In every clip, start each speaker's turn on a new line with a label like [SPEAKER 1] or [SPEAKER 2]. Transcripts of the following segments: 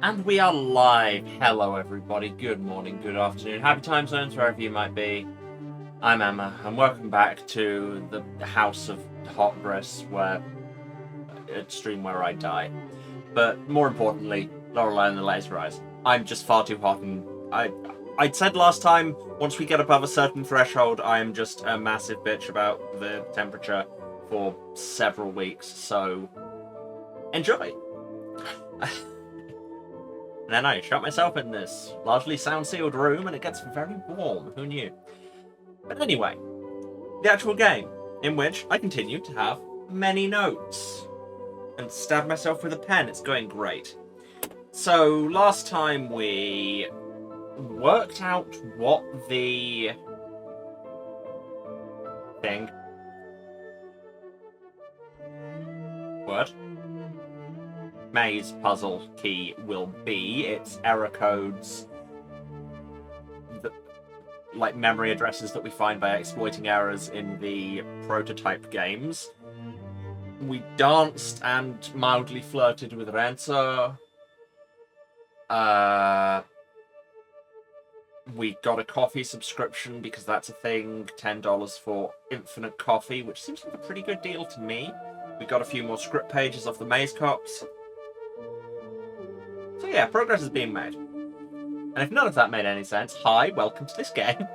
[SPEAKER 1] And we are live. Hello, everybody. Good morning, good afternoon, happy time zones, wherever you might be. I'm Emma, and welcome back to the House of Hot Breasts, where a stream where I die. But more importantly, Lorelei and the Laser Eyes. I'm just far too hot, and I'd said last time, once we get above a certain threshold, I am just a massive bitch about the temperature for several weeks. So enjoy. And then I shut myself in this largely sound-sealed room, and it gets very warm. Who knew? But anyway, the actual game, in which I continue to have many notes. And stab myself with a pen. It's going great. So, last time we worked out what the thing... Word? Maze puzzle key will be. Its error codes, like memory addresses that we find by exploiting errors in the prototype games. We danced and mildly flirted with Renzo. We got a coffee subscription because that's a thing. $10 for infinite coffee, which seems like a pretty good deal to me. We got a few more script pages off the Maze Cops. So yeah, progress is being made. And if none of that made any sense, hi, welcome to this game.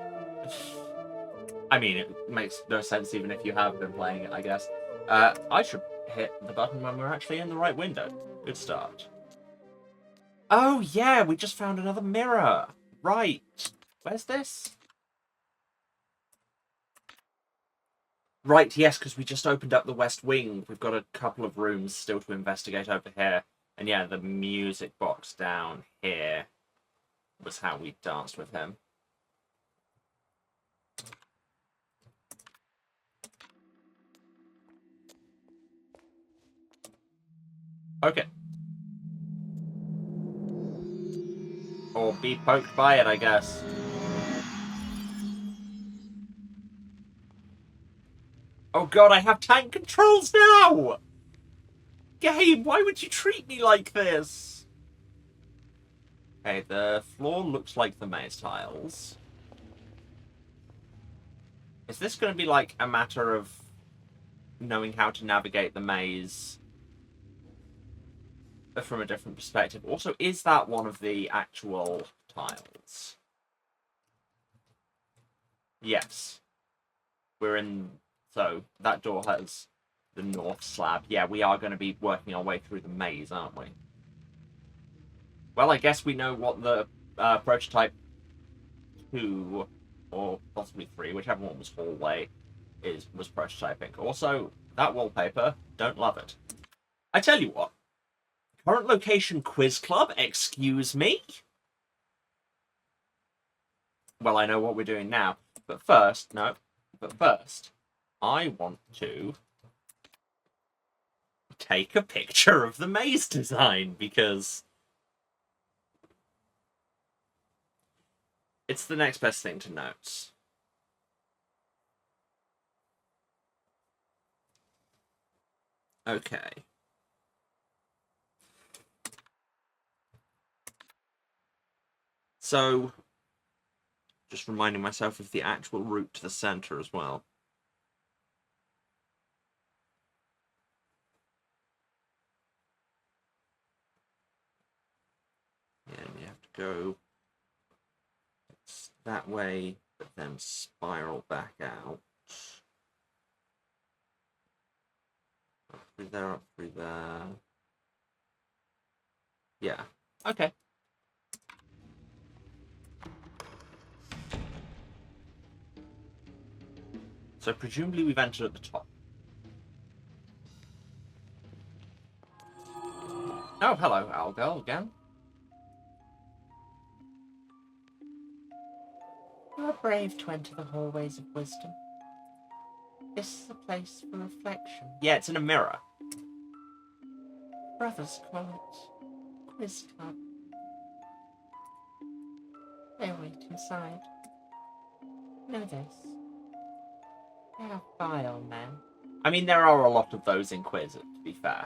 [SPEAKER 1] I mean, it makes no sense even if you have been playing it, I guess. I should hit the button when we're actually in the right window. Good start. Oh yeah, we just found another mirror. Right. Where's this? Right, yes, because we just opened up the West Wing. We've got a couple of rooms still to investigate over here. And yeah, the music box down here was how we danced with him. Okay. Or be poked by it, I guess. Oh god, I have tank controls now! Game, why would you treat me like this? Okay, the floor looks like the maze tiles. Is this going to be like a matter of knowing how to navigate the maze from a different perspective? Also, is that one of the actual tiles? Yes. We're in... So, that door has the north slab. Yeah, we are going to be working our way through the maze, aren't we? Well, I guess we know what the prototype 2, or possibly 3, whichever one was hallway, was prototyping. Also, that wallpaper, don't love it. I tell you what, current location quiz club, excuse me? Well, I know what we're doing now, but first, I want to take a picture of the maze design, because it's the next best thing to notes. Okay. So, just reminding myself of the actual route to the center as well. Yeah, and you have to go that way, but then spiral back out. Up through there, up through there. Yeah. Okay. So presumably we've entered at the top. Oh, hello, Algal again. You are brave to enter the hallways of wisdom. This is a place for reflection. Yeah, it's in a mirror. Brothers call it Quiz Club. They wait inside. Know this. They are vile men. I mean, there are a lot of those in Quiz, to be fair.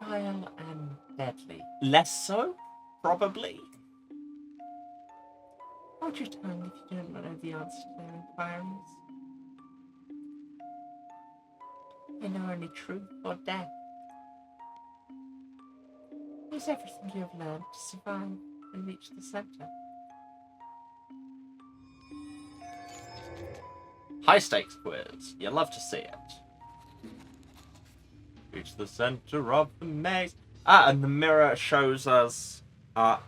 [SPEAKER 1] vile and deadly. Less so, probably. Hold your tongue if you don't know the answer to their inquiries. They know only truth or death. Use everything you have learned to survive and reach the center. High stakes quiz. You love to see it. Reach the center of the maze. And the mirror shows us,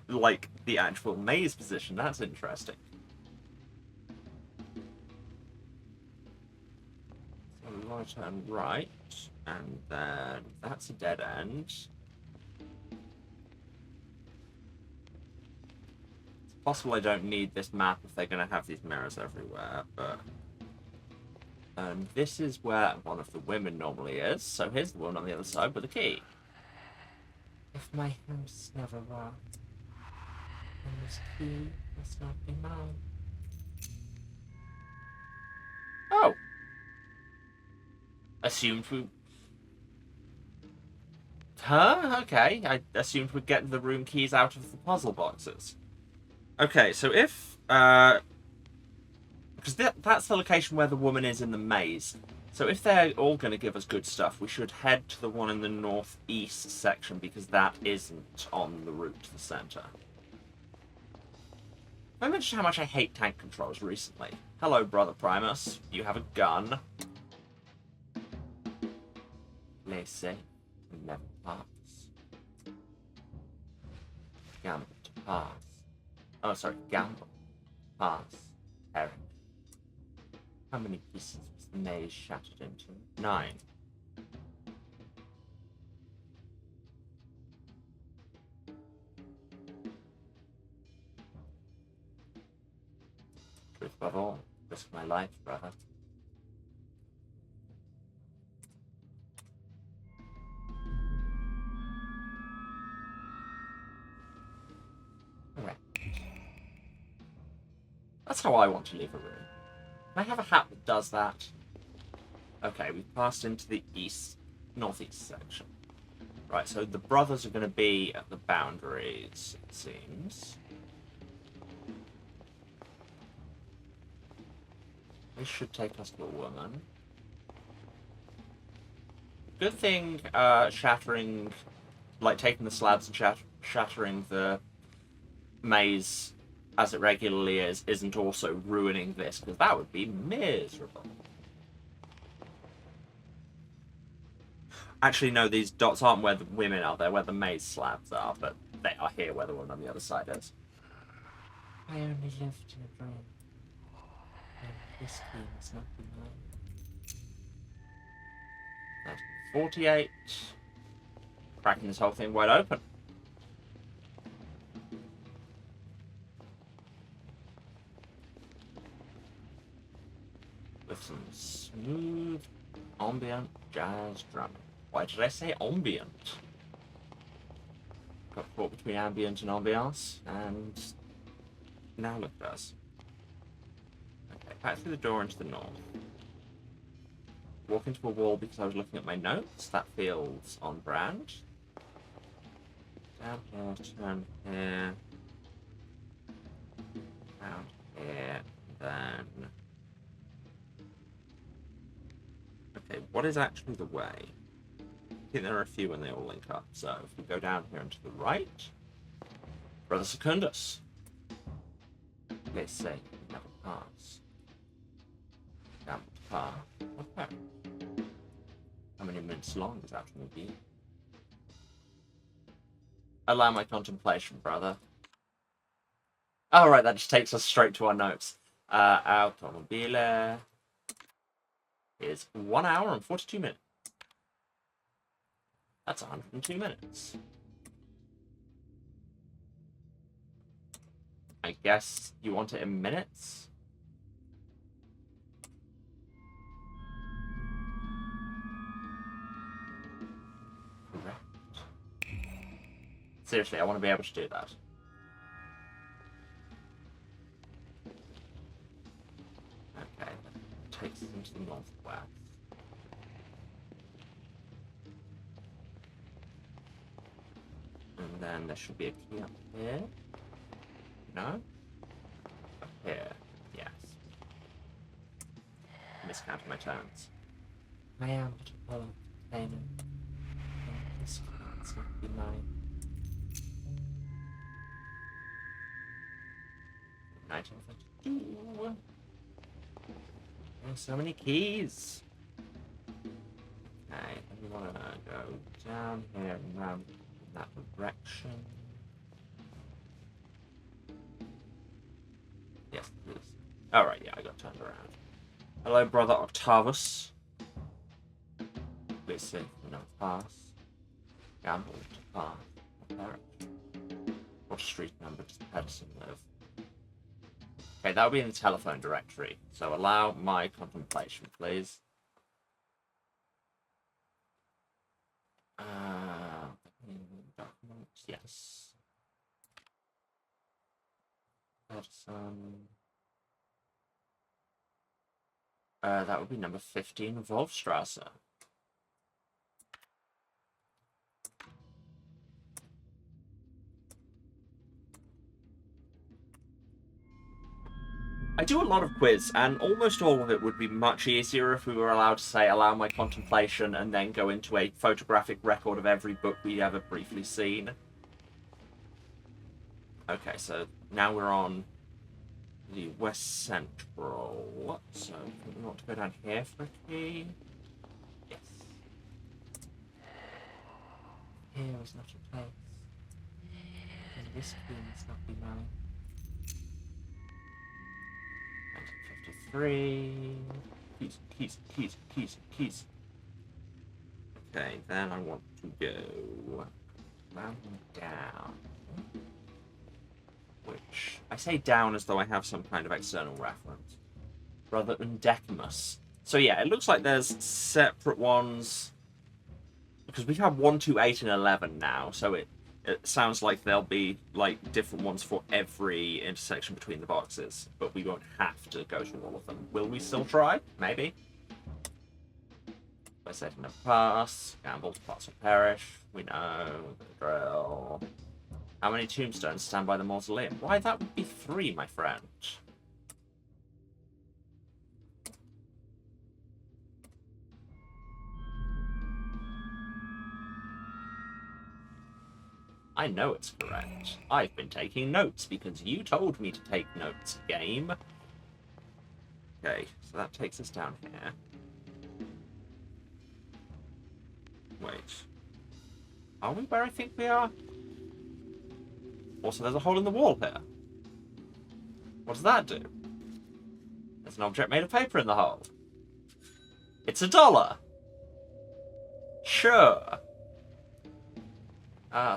[SPEAKER 1] like, the actual maze position. That's interesting. So we want to turn right, and then that's a dead end. It's possible I don't need this map if they're going to have these mirrors everywhere, but... And this is where one of the women normally is, so here's the one on the other side with a key. If my house never rocked, then this key must not be mine. Oh! Assumed we... Huh? Okay, I assumed we'd get the room keys out of the puzzle boxes. Okay, so if... Because that's the location where the woman is in the maze. So if they're all going to give us good stuff, we should head to the one in the northeast section, because that isn't on the route to the center. I mentioned how much I hate tank controls recently. Hello, Brother Primus. You have a gun. Play safe and never pass. Gamble to pass. Oh, sorry, gamble. Pass. Eric. How many pieces was the maze shattered into? 9. Truth above all, risk my life, brother. Correct. That's how I want to leave a room. Can I have a hat that does that? Okay, we've passed into the northeast section. Right, so the brothers are going to be at the boundaries, it seems. This should take us to a woman. Good thing shattering, like taking the slabs and shattering the maze as it regularly is, isn't also ruining this, because that would be miserable. Actually, no, these dots aren't where the women are, they're where the maze slabs are, but they are here where the one on the other side is. I only lived in a dream. And this key must not be mine. That's 48. Cracking this whole thing wide open. With some smooth, ambient jazz drumming. Why did I say ambient? Got caught between ambient and ambiance, and now look at us. Okay, back through the door into the north. Walk into a wall because I was looking at my notes. That feels on brand. Down here, turn here. Down here, then... Okay, what is actually the way? I think there are a few and they all link up. So if we go down here and to the right, Brother Secundus. Let's say never pass. Down the path. Okay. How many minutes long is that going to be? Allow my contemplation, brother. Oh, right, that just takes us straight to our notes. Automobile is 1 hour and 42 minutes. That's 102 minutes. I guess you want it in minutes? Correct. Seriously, I want to be able to do that. Okay, that takes us into the northwest. then there should be a key up here. No? Up here. Yes. Miscounted my turns. I am but a fellow container. This can't not be mine. 1932. There's so many keys. Okay, we want to go down here and round in that direction. Yes, it is. Alright, yeah, I got turned around. Hello, brother Octavus. Listen, no pass. Gamble to pass. What street number does Pedersen live? Okay, that'll be in the telephone directory. So allow my contemplation, please. Documents, yes. Pedersen. That would be number 15, Wolfstrasse. I do a lot of quiz, and almost all of it would be much easier if we were allowed to say, allow my contemplation, and then go into a photographic record of every book we'd ever briefly seen. Okay, so now we're on the West Central. So, we want to go down here for a key? Yes. Here is not a place. And this key must not be mine. 1953. Keys. Okay, then I want to go round and down. Which, I say down as though I have some kind of external reference. Brother Undecamus. So yeah, it looks like there's separate ones. Because we have 1, 2, 8, and 11 now, so it sounds like there'll be like different ones for every intersection between the boxes, but we won't have to go through all of them. Will we still try? Maybe. By setting a pass, gamble, pass or perish. We know the drill. How many tombstones stand by the mausoleum? Why, that would be 3, my friend. I know it's correct. I've been taking notes because you told me to take notes, game. Okay, so that takes us down here. Wait. Are we where I think we are? Also, there's a hole in the wall here. What does that do? There's an object made of paper in the hole. It's $1. Sure.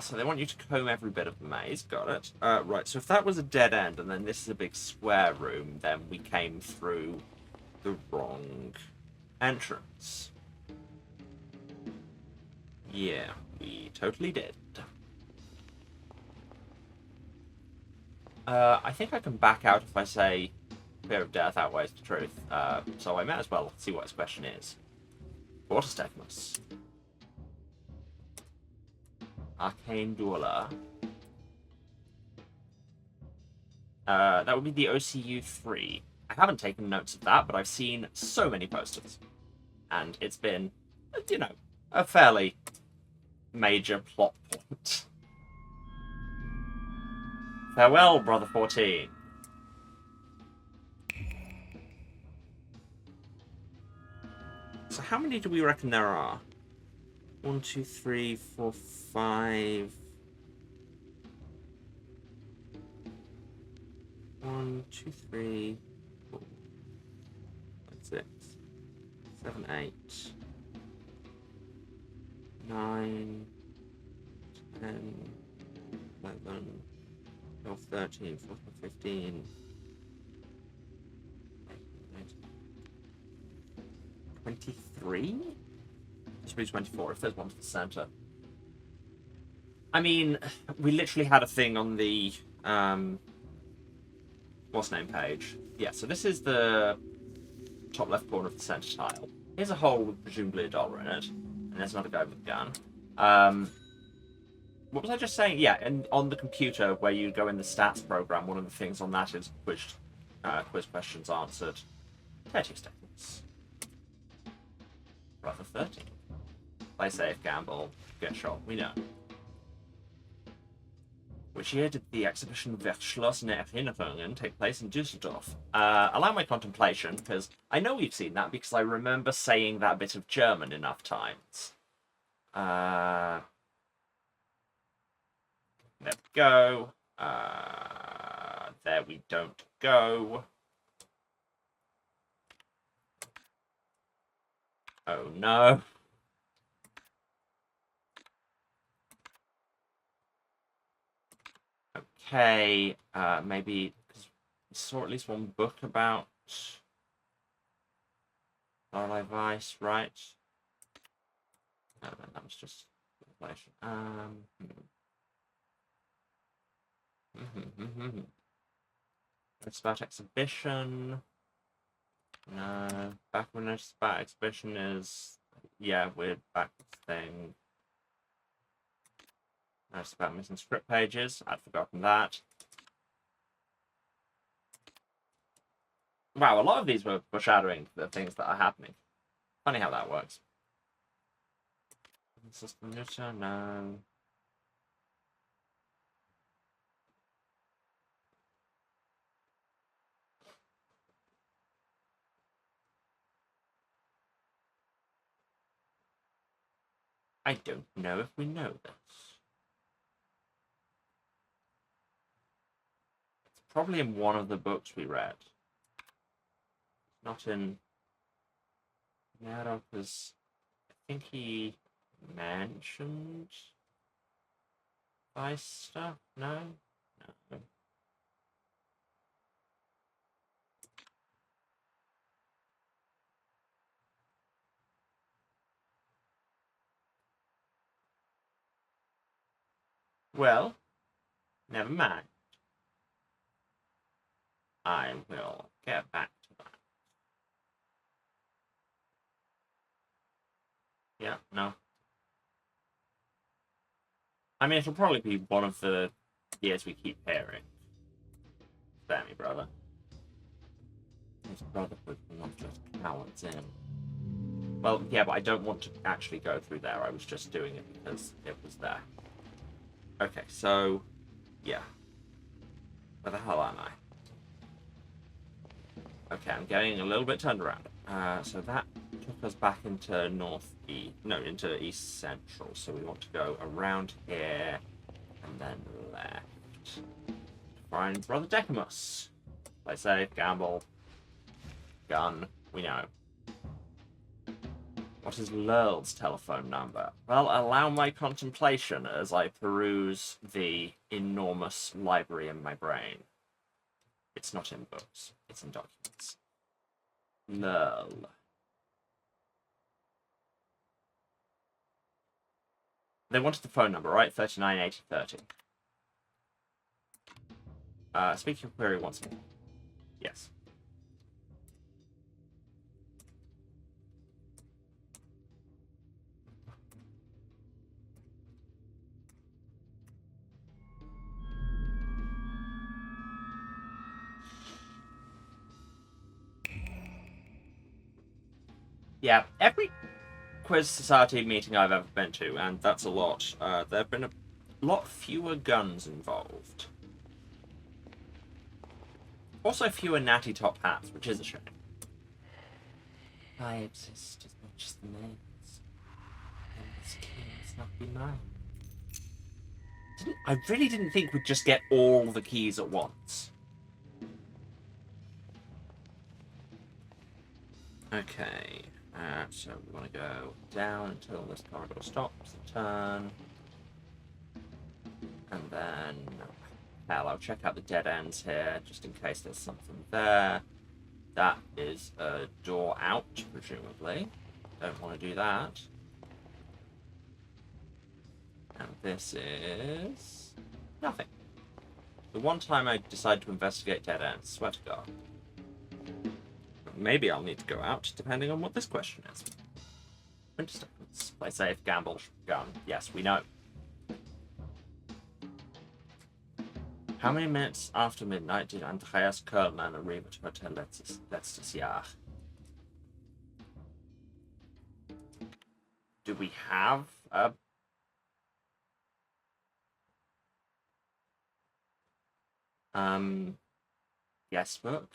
[SPEAKER 1] So they want you to comb every bit of the maze. Got it. Right, so if that was a dead end and then this is a big square room, then we came through the wrong entrance. Yeah, we totally did. I think I can back out if I say fear of death outweighs the truth. So I might as well see what his question is. What is Stephanus? Arcane Dueler. That would be the OCU 3. I haven't taken notes of that, but I've seen so many posters. And it's been, you know, a fairly major plot point. Farewell, Brother 14. So how many do we reckon there are? 1, 2, 3, 4, 5. 1, 2, 3, 4, 5, 6, 7, 8, 9, 10, 11, 12, 13, 14, 15, 23? This should be 24 if there's one to the center. I mean, we literally had a thing on the what's name page. Yeah, so this is the top left corner of the center tile. Here's a hole with presumably $1 in it, and there's another guy with a gun. What was I just saying? Yeah, and on the computer where you go in the stats program, one of the things on that is quiz questions answered. 30 seconds. Brother 30. Play safe, gamble, get shot. We know. Which year did the exhibition Verschlossene Erinnerungen take place in Düsseldorf? Allow my contemplation, because I know we've seen that because I remember saying that bit of German enough times. There we go. There we don't go. Oh no. Okay, maybe because we saw at least one book about Lorelei Weiss, right? No, that was just inflation. It's about exhibition. No, back when it's about exhibition is weird backwards thing. It's about missing script pages. I'd forgotten that. Wow, a lot of these were foreshadowing the things that are happening. Funny how that works. System Newton, no. I don't know if we know this. It's probably in one of the books we read. Not in Nero, because I think he mentioned Vice stuff? No? No. Well, never mind. I will get back to that. Yeah, no. I mean, it'll probably be one of the years we keep hearing. Spare me, brother. His brotherhood will not just cowards in. Well, yeah, but I don't want to actually go through there. I was just doing it because it was there. Okay, so, yeah. Where the hell am I? Okay, I'm getting a little bit turned around. So that took us back into into East Central. So we want to go around here and then left. Find Brother Decimus. Play safe, gamble, gun, we know. What is Lurl's telephone number? Well, allow my contemplation as I peruse the enormous library in my brain. It's not in books, it's in documents. Lurl. They wanted the phone number, right? 398030. Speak your query once more. Yes. Yeah, every Quiz Society meeting I've ever been to, and that's a lot, there have been a lot fewer guns involved. Also fewer natty top hats, which is a shame. I exist as much as the names, and this king must not be mine. I really didn't think we'd just get all the keys at once. Okay. So we want to go down until this corridor stops, turn, and then, hell, I'll check out the dead ends here, just in case there's something there. That is a door out, presumably. Don't want to do that. And this is nothing. The one time I decide to investigate dead ends, swear to God. Maybe I'll need to go out, depending on what this question is. Winter statements. Play safe, gamble, gun. Yes, we know. How many minutes after midnight did Andreas Kölner arrive at Hotel letztes Jahr? Do we have a guest book?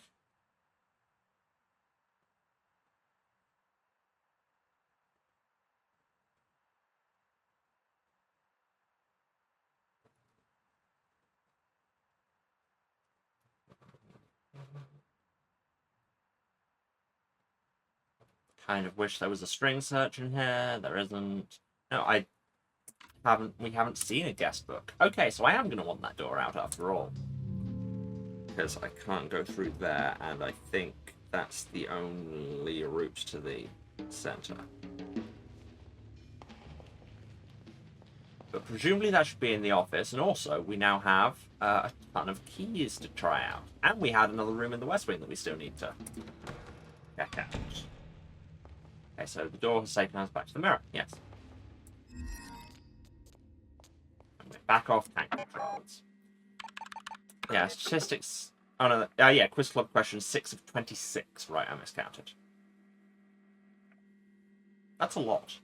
[SPEAKER 1] Kind of wish there was a string search in here. There isn't. No, we haven't seen a guest book. Okay, so I am going to want that door out after all. Because I can't go through there, and I think that's the only route to the center. But presumably that should be in the office, and also we now have a ton of keys to try out. And we had another room in the West Wing that we still need to check out. Okay, so the door has taken us back to the mirror, yes. And we're back off tank controls. Yeah, statistics. Oh no, yeah, quiz club question 6 of 26. Right, I miscounted. That's a lot.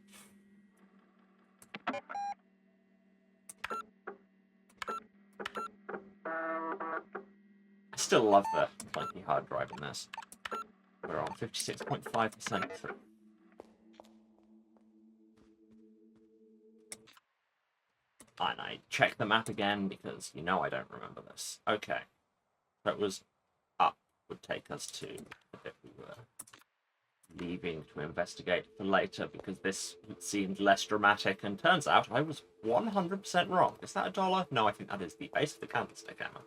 [SPEAKER 1] I still love the clunky hard drive in this. We're on 56.5% through. And I check the map again because you know I don't remember this. Okay. So it was up would take us to the bit we were leaving to investigate for later because this seemed less dramatic, and turns out I was 100% wrong. Is that $1? No, I think that is the base of the candlestick hammer.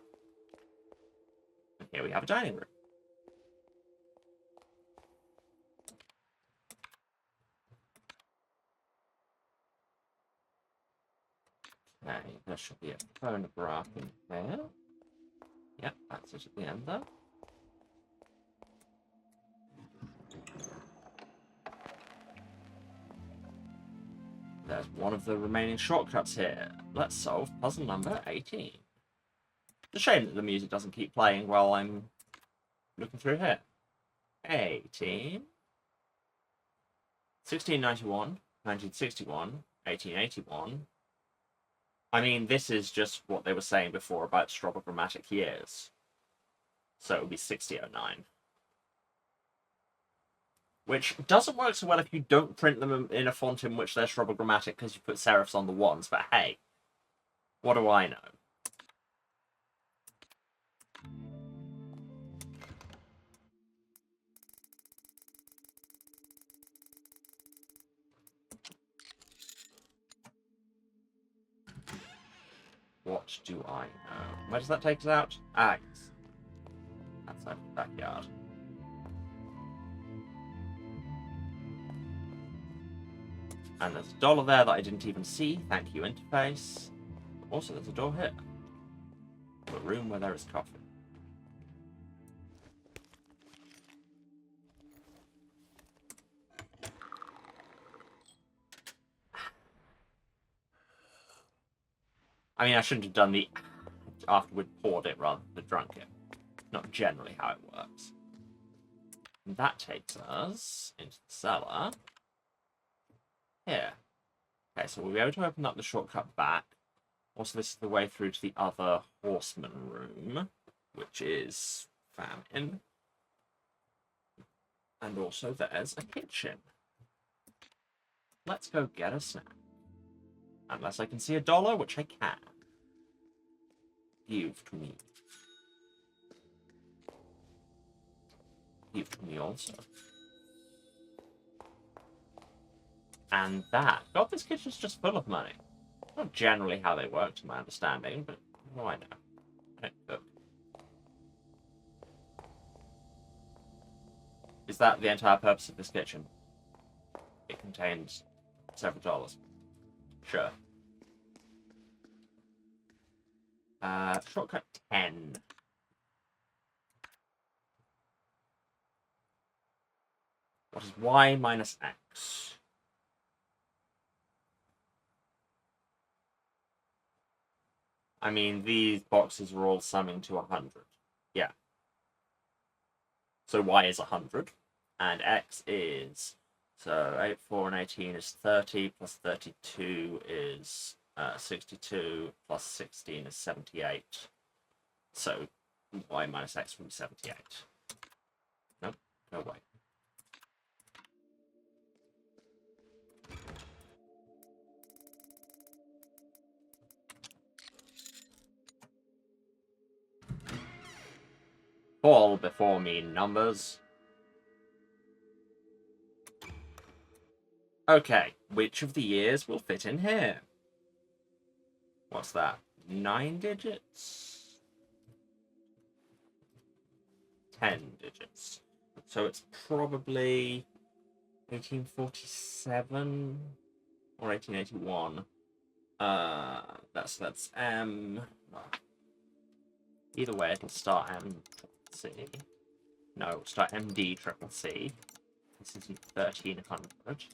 [SPEAKER 1] And here we have a dining room. Okay, there should be a phonograph in there. Yep, that's it at the end though. There's one of the remaining shortcuts here. Let's solve puzzle number 18. It's a shame that the music doesn't keep playing while I'm looking through here. 18. 1691, 1961, 1881. I mean, this is just what they were saying before about strobogrammatic years. So it would be 6009. Which doesn't work so well if you don't print them in a font in which they're strobogrammatic because you put serifs on the ones, but hey, what do I know? What do I know? Where does that take us out? Ah, yes. Outside the backyard. And there's $1 there that I didn't even see. Thank you, interface. Also, there's a door here. To a room where there is coffee. I mean, I shouldn't have done the after we'd poured it rather than drunk it. Not generally how it works. And that takes us into the cellar. Here. Okay, so we'll be able to open up the shortcut back. Also, this is the way through to the other horseman room, which is famine. And also there's a kitchen. Let's go get a snack. Unless I can see $1, which I can. Give to me. Give to me also. And that. God, this kitchen's just full of money. Not generally how they work, to my understanding, but what do I know? I don't cook. Is that the entire purpose of this kitchen? It contains several dollars. Sure. Shortcut 10. What is y minus x? I mean, these boxes are all summing to 100. Yeah. So y is 100, and x is... So 8, 4, and 18 is 30, plus 32 is 62, plus 16 is 78. So y minus x will be 78. Nope, no way. Fall before mean numbers. Okay, which of the years will fit in here? What's that? 9 digits? 10 digits. So it's probably 1847 or 1881. That's M. Either way, it'll start M C. No, it'll start MD triple C. This is 1300.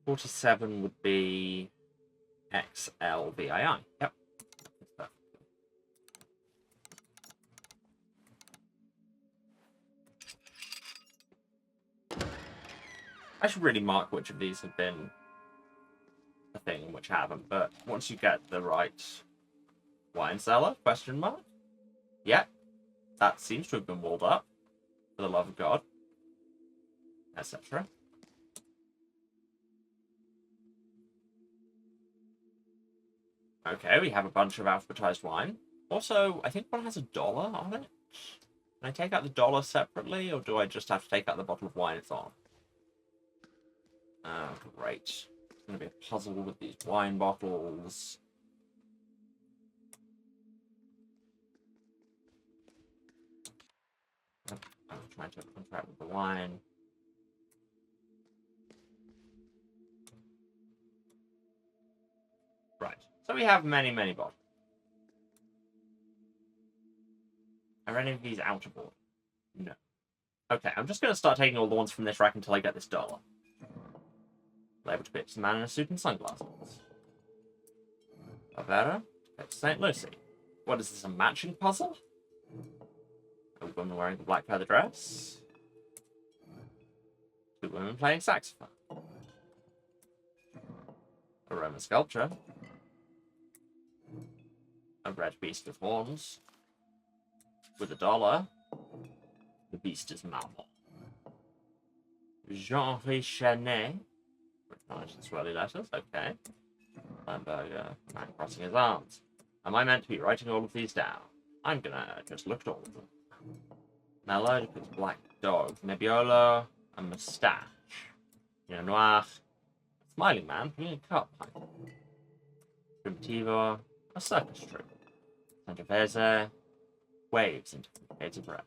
[SPEAKER 1] $47 would be XLVII. Yep. I should really mark which of these have been a thing and which haven't, but once you get the right wine cellar, question mark? Yeah, that seems to have been walled up, for the love of God, etc. Okay, we have a bunch of alphabetized wine. Also, I think one has $1 on it. Can I take out the dollar separately, or do I just have to take out the bottle of wine it's on? Oh, great. It's going to be a puzzle with these wine bottles. I'm trying to contract with the wine. Right. So we have many, many bottles. Are any of these out of order? No. Okay, I'm just going to start taking all the ones from this rack until I get this $. Label depicts a man in a suit and sunglasses. Barbera depicts St. Lucy. What is this, a matching puzzle? A woman wearing a black feather dress. 2 women playing saxophone. A Roman sculpture. A red beast with horns. With $1. The beast is Malmo. Jean-Henri Chenet. Nice swirly letters, okay. Lamberger, man crossing his arms. Am I meant to be writing all of these down? I'm gonna just look at all of them. Mello depicts black dog. Nebbiolo, a moustache. Pinot Noir, a smiling man holding a cup. Primitivo, a circus troupe. Sangiovese, waves into shades of red.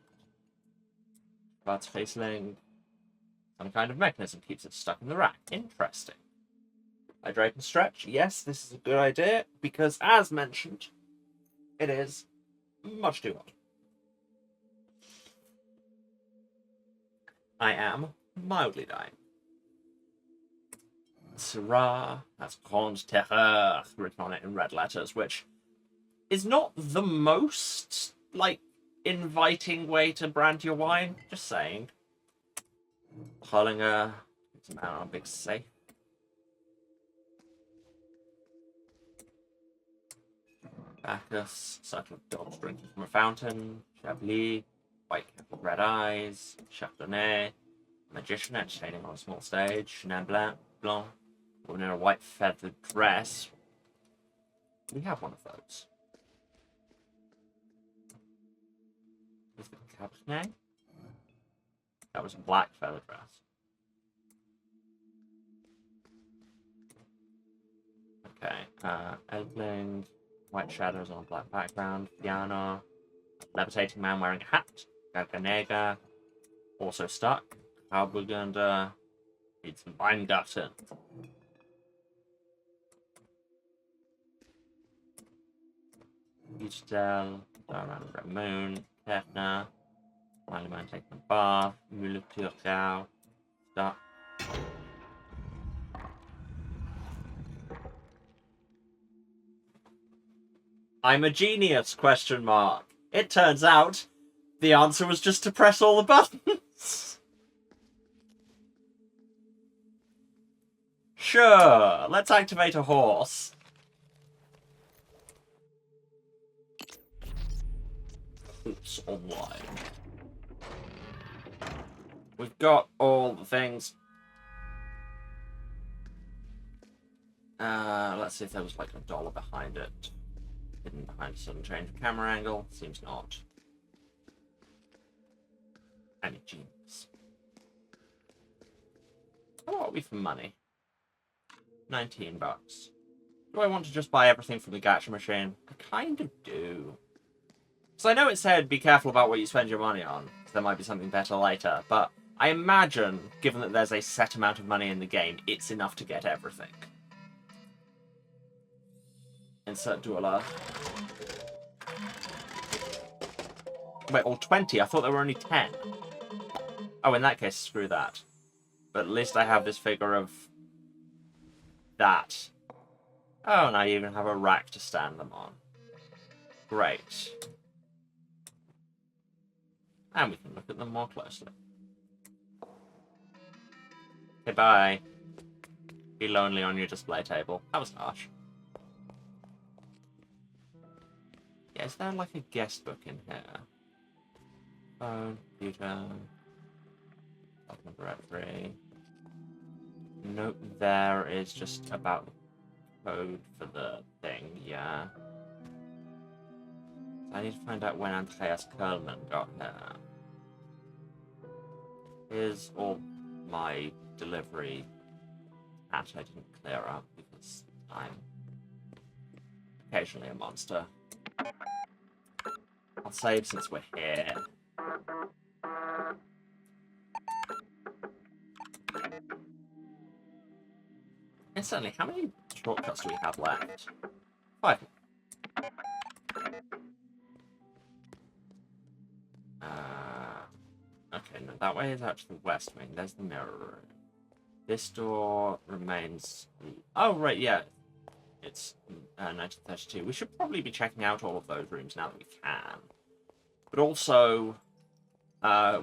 [SPEAKER 1] Schwarzriesling, some kind of mechanism keeps it stuck in the rack. Interesting. Hydrate and stretch. Yes, this is a good idea, because as mentioned, it is much too hot. I am mildly dying. Syrah has Grande Terreur written on it in red letters, which is not the most, inviting way to brand your wine. Just saying. Hollinger, it's a man on a big safe. Bacchus, circle of dogs drinking from a fountain. Chablis, white cap with red eyes. Chardonnay, magician entertaining on a small stage. Chenin Blanc, woman in a white feathered dress. We have one of those. Is it Cabernet? That was a black feather dress. Okay, Elbling, white shadows on a black background. Piano, levitating man wearing a hat. Garganega, also stuck. Grauburgunder, needs some Weingarten. Beachdale, around the red moon. Kefner, smiling man taking a bath. Müller Thurgau, stuck. I'm a genius, question mark. It turns out the answer was just to press all the buttons. Sure, let's activate a horse. Oops, online. We've got all the things. Let's see if there was like $1 behind it. Hidden behind a sudden change of camera angle. Seems not. I'm a genius. What are we for money? 19 bucks. Do I want to just buy everything from the gacha machine? I kind of do. So I know it said be careful about what you spend your money on, because there might be something better later, but I imagine, given that there's a set amount of money in the game, it's enough to get everything. Insert $. Wait, or 20? I thought there were only 10. Oh, in that case, screw that. But at least I have this figure of that. Oh, and I even have a rack to stand them on. Great. And we can look at them more closely. Okay, bye. Be lonely on your display table. That was harsh. Yeah, is there like a guest book in here? Phone, computer, document directory. Note there is just about the code for the thing, yeah. I need to find out when Andreas Kurlman got here. Here's all my delivery hatch I didn't clear up because I'm occasionally a monster. I'll save since we're here. Incidentally, how many shortcuts do we have left? 5. Okay, no, that way is out to the west wing. There's the mirror room. This door remains... Oh, right, yeah. It's 1932. We should probably be checking out all of those rooms now that we can. But also,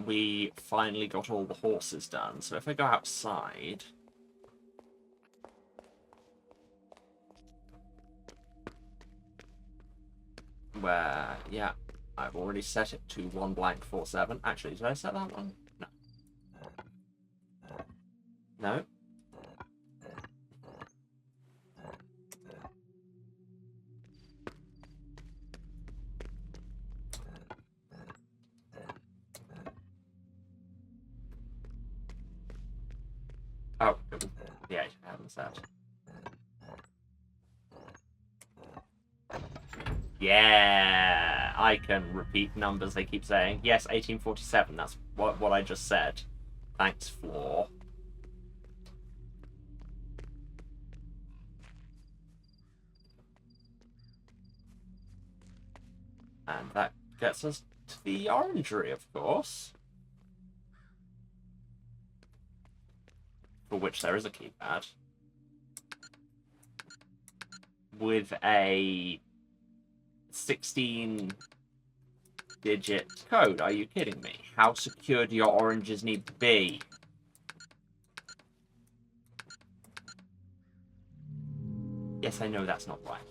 [SPEAKER 1] we finally got all the horses done. So if I go outside... Where, yeah, I've already set it to 1-47. Actually, did I set that one? No. No. Oh, yeah, I haven't set. Yeah, I can repeat numbers they keep saying. Yes, 1847, that's what I just said. Thanks, Floor. And that gets us to the orangery, of course. For which there is a keypad. With a 16-digit code. Are you kidding me? How secure do your oranges need to be? Yes, I know that's not right.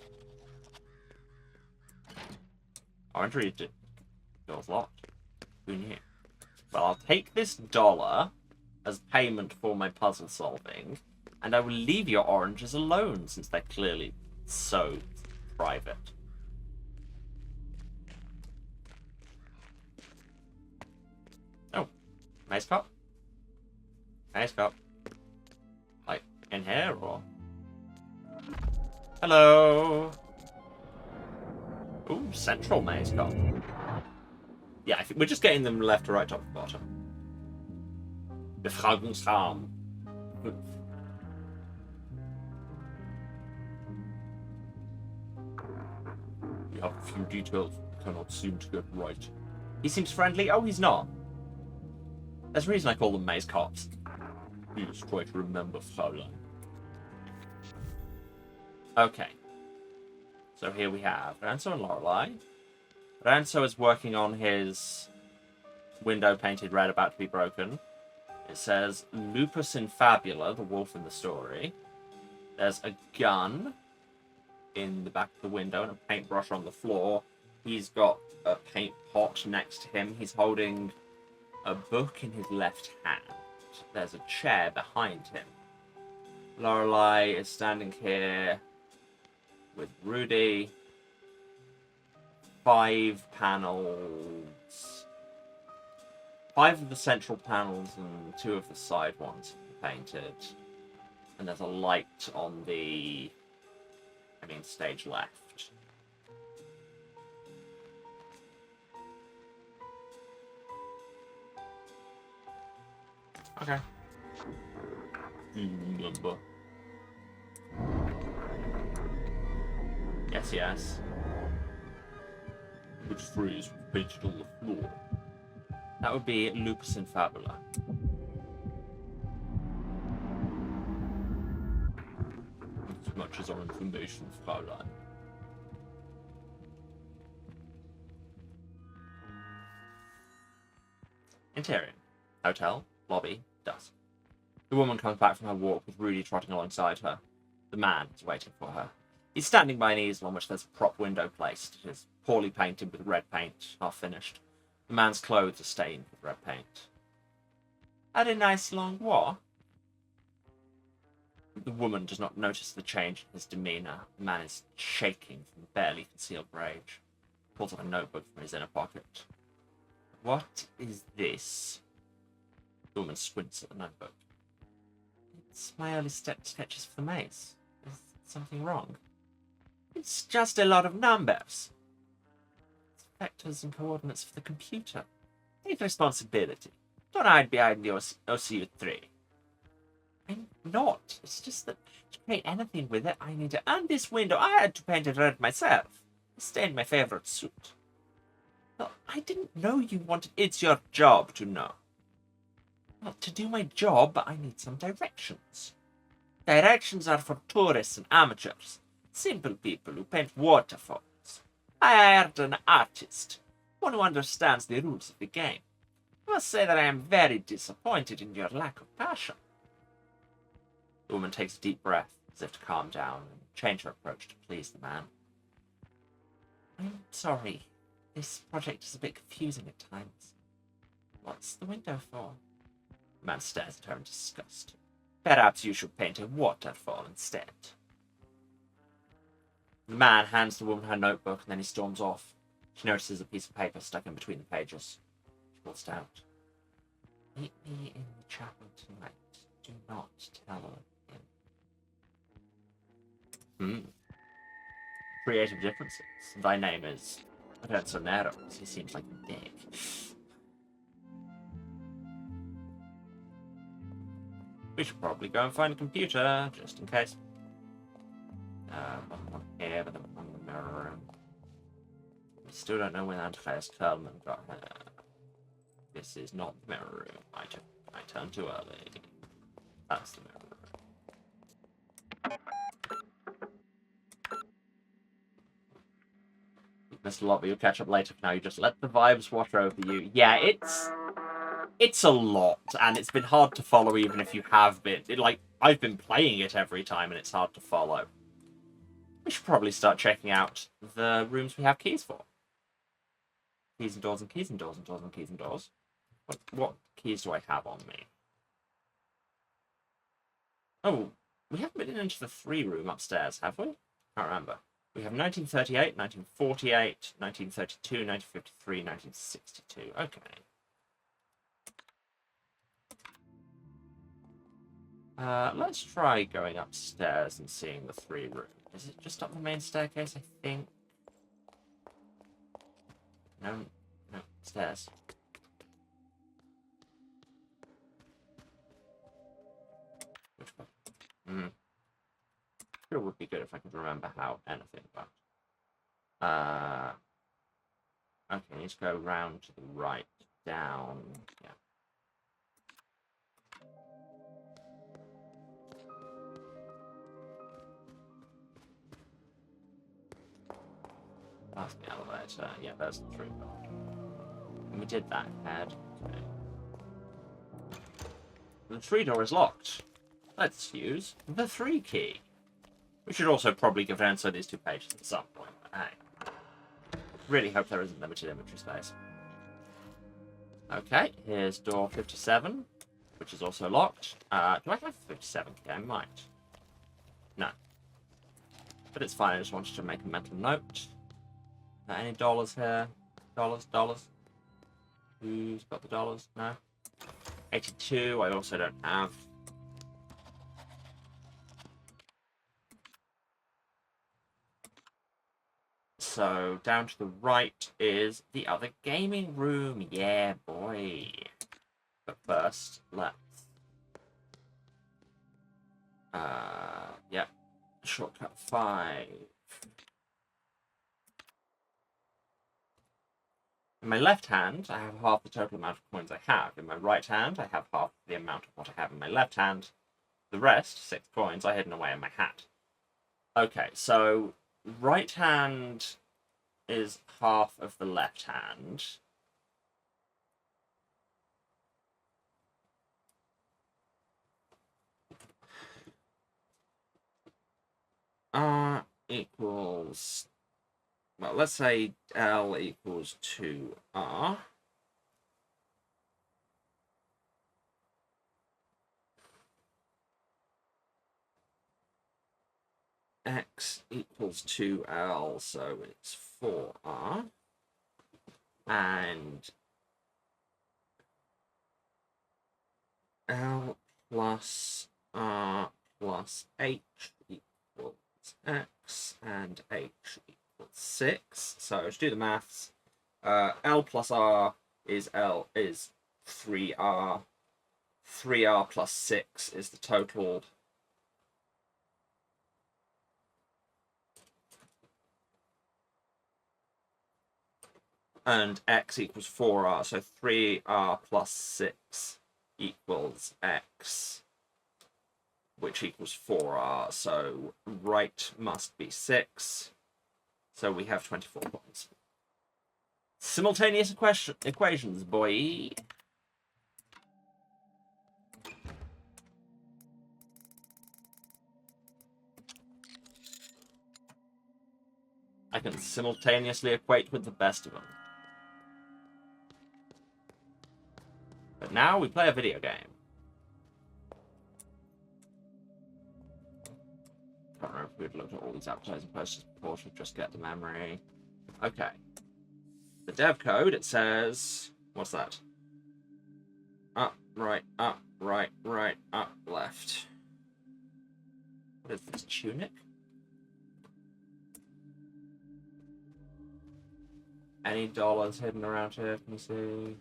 [SPEAKER 1] Orangery door's locked. Who knew? Well, I'll take this $1 as payment for my puzzle solving, and I will leave your oranges alone since they're clearly so private. Oh, maze cop? Maze cop. Like, in here, or? Hello! Ooh, central maze cop. Yeah, I think we're just getting them left to right, top to bottom. Befragungsraum. We have a few details we cannot seem to get right. He seems friendly. Oh, he's not. There's a reason I call them maze cops. Please try to remember, Fräulein. Okay. So here we have Lorenzo and Lorelei. Lorenzo is working on his window painted red about to be broken. It says Lupus in Fabula, the wolf in the story. There's a gun in the back of the window and a paintbrush on the floor. He's got a paint pot next to him. He's holding a book in his left hand. There's a chair behind him. Lorelei is standing here with Rudy. 5 panels. 5 of the central panels and 2 of the side ones are painted. And there's a light on the stage left. Okay. Yes. Which phrase was painted on the floor? That would be Lupus in Fabula. As much as our information, Fraulein. Interior. Hotel. Lobby. Dusk. The woman comes back from her walk with Rudy trotting alongside her. The man is waiting for her. He's standing by an easel on which there's a prop window placed. It is poorly painted with red paint, half finished. The man's clothes are stained with red paint. Had a nice long walk? The woman does not notice the change in his demeanour. The man is shaking from barely concealed rage. He pulls out a notebook from his inner pocket. What is this? The woman squints at the notebook. It's my early sketches for the maze. Is something wrong? It's just a lot of numbers. It's vectors and coordinates for the computer. Take responsibility. Don't hide behind the OCU3. I'm not. It's just that to paint anything with it, I need to... And this window, I had to paint it red myself. It stained my favorite suit. Well, I didn't know you wanted... It's your job to know. Well, to do my job, I need some directions. Directions are for tourists and amateurs. Simple people who paint waterfalls. I hired an artist. One who understands the rules of the game. I must say that I am very disappointed in your lack of passion. The woman takes a deep breath, as if to calm down and change her approach to please the man. I'm sorry. This project is a bit confusing at times. What's the window for? The man stares at her in disgust. Perhaps you should paint a waterfall instead. The man hands the woman her notebook and then he storms off. She notices a piece of paper stuck in between the pages. She pulls it out. Meet me in the chapel tonight. Do not tell him. Creative differences. Thy name is Renzonero. He seems like a dick. We should probably go and find a computer, just in case. One here, but on the mirror room. We still don't know when Andreas Perlman got here. This is not the mirror room. I turned too early. That's the mirror room. Mr. Lobby, you'll catch up later. For now, you just let the vibes wash over you. Yeah, it's a lot, and it's been hard to follow even if you have been. I've been playing it every time, and it's hard to follow. We should probably start checking out the rooms we have keys for. Keys and doors and keys and doors and doors and keys and doors. What keys do I have on me? Oh, we haven't been into the 3 room upstairs, have we? Can't remember. We have 1938, 1948, 1932, 1953, 1962. Okay. Let's try going upstairs and seeing the 3 room. Is it just up the main staircase, I think? No, stairs. Which one? It would be good if I could remember how anything, but... okay, let's go round to the right, down, yeah. past the elevator. Yeah, there's the 3 door. And we did that, Ed. Okay. The 3 door is locked. Let's use the 3 key. We should also probably give an answer to these 2 pages at some point. But hey, really hope there isn't limited inventory space. Okay, here's door 57, which is also locked. Do I have 57 key? I might. No. But it's fine, I just wanted to make a mental note. Any dollars here? Dollars? Who's got the dollars? No. 82, I also don't have. So, down to the right is the other gaming room. Yeah, boy. But first, let's... Yep. Shortcut 5. In my left hand, I have half the total amount of coins I have. In my right hand, I have half the amount of what I have in my left hand. The rest, 6 coins, are hidden away in my hat. Okay, so right hand is half of the left hand. R equals... Well, let's say L equals 2R. X equals 2L, so it's 4R. And L plus R plus H equals X, and H equals 6. So to do the maths, L plus R is 3R. 3R plus 6 is the total. And X equals 4R, so 3R plus 6 equals X, which equals 4R, so right must be 6, so we have 24 points. Simultaneous equations, boy! I can simultaneously equate with the best of them. But now we play a video game. Can't remember if we'd looked at all these advertising posters before, should just get the memory. Okay. The dev code, it says... What's that? Up, right, up, left. What is this, tunic? Any dollars hidden around here, can you see?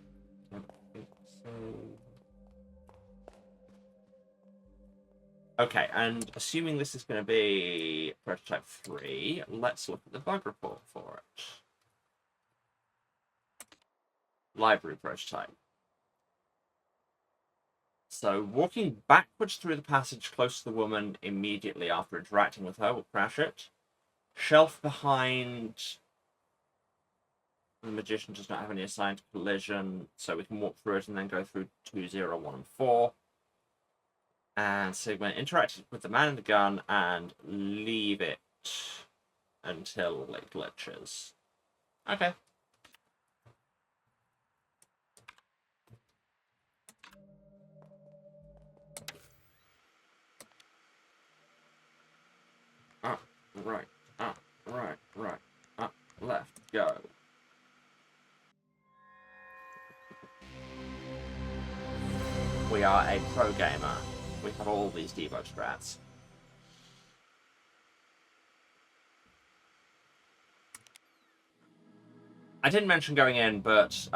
[SPEAKER 1] Okay, and assuming this is going to be prototype 3, let's look at the bug report for it. Library prototype. So, walking backwards through the passage close to the woman immediately after interacting with her will crash it. Shelf behind... The magician does not have any assigned collision, so we can walk through it and then go through 2, 0, 1, and 4. And Sigma interacted with the man in the gun and leave it until it glitches. Okay. Up, right, up, left, go. We are a pro gamer. We have all these debug strats. I didn't mention going in, but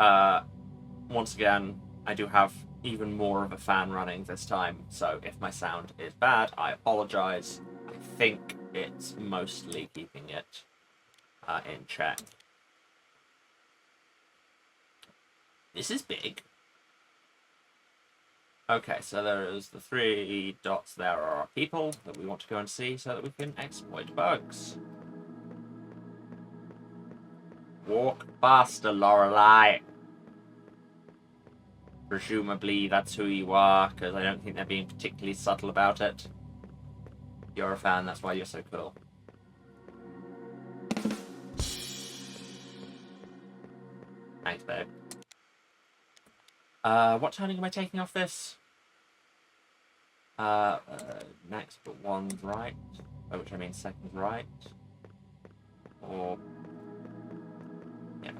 [SPEAKER 1] once again, I do have even more of a fan running this time, so if my sound is bad, I apologize. I think it's mostly keeping it in check. This is big. Okay, so there is the 3 dots there are our people that we want to go and see so that we can exploit bugs. Walk faster, Lorelei. Presumably that's who you are, because I don't think they're being particularly subtle about it. You're a fan, that's why you're so cool. Thanks, babe. What turning am I taking off this? Next, but one right. Oh, which I mean second right. Or... yeah.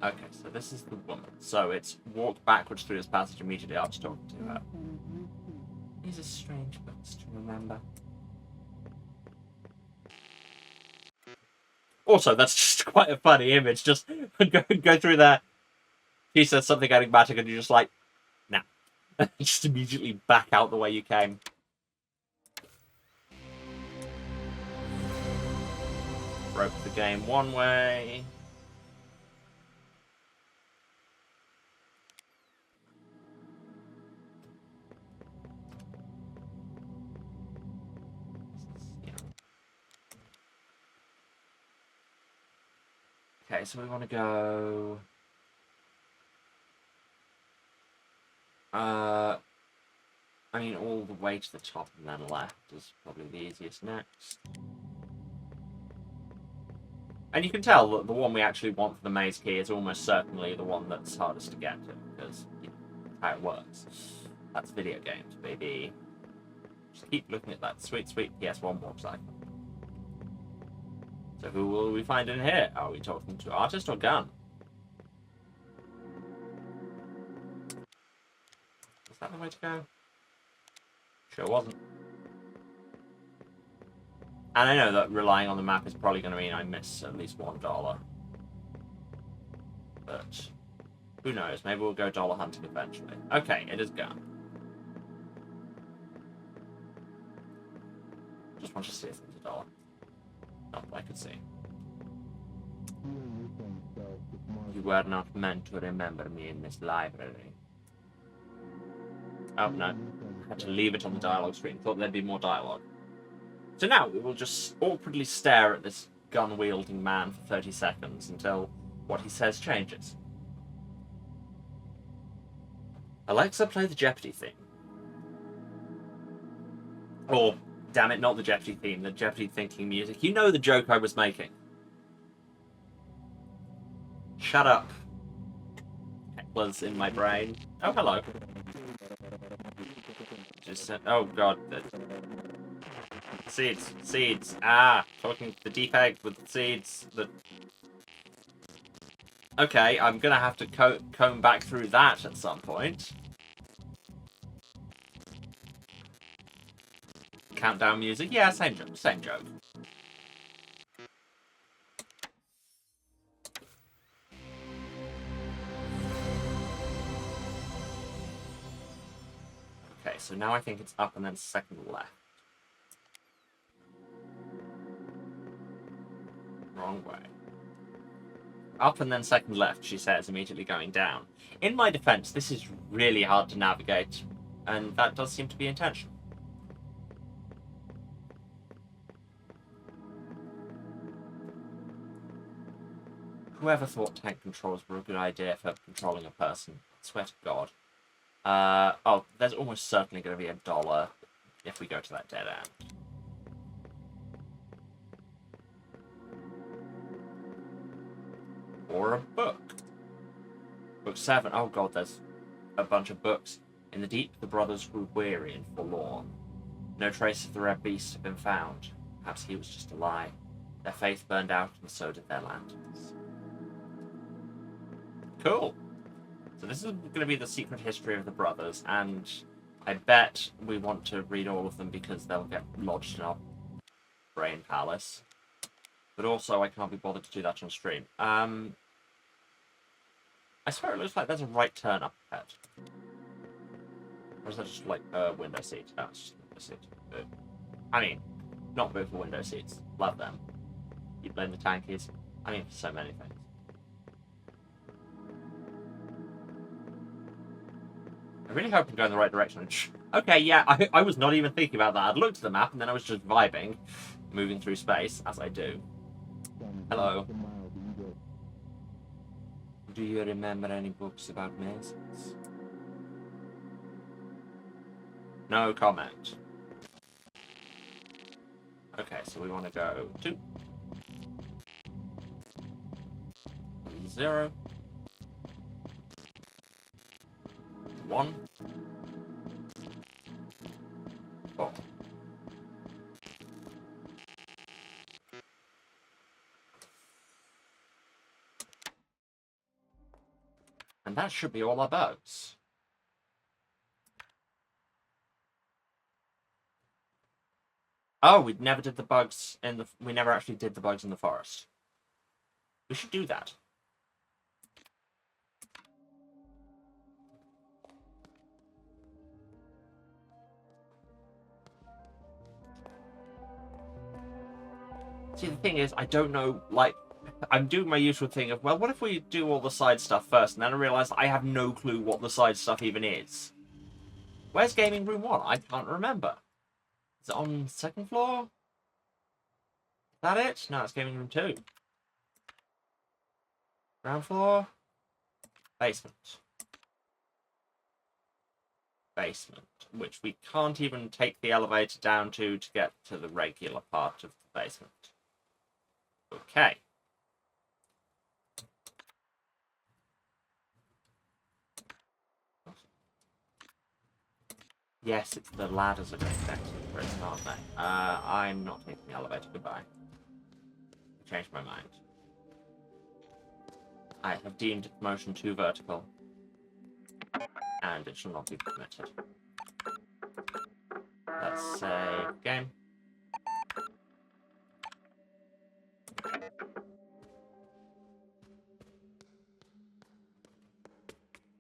[SPEAKER 1] Okay, so this is the woman. So it's walk backwards through this passage immediately after talking to her. These are strange books to remember. Also, that's just quite a funny image. Just go through there. He says something enigmatic and you're just like, nah. Just immediately back out the way you came. Broke the game one way. Okay, so we want to go... I mean, all the way to the top and then left is probably the easiest next. And you can tell that the one we actually want for the maze key is almost certainly the one that's hardest to get to, because you know, how it works. That's video games, baby. Just keep looking at that sweet, sweet PS1 warp cycle. So who will we find in here? Are we talking to artist or gun? Is that the way to go? Sure wasn't. And I know that relying on the map is probably going to mean I miss at least $1. But who knows? Maybe we'll go dollar hunting eventually. Okay, it is gun. Just want to see if it's $1. Not that I could see. You were not meant to remember me in this library. Oh no, I had to leave it on the dialogue screen. Thought there'd be more dialogue. So now we will just awkwardly stare at this gun-wielding man for 30 seconds until what he says changes. Alexa, play the Jeopardy theme. Or, damn it, not the Jeopardy theme, the Jeopardy thinking music. You know the joke I was making. Shut up. Heckler's in my brain. Oh, hello. Just said, oh god. Seeds. Ah, talking to the deep egg with the seeds. Okay, I'm gonna have to comb back through that at some point. Countdown music. Yeah, same joke. Okay, so now I think it's up and then second left. Wrong way. Up and then second left, she says, immediately going down. In my defense, this is really hard to navigate, and that does seem to be intentional. Whoever thought tank controls were a good idea for controlling a person? I swear to God. Oh, there's almost certainly going to be $1 if we go to that dead end. Or a book. Book 7. Oh god, there's a bunch of books. In the deep, the brothers grew weary and forlorn. No trace of the red beast had been found. Perhaps he was just a lie. Their faith burned out, and so did their lanterns. Cool. So this is going to be the secret history of the brothers, and I bet we want to read all of them because they'll get lodged in our brain palace. But also, I can't be bothered to do that on stream. I swear it looks like there's a right turn up ahead. Or is that just like a window seat? No, it's just a window seat. Boo. I mean, not boo for window seats. Love them. You blame the tankies. I mean, so many things. I really hope I'm going the right direction. Okay, yeah, I was not even thinking about that. I'd looked at the map and then I was just vibing, moving through space, as I do. Hello. Do you remember any books about mazes? No comment. Okay, so we want to go 2, 0, 1, 4. And that should be all our bugs. Oh, we never did the bugs in the... We never actually did the bugs in the forest. We should do that. See, the thing is, I don't know, like... I'm doing my usual thing of, well, what if we do all the side stuff first? And then I realise I have no clue what the side stuff even is. Where's Gaming Room 1? I can't remember. Is it on the 2nd floor? Is that it? No, it's Gaming Room 2. Ground floor? Basement. Basement. Which we can't even take the elevator down to get to the regular part of the basement. Okay. Yes, it's the ladders are going to connect to the prison, aren't they? I'm not taking the elevator. Goodbye. I changed my mind. I have deemed motion too vertical. And it shall not be permitted. Let's save game.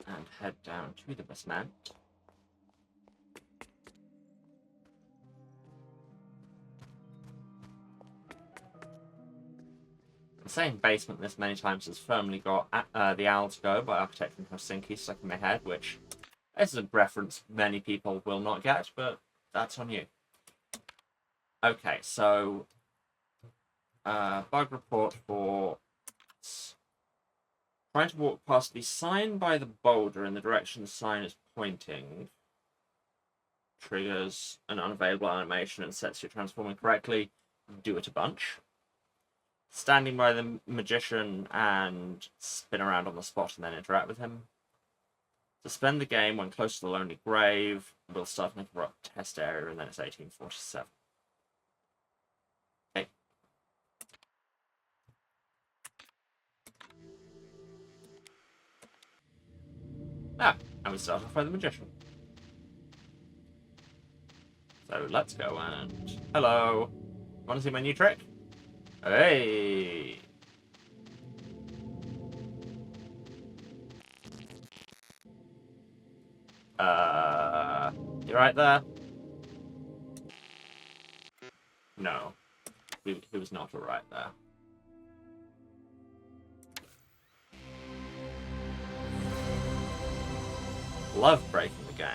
[SPEAKER 1] And head down to the basement. Saying basement this many times has firmly got The Owl to Go by Architect from Helsinki stuck in my head, which is a reference many people will not get, but that's on you. Okay, so bug report for trying to walk past the sign by the boulder in the direction the sign is pointing. Triggers an unavailable animation and sets you transforming correctly. Do it a bunch. Standing by the magician and spin around on the spot and then interact with him. Suspend the game when close to the lonely grave. We'll start an abrupt test area and then it's 1847. Okay. And we start off by the magician. So let's go and... Hello! Want to see my new trick? Hey! You right there? No. He was not alright there. Love breaking the game.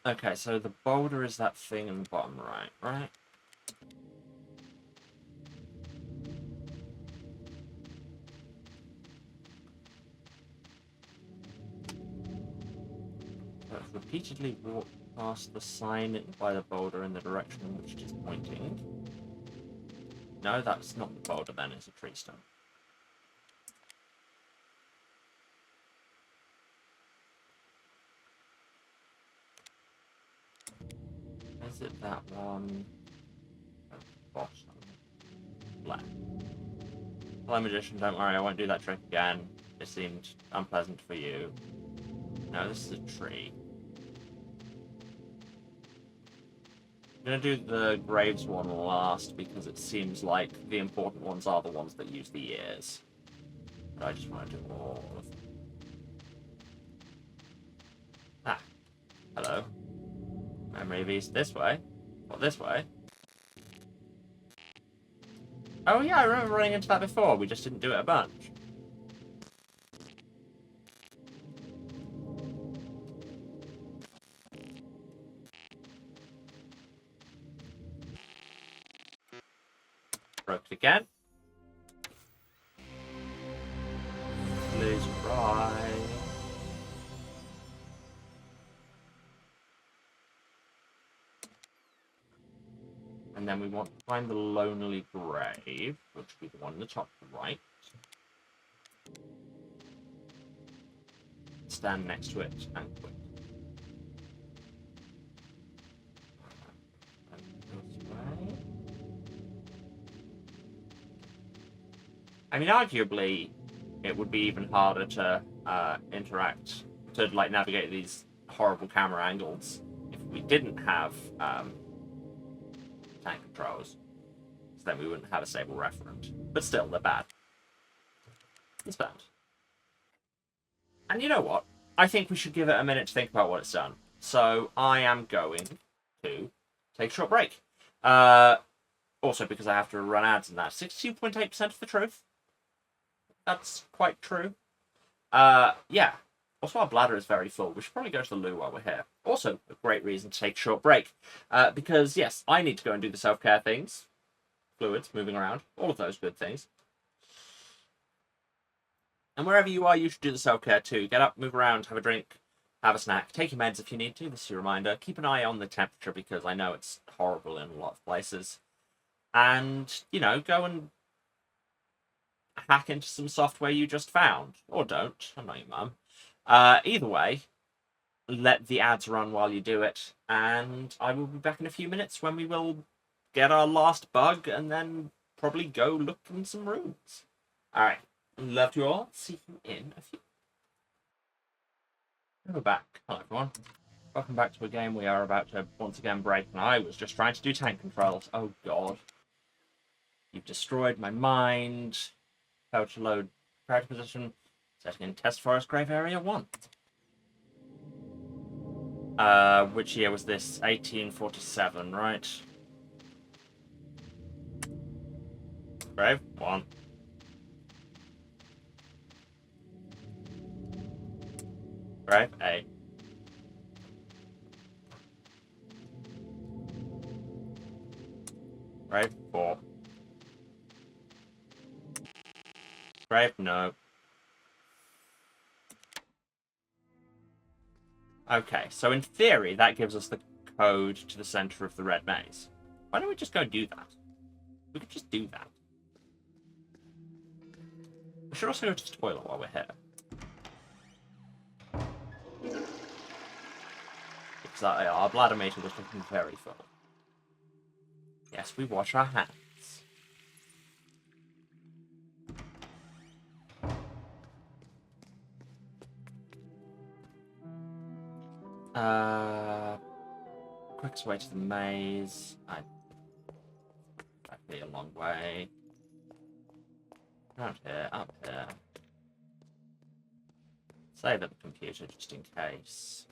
[SPEAKER 1] Okay, so the boulder is that thing in the bottom right, right? I've repeatedly walked past the sign by the boulder in the direction in which it is pointing. No, that's not the boulder then, it's a tree stump. Is it that one? At the bottom. Left. Hello, magician, don't worry, I won't do that trick again. It seemed unpleasant for you. No, this is a tree. I'm gonna do the graves one last because it seems like the important ones are the ones that use the ears. But I just want to do all of them. Ah. Hello. Memory of East this way. What, this way? Oh yeah, I remember running into that before. We just didn't do it a bunch. Broke it again. Lose right. And then we want to find the lonely grave, which would be the one in the top right. Stand next to it and quit. I mean, arguably, it would be even harder to interact, to like navigate these horrible camera angles if we didn't have tank controls. So then we wouldn't have a stable referent. But still, they're bad. It's bad. And you know what? I think we should give it a minute to think about what it's done. So I am going to take a short break. Also, because I have to run ads and that. 62.8% of the truth. That's quite true. Yeah. Also, our bladder is very full. We should probably go to the loo while we're here. Also, a great reason to take a short break. Because, yes, I need to go and do the self-care things. Fluids, moving around. All of those good things. And wherever you are, you should do the self-care too. Get up, move around, have a drink, have a snack. Take your meds if you need to. This is your reminder. Keep an eye on the temperature because I know it's horrible in a lot of places. And, you know, go and hack into some software you just found. Or don't. I'm not your mum. Either way, let the ads run while you do it. And I will be back in a few minutes when we will get our last bug and then probably go look in some rooms. Alright. Love you all. See you in a few. We're back. Hello, everyone. Welcome back to a game we are about to once again break, and I was just trying to do tank controls. Oh, God. You've destroyed my mind. Failed to load character position. Setting in Test Forest Grave Area 1. Which year was this? 1847, right? Grave 1. Grave A. Grave 4. Grave no. Okay, so in theory, that gives us the code to the center of the red maze. Why don't we just go do that? We could just do that. We should also go to the toilet while we're here. Because our bladder meter was looking very full. Yes, we wash our hands. Quickest way to the maze. I'd be a long way. Around here, up here. Save at the computer just in case.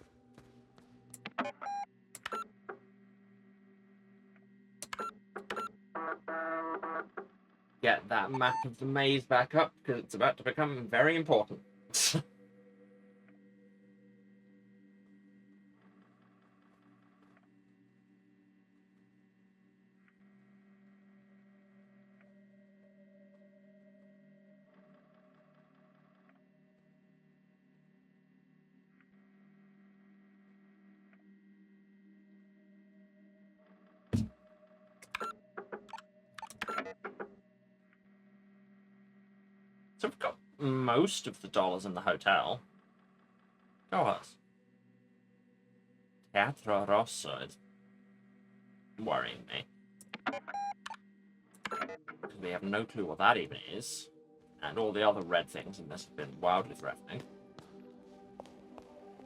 [SPEAKER 1] Get that map of the maze back up because it's about to become very important. So we've got most of the dollars in the hotel. Go us. Teatro Rosso is worrying me. Because we have no clue what that even is. And all the other red things in this have been wildly threatening.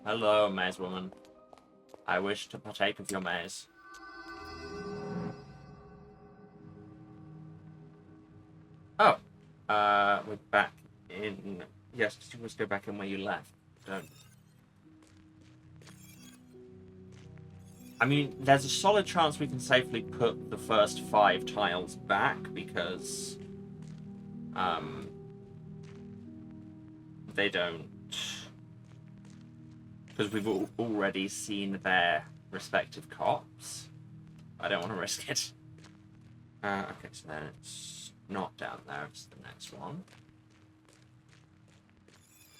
[SPEAKER 1] Hello, maze woman. I wish to partake of your maze. Oh. We're back in... Yes, you must go back in where you left. Don't. I mean, there's a solid chance we can safely put the first 5 tiles back because... they don't... Because we've already seen their respective cops. I don't want to risk it. Okay, so then it's... not down there. It's the next one.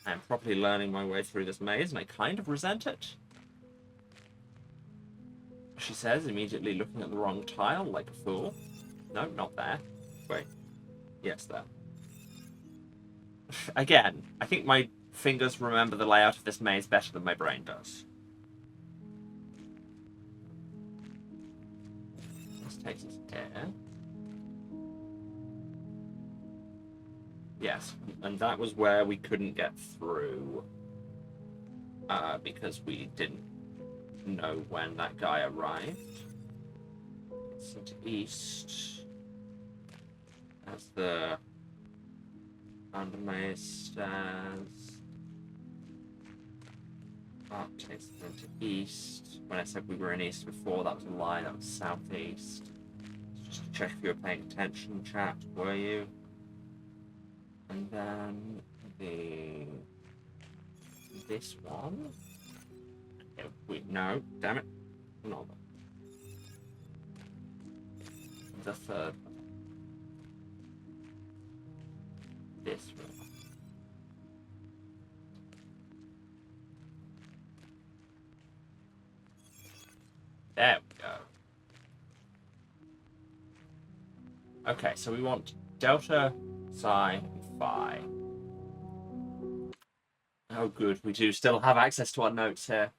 [SPEAKER 1] I'm properly learning my way through this maze, and I kind of resent it. She says, immediately looking at the wrong tile, like a fool. No, not there. Wait. Yes, there. Again, I think my fingers remember the layout of this maze better than my brain does. This takes us here. Yes, and that was where we couldn't get through. Because we didn't know when that guy arrived. So to east. That's the under maze stairs. Up takes us into east. When I said we were in east before, that was a lie, that was southeast. Just to check if you were paying attention, chat, were you? And then this one. No, damn it. Not that. The third one. This one. There we go. Okay, so we want delta, psi, and phi. Oh, good. We do still have access to our notes here.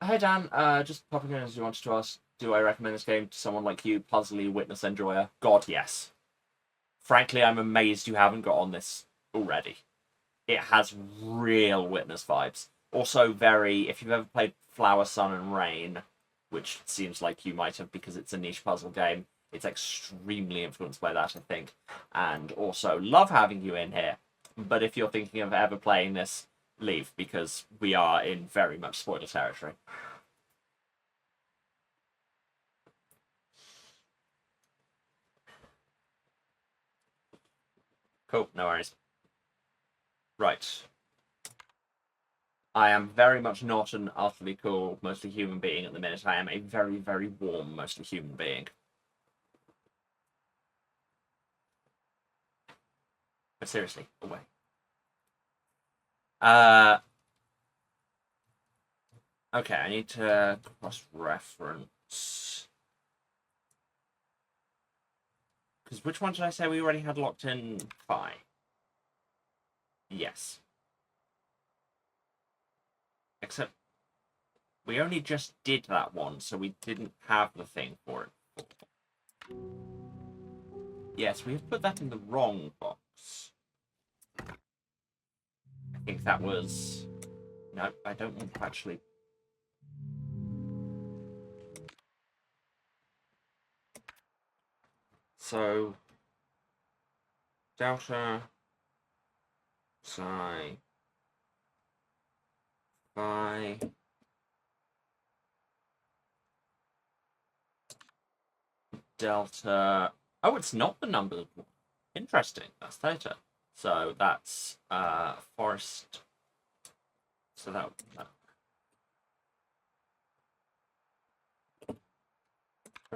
[SPEAKER 1] Hey, Dan. Just popping in as you wanted to ask, do I recommend this game to someone like you, puzzly, witness enjoyer? God, yes. Frankly, I'm amazed you haven't got on this already. It has real witness vibes. Also very, if you've ever played Flower, Sun, and Rain, which seems like you might have because it's a niche puzzle game, it's extremely influenced by that, I think. And also, love having you in here. But if you're thinking of ever playing this, leave, because we are in very much spoiler territory. Cool, no worries. Right. I am very much not an utterly cool, mostly human being at the minute. I am a very, very warm, mostly human being. But seriously, away. Okay, I need to cross-reference. Because which one did I say we already had locked in? Phi. Yes. Except we only just did that one, so we didn't have the thing for it. Yes, we've put that in the wrong box. I think that was... No, I don't want to actually... So... Delta... Psi... Phi... Delta... Oh, it's not the number one. Interesting. That's theta. So that's forest. So that.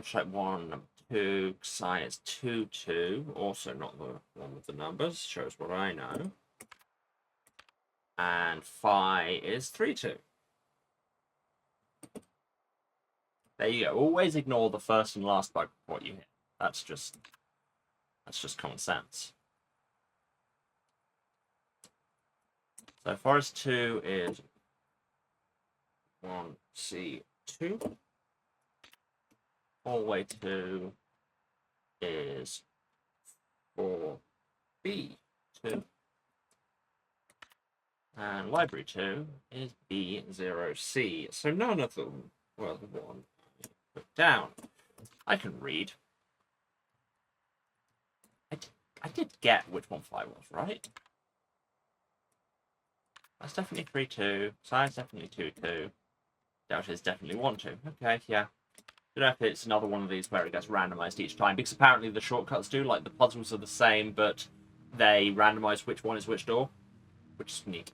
[SPEAKER 1] Type 1, 2, psi is 2, 2. Also not the one with the numbers. Shows what I know. And phi is 3, 2. There you go. Always ignore the first and last bug what you hit. That's just common sense. So forest 2 is 1C2. Hallway 2 is 4B2. And library 2 is B0C. So none of them were the one I put down. I can read. I did get which one phi was, right? That's definitely 3, 2. Psi is definitely 2, 2. Delta is definitely 1, 2. Okay, yeah. I don't know if it's another one of these where it gets randomized each time, because apparently the shortcuts do, like the puzzles are the same, but they randomize which one is which door, which is neat.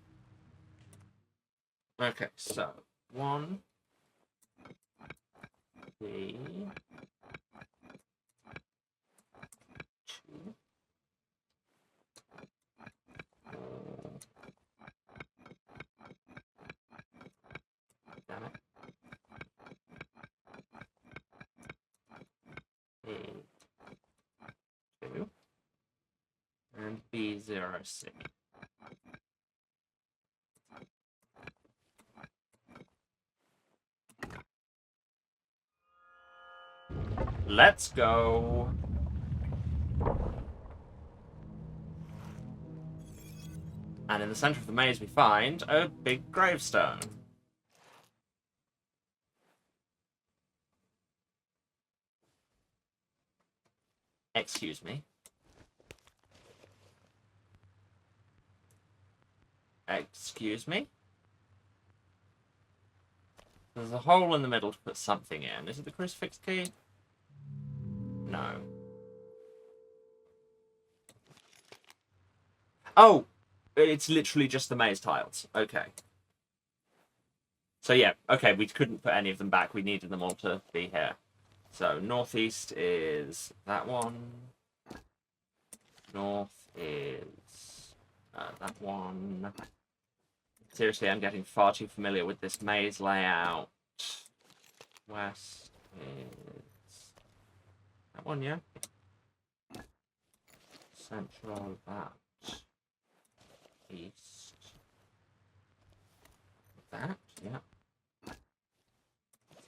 [SPEAKER 1] Okay, so 1, B, 0C. Let's go. And in the center of the maze we find a big gravestone. Excuse me. Excuse me? There's a hole in the middle to put something in. Is it the crucifix key? No. Oh! It's literally just the maze tiles. Okay. So yeah, okay, we couldn't put any of them back. We needed them all to be here. So northeast is that one. North is that one. Seriously, I'm getting far too familiar with this maze layout. West is that one, yeah? Central, that. East. That, yeah.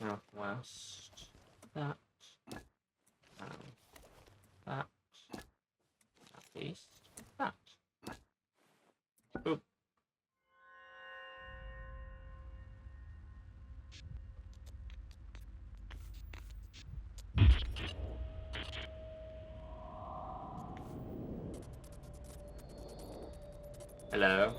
[SPEAKER 1] Southwest. That. That. Southeast. That. Boop. Hello.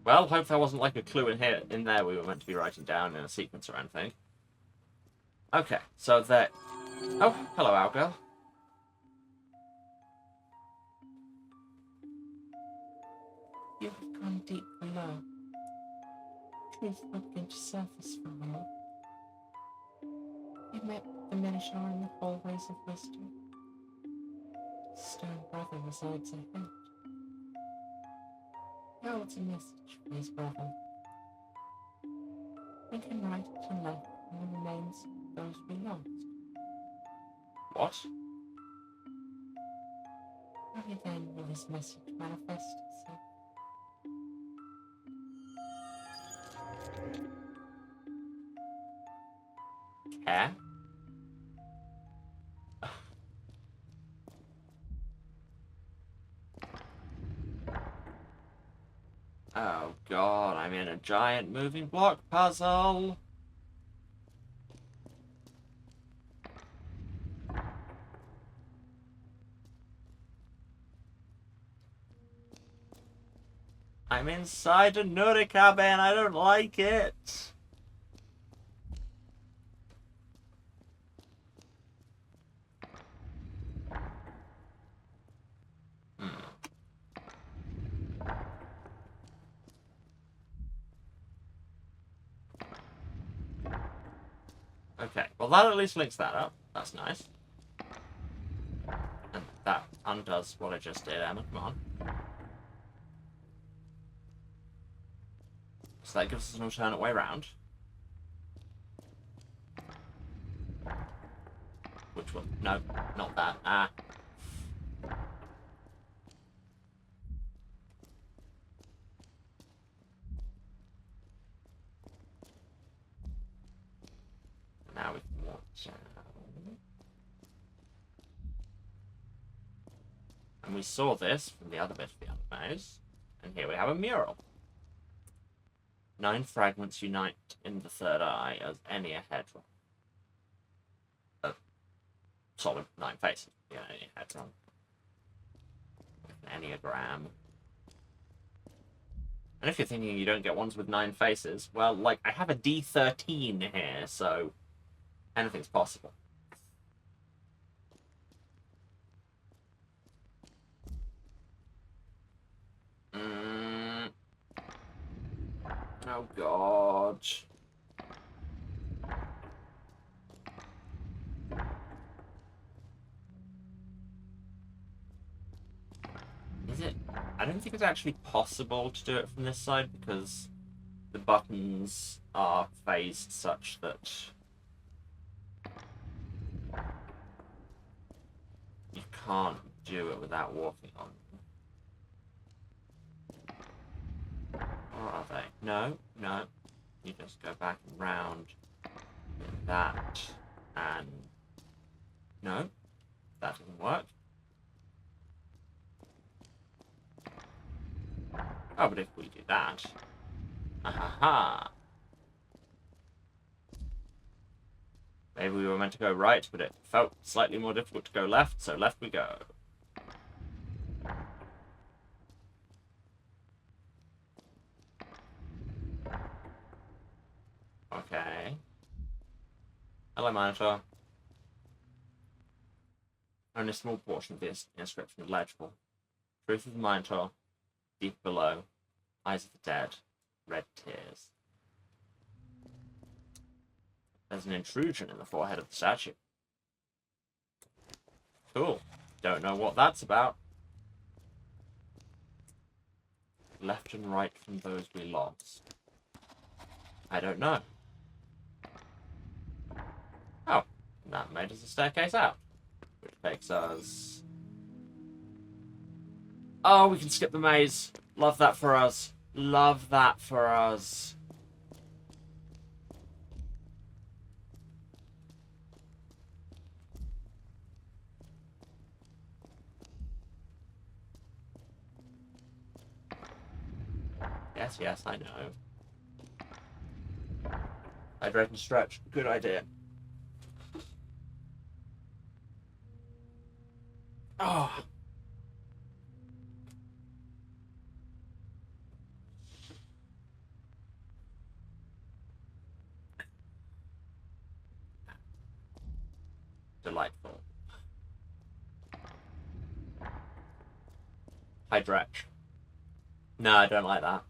[SPEAKER 1] Well, hope there wasn't like a clue in there we were meant to be writing down in a sequence or anything. Okay, so there. Oh, hello, Owlgirl. You have gone deep below. Truth will begin to surface for a while. You met the Minotaur in the hallways of wisdom. Stone brother resides ahead. He holds a message for his brother. We can right it and left in the remains of those we lost. What? Only then will his message manifest itself. Care? Oh god, I'm in a giant moving block puzzle. I'm inside a Nurikabe and I don't like it. Okay, well that at least links that up. That's nice. And that undoes what I just did, Emma. Come on. So that gives us an alternate way around. Which one? No, not that. Ah. Now we can watch out. And we saw this from the other bit of the maze. And here we have a mural. 9 fragments unite in the third eye as any hedron. Solid 9 faces. Yeah, any hedron. An enneagram. And if you're thinking you don't get ones with 9 faces, well, like, I have a D13 here, so anything's possible. Oh, God. Is it? I don't think it's actually possible to do it from this side because the buttons are phased such that you can't do it without walking on them. Or are they? No, no. You just go back and round with that, and no, that doesn't work. Oh, but if we do that, ha! Maybe we were meant to go right, but it felt slightly more difficult to go left, so left we go. Okay. Hello, monitor. Only a small portion of this inscription is legible. Truth of the monitor, deep below, eyes of the dead, red tears. There's an intrusion in the forehead of the statue. Cool. Don't know what that's about. Left and right from those we lost. I don't know. Oh, that made us a staircase out. Which takes us... Oh, we can skip the maze. Love that for us. Love that for us. Yes, yes, I know. Hydrate and stretch. Good idea. Oh. Delightful. Hydrate. No, I don't like that.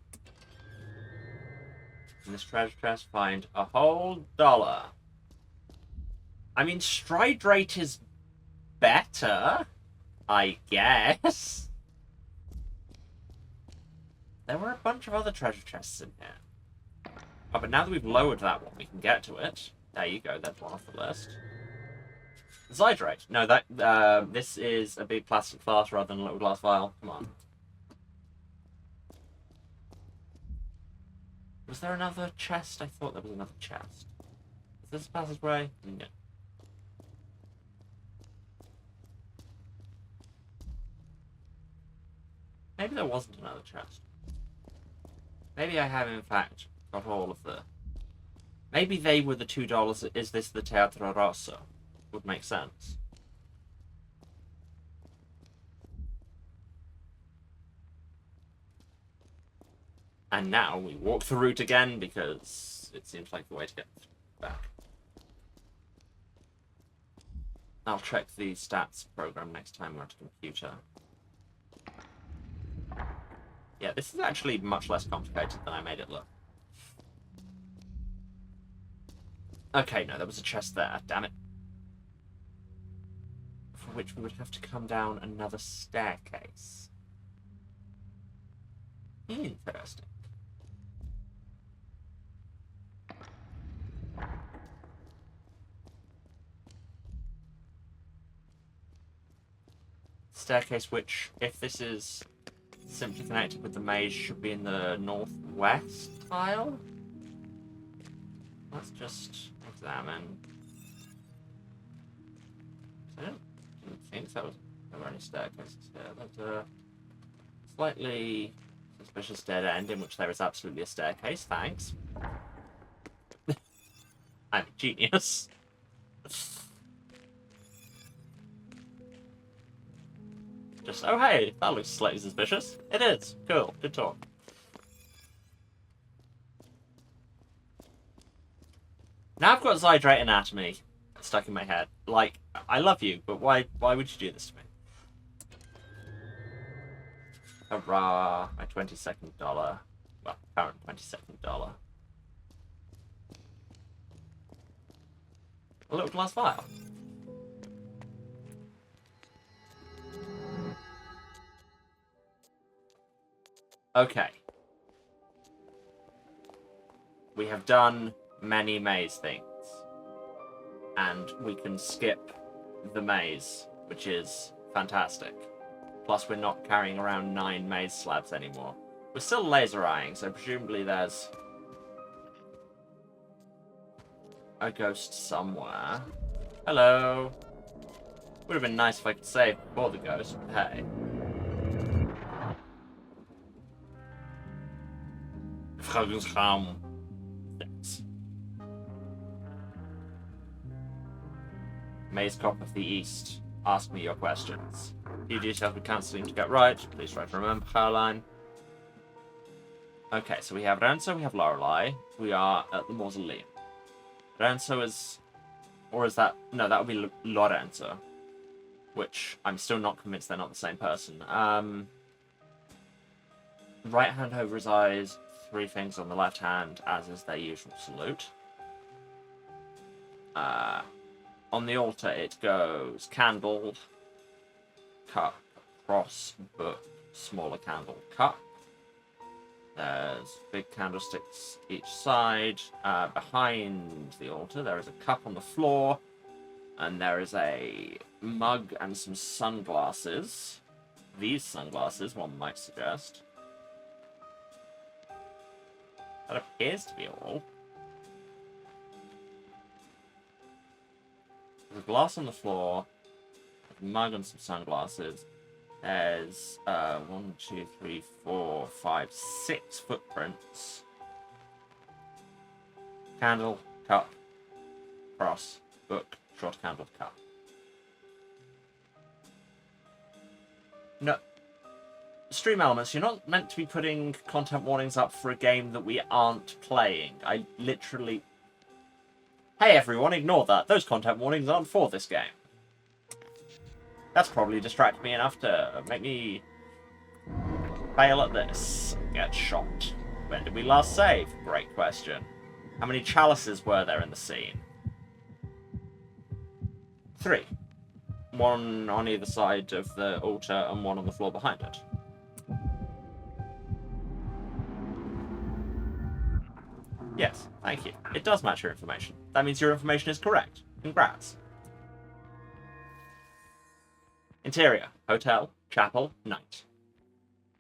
[SPEAKER 1] In this treasure chest, find a whole $1. I mean, stride rate is better, I guess. There were a bunch of other treasure chests in here. Oh, but now that we've lowered that one, we can get to it. There you go, that's one off the list. Zydrate. No, that this is a big plastic flask rather than a little glass vial. Come on. Was there another chest? I thought there was another chest. Is this a passageway? No. Maybe there wasn't another chest. Maybe I have, in fact, got all of the... Maybe they were the $2. Is this the Teatro Rosso? Would make sense. And now we walk the route again because it seems like the way to get back. I'll check the stats program next time we're at a computer. Yeah, this is actually much less complicated than I made it look. Okay, no, there was a chest there, damn it. For which we would have to come down another staircase. Interesting. Staircase which, if this is simply connected with the maze, should be in the northwest tile? Let's just examine. I didn't think there were any staircases here. There's a slightly suspicious dead end in which there is absolutely a staircase. Thanks. I'm a genius. Just, oh hey, that looks slightly suspicious. It is. Cool. Good talk. Now I've got Zydrate Anatomy stuck in my head. Like, I love you, but why would you do this to me? Hurrah, my 22nd dollar. Well, current 22nd dollar. A little glass vial. Okay. We have done many maze things. And we can skip the maze, which is fantastic. Plus, we're not carrying around 9 maze slabs anymore. We're still laser eyeing, so presumably there's a ghost somewhere. Hello. Would have been nice if I could save before the ghost, but hey. Thanks. Maze Cop of the East. Ask me your questions. You yourself with counselling to get right. Please try to remember, Caroline. Okay, so we have Renzo, we have Lorelei. We are at the mausoleum. Renzo is... Or is that... No, that would be Lorenzo. Which I'm still not convinced they're not the same person. Right hand over his eyes. 3 things on the left hand, as is their usual salute. On the altar it goes candle, cup, cross, book, smaller candle, cup. There's big candlesticks each side. Behind the altar there is a cup on the floor, and there is a mug and some sunglasses. These sunglasses, one might suggest. That appears to be all. There's a glass on the floor, a mug and some sunglasses. There's 1, 2, 3, 4, 5, 6 footprints. Candle, cup, cross, book, short candle, cup. No. Stream elements, you're not meant to be putting content warnings up for a game that we aren't playing. I literally... Hey everyone, ignore that. Those content warnings aren't for this game. That's probably distracted me enough to make me fail at this. Get shot. When did we last save? Great question. How many chalices were there in the scene? 3. 1 on either side of the altar and 1 on the floor behind it. Yes, thank you. It does match your information. That means your information is correct. Congrats. Interior, hotel, chapel, night.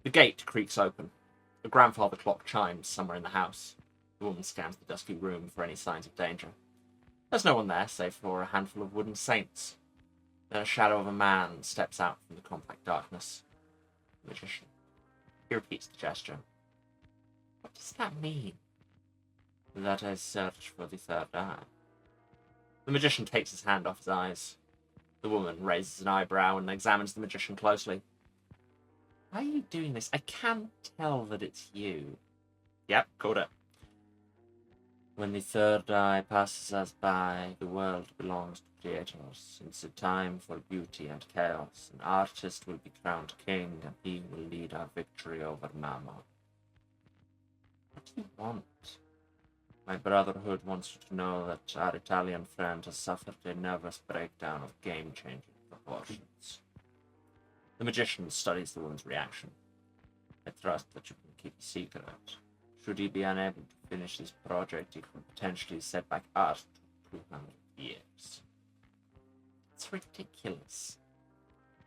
[SPEAKER 1] The gate creaks open. A grandfather clock chimes somewhere in the house. The woman scans the dusky room for any signs of danger. There's no one there, save for a handful of wooden saints. Then a shadow of a man steps out from the compact darkness. The magician. He repeats the gesture. What does that mean? That I search for the third eye. The magician takes his hand off his eyes. The woman raises an eyebrow and examines the magician closely. Why are you doing this? I can't tell that it's you. Yep, called it. When the third eye passes us by, the world belongs to creators. It's a time for beauty and chaos. An artist will be crowned king, and he will lead our victory over Mama. What do you want? My brotherhood wants you to know that our Italian friend has suffered a nervous breakdown of game-changing proportions. The magician studies the woman's reaction. I trust that you can keep a secret. Should he be unable to finish this project, it could potentially set back art to 200 years. It's ridiculous.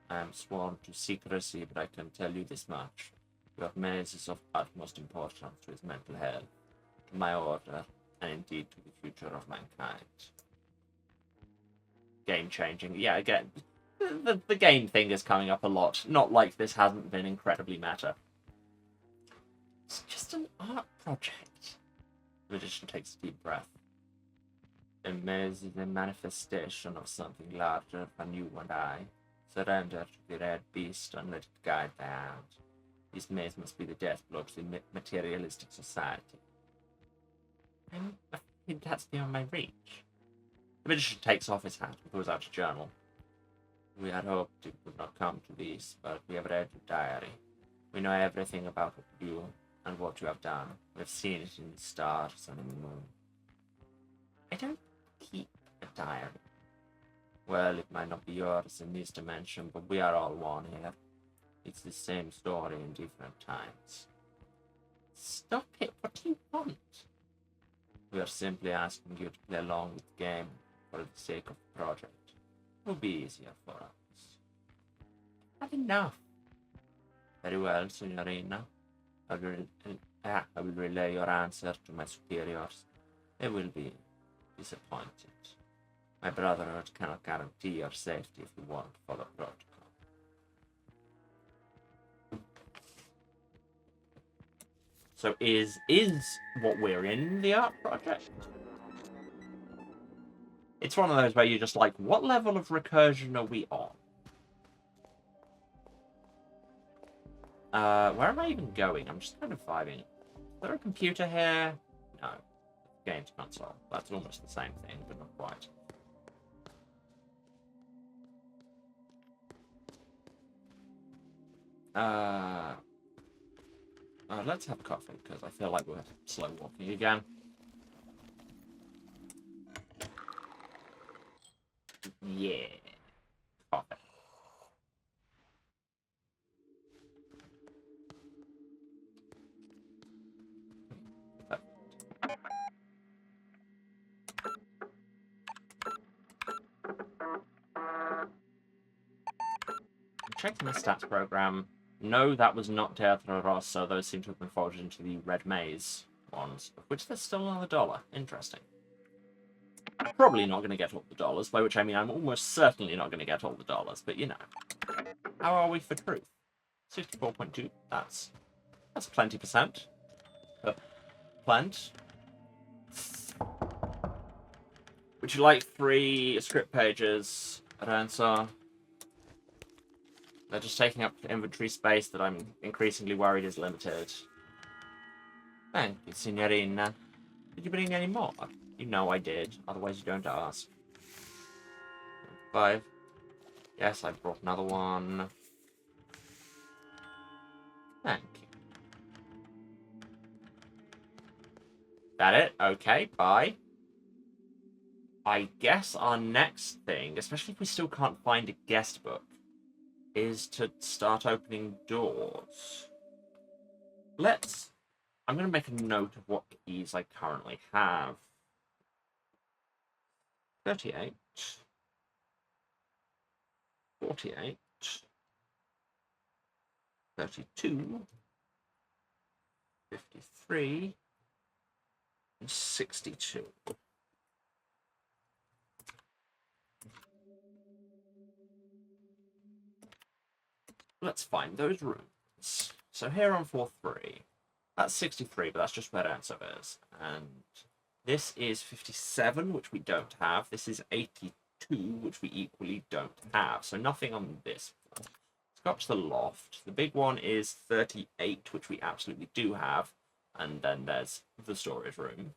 [SPEAKER 1] I am sworn to secrecy, but I can tell you this much. Your maze is of utmost importance to his mental health, to my order, and indeed to the future of mankind. Game-changing. Yeah, again, the game thing is coming up a lot. Not like this hasn't been incredibly meta. It's just an art project. The magician takes a deep breath. A maze is a manifestation of something larger than you and I. Surrender to the red beast and let it guide the hand. This maze must be the death blow to the materialistic society. I'm afraid that's beyond my reach. The magician takes off his hat and pulls out a journal. We had hoped it would not come to this, but we have read your diary. We know everything about you and what you have done. We have seen it in the stars and in the moon. I don't keep a diary. Well, it might not be yours in this dimension, but we are all one here. It's the same story in different times. Stop it. What do you want? We are simply asking you to play along with the game for the sake of the project. It will be easier for us. Have enough. Very well, Signorina. I will relay your answer to my superiors. They will be disappointed. My brotherhood cannot guarantee your safety if you won't follow protocol. So is what we're in the art project? It's one of those where you're just like, what level of recursion are we on? Where am I even going? I'm just kind of vibing. Is there a computer here? No. Games console. That's almost the same thing, but not quite. Let's have coffee, because I feel like we're slow walking again. Yeah. Coffee. Checking the stats program. No, that was not Teatro Rosso. Those seem to have been forwarded into the Red Maze ones, of which there's still another $1. Interesting. I'm probably not going to get all the dollars, by which I mean I'm almost certainly not going to get all the dollars, but you know. How are we for truth? 64.2. That's plenty percent. Plant. Would you like 3 script pages, Aranza? They're just taking up inventory space that I'm increasingly worried is limited. Thank you, Signorina. Did you bring any more? You know I did, otherwise you don't ask. 5. Yes, I brought another one. Thank you. That it? Okay, bye. I guess our next thing, especially if we still can't find a guest book, is to start opening doors. I'm going to make a note of what keys I currently have. 38. 48. 32. 53. And 62. Let's find those rooms. So here on floor 3, that's 63, but that's just where Enzo is. And this is 57, which we don't have. This is 82, which we equally don't have. So nothing on this floor. Let's go up to the loft. The big one is 38, which we absolutely do have. And then there's the storage room.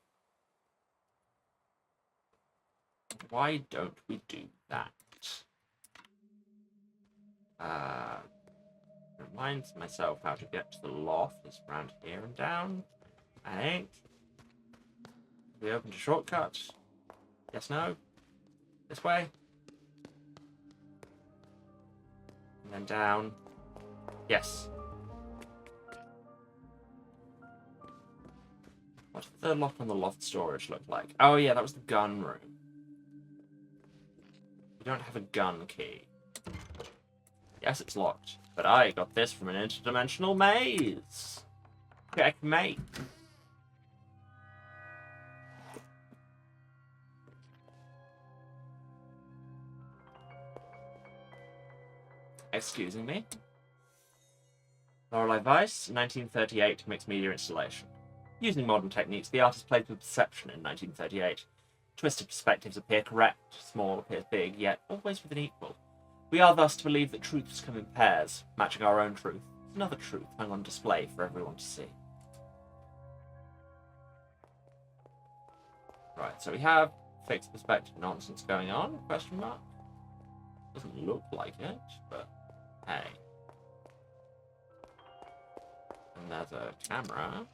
[SPEAKER 1] Why don't we do that? Reminds myself how to get to the loft. It's around here and down. I think. We opened a shortcut. Yes, no. This way. And then down. Yes. What did the lock on the loft storage look like? Oh yeah, that was the gun room. We don't have a gun key. Yes, it's locked. But I got this from an interdimensional maze. Checkmate. Excusing me. Lorelei Weiss, 1938, mixed media installation. Using modern techniques, the artist played with perception in 1938. Twisted perspectives appear correct, small appears big, yet always with an equal. We are thus to believe that truths come in pairs, matching our own truth. Another truth hung on display for everyone to see. Right, so we have fixed perspective nonsense going on, question mark. Doesn't look like it, but hey. And there's a camera.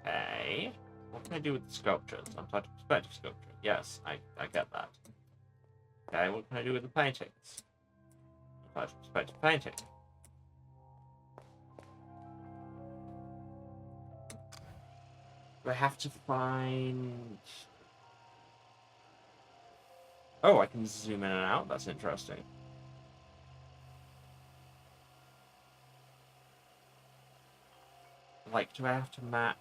[SPEAKER 1] Okay. What can I do with the sculptures? Untitled perspective sculpture. Yes, I get that. Okay, what can I do with the paintings? Untitled perspective painting. Do I have to find... Oh, I can zoom in and out. That's interesting. Like, do I have to match?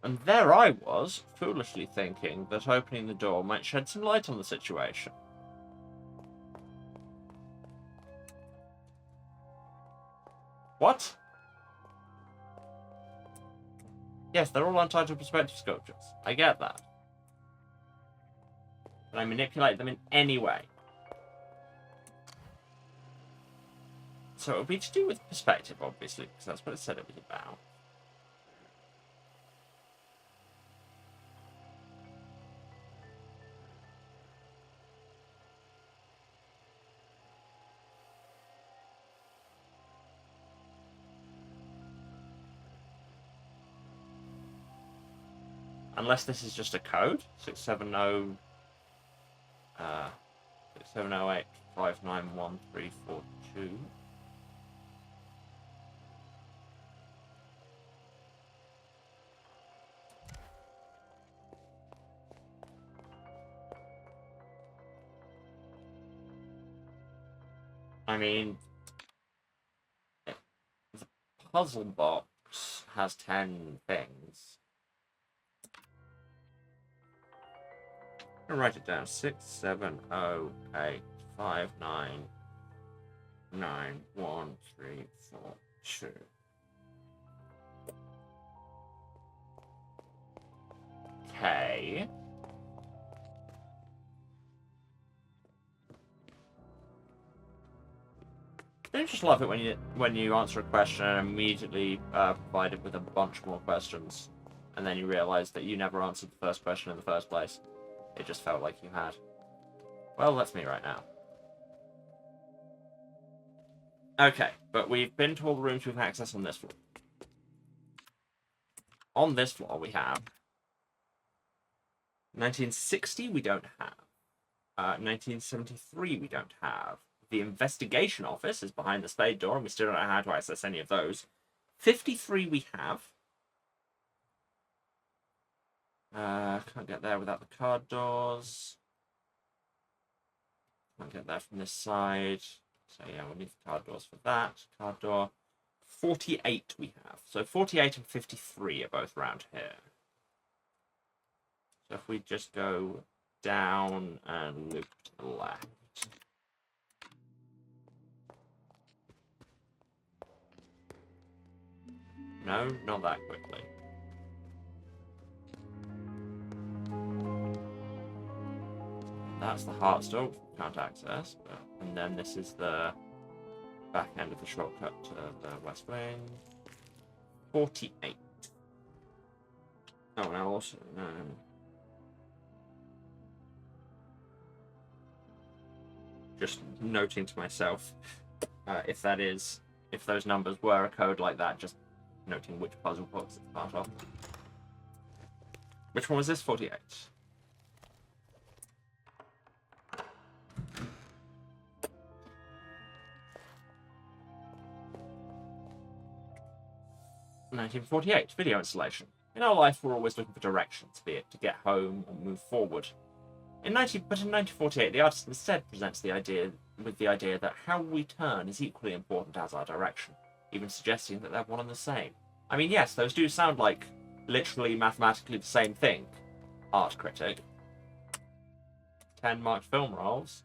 [SPEAKER 1] And there I was, foolishly thinking that opening the door might shed some light on the situation. What? Yes, they're all untitled perspective sculptures. I get that. But I manipulate them in any way. So it would be to do with perspective, obviously, because that's what it said it was about. Unless this is just a code, 670... 6708591342. I mean, the puzzle box has 10 things. I'm gonna write it down. 67085991342. Okay. Don't you just love it when you answer a question and immediately provided with a bunch more questions, and then you realise that you never answered the first question in the first place. It just felt like you had. Well, that's me right now. Okay, but we've been to all the rooms we've access on this floor. On this floor we have 1960 we don't have. 1973 we don't have. The investigation office is behind the spade door, and we still don't know how to access any of those. 53 we have. Can't get there without the card doors. Can't get there from this side. So yeah, we'll need the card doors for that. Card door. 48 we have. So 48 and 53 are both around here. So if we just go down and loop to the left. No, not that quickly. That's the heart store, can't access. And then this is the back end of the shortcut to the west wing. 48. Oh, and I'll also... just noting to myself, if those numbers were a code like that, just noting which puzzle box it's part of. Which one was this? 48. "1948, video installation. In our life, we're always looking for directions, be it to get home or move forward. But in 1948, the artist instead presents the idea that how we turn is equally important as our direction, even suggesting that they're one and the same. I mean, yes, those do sound like literally mathematically the same thing. Art critic. 10 marked film rolls.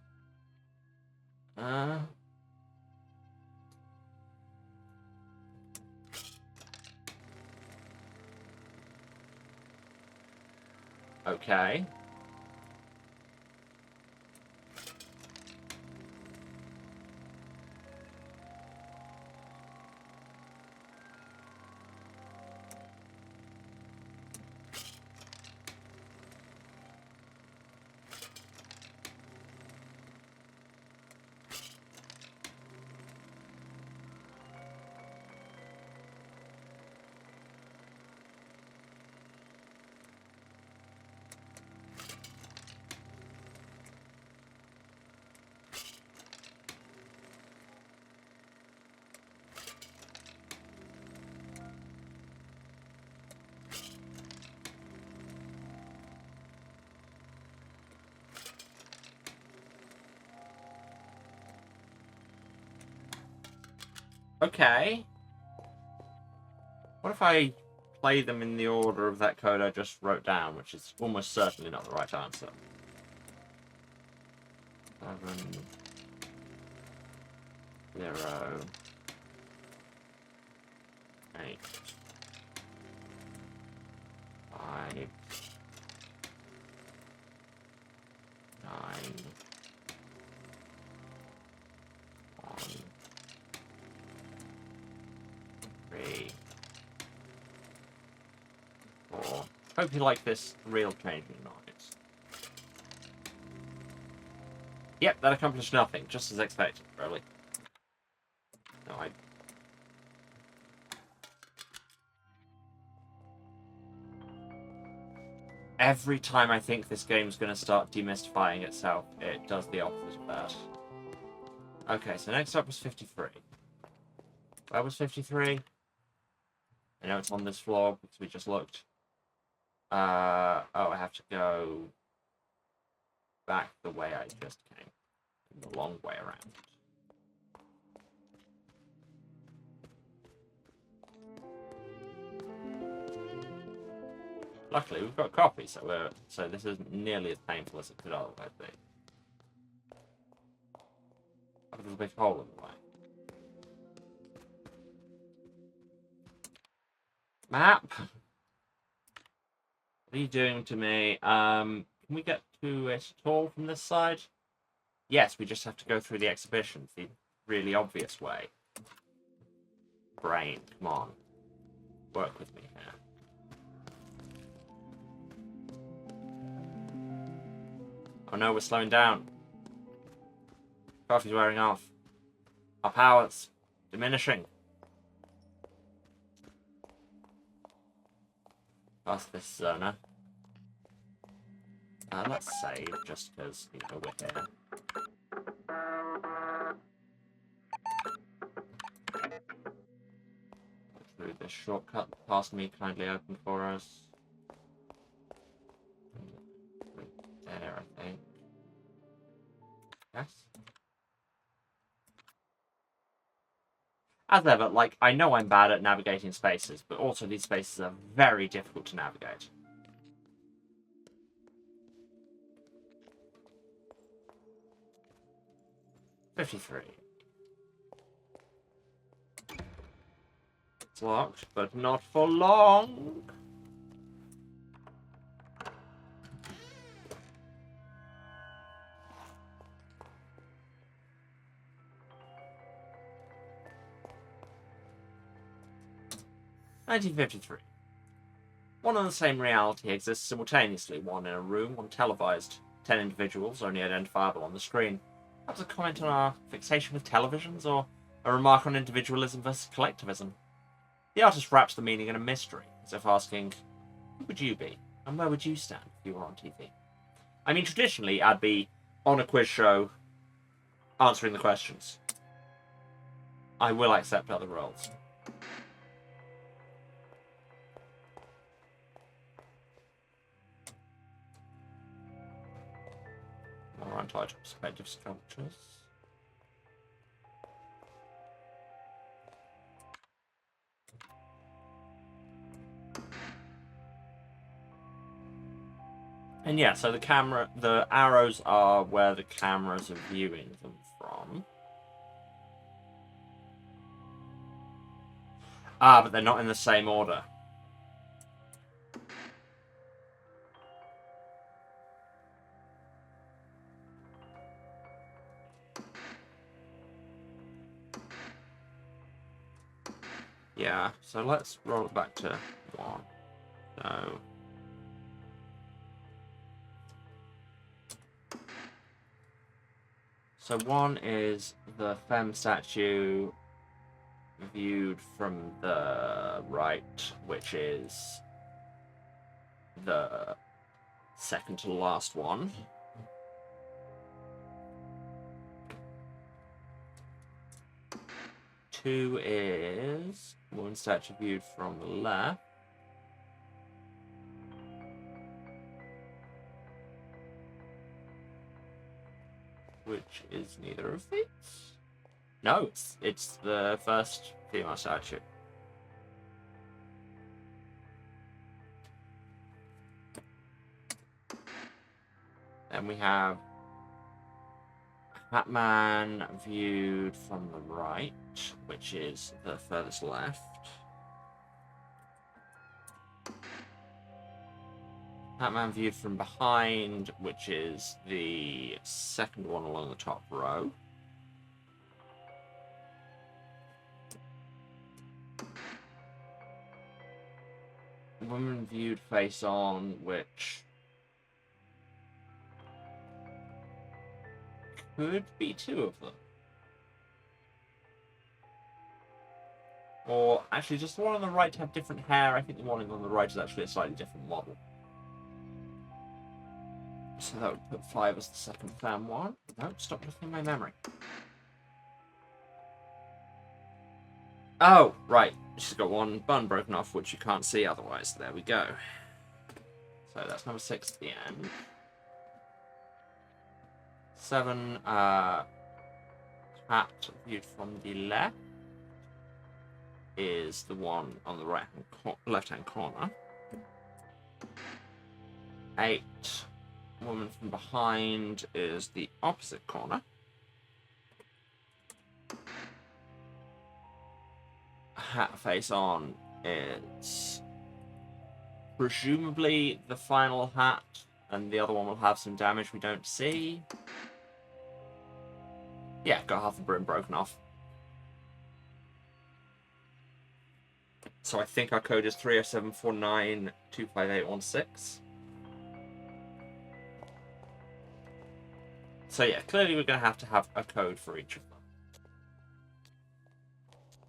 [SPEAKER 1] Okay. Okay. What if I play them in the order of that code I just wrote down, which is almost certainly not the right answer? 7, 0, 8, 5, 9, 1, 3, 4. Hope you like this real change in noise. Yep, that accomplished nothing, just as expected, really. No, Every time I think this game's going to start demystifying itself, it does the opposite of that. Okay, so next up was 53. Where was 53? I know it's on this floor because we just looked. Oh, I have to go back the way I just came. The long way around. Luckily, we've got coffee, so this isn't nearly as painful as it could otherwise be. There's a big hole in the way. Map! What are you doing to me? Can we get to it at all from this side? Yes, we just have to go through the exhibition the really obvious way. Brain, come on. Work with me here. Oh no, we're slowing down. Coffee's wearing off. Our power's diminishing. Past this zona. Let's save, just because, you know, we're here. Through this shortcut past me kindly opened for us. There, I think. Yes? As ever, like, I know I'm bad at navigating spaces, but also these spaces are very difficult to navigate. $53. It's locked, but not for long. (1953). One and the same reality exists simultaneously, one in a room, one televised. 10 individuals, only identifiable on the screen. Perhaps a comment on our fixation with televisions, or a remark on individualism versus collectivism. The artist wraps the meaning in a mystery, as if asking, who would you be, and where would you stand if you were on TV? I mean, traditionally, I'd be on a quiz show, answering the questions. I will accept other roles. More untitled perspective sculptures. And yeah, so the arrows are where the cameras are viewing them from. Ah, but they're not in the same order. Yeah, so let's roll it back to 1. So 1 is the femme statue viewed from the right, which is the second to last one. Two is woman statue viewed from the left. Which is neither of these. No, it's the first female statue. Then we have Batman viewed from the right, which is the furthest left. Batman viewed from behind, which is the second one along the top row. Woman viewed face on, which could be two of them. Or actually, just the one on the right to have different hair. I think the one on the right is actually a slightly different model. So that would put 5 as the second fan one. No, stop looking at my memory. Oh, right. She's got one bun broken off, which you can't see otherwise. There we go. So that's number 6 at the end. 7, hat viewed from the left is the one on the left-hand corner. 8, woman from behind is the opposite corner. Hat face on is presumably the final hat, and the other one will have some damage we don't see. Yeah, got half the brim broken off. So I think our code is 30749258816. So yeah, clearly we're going to have a code for each of them.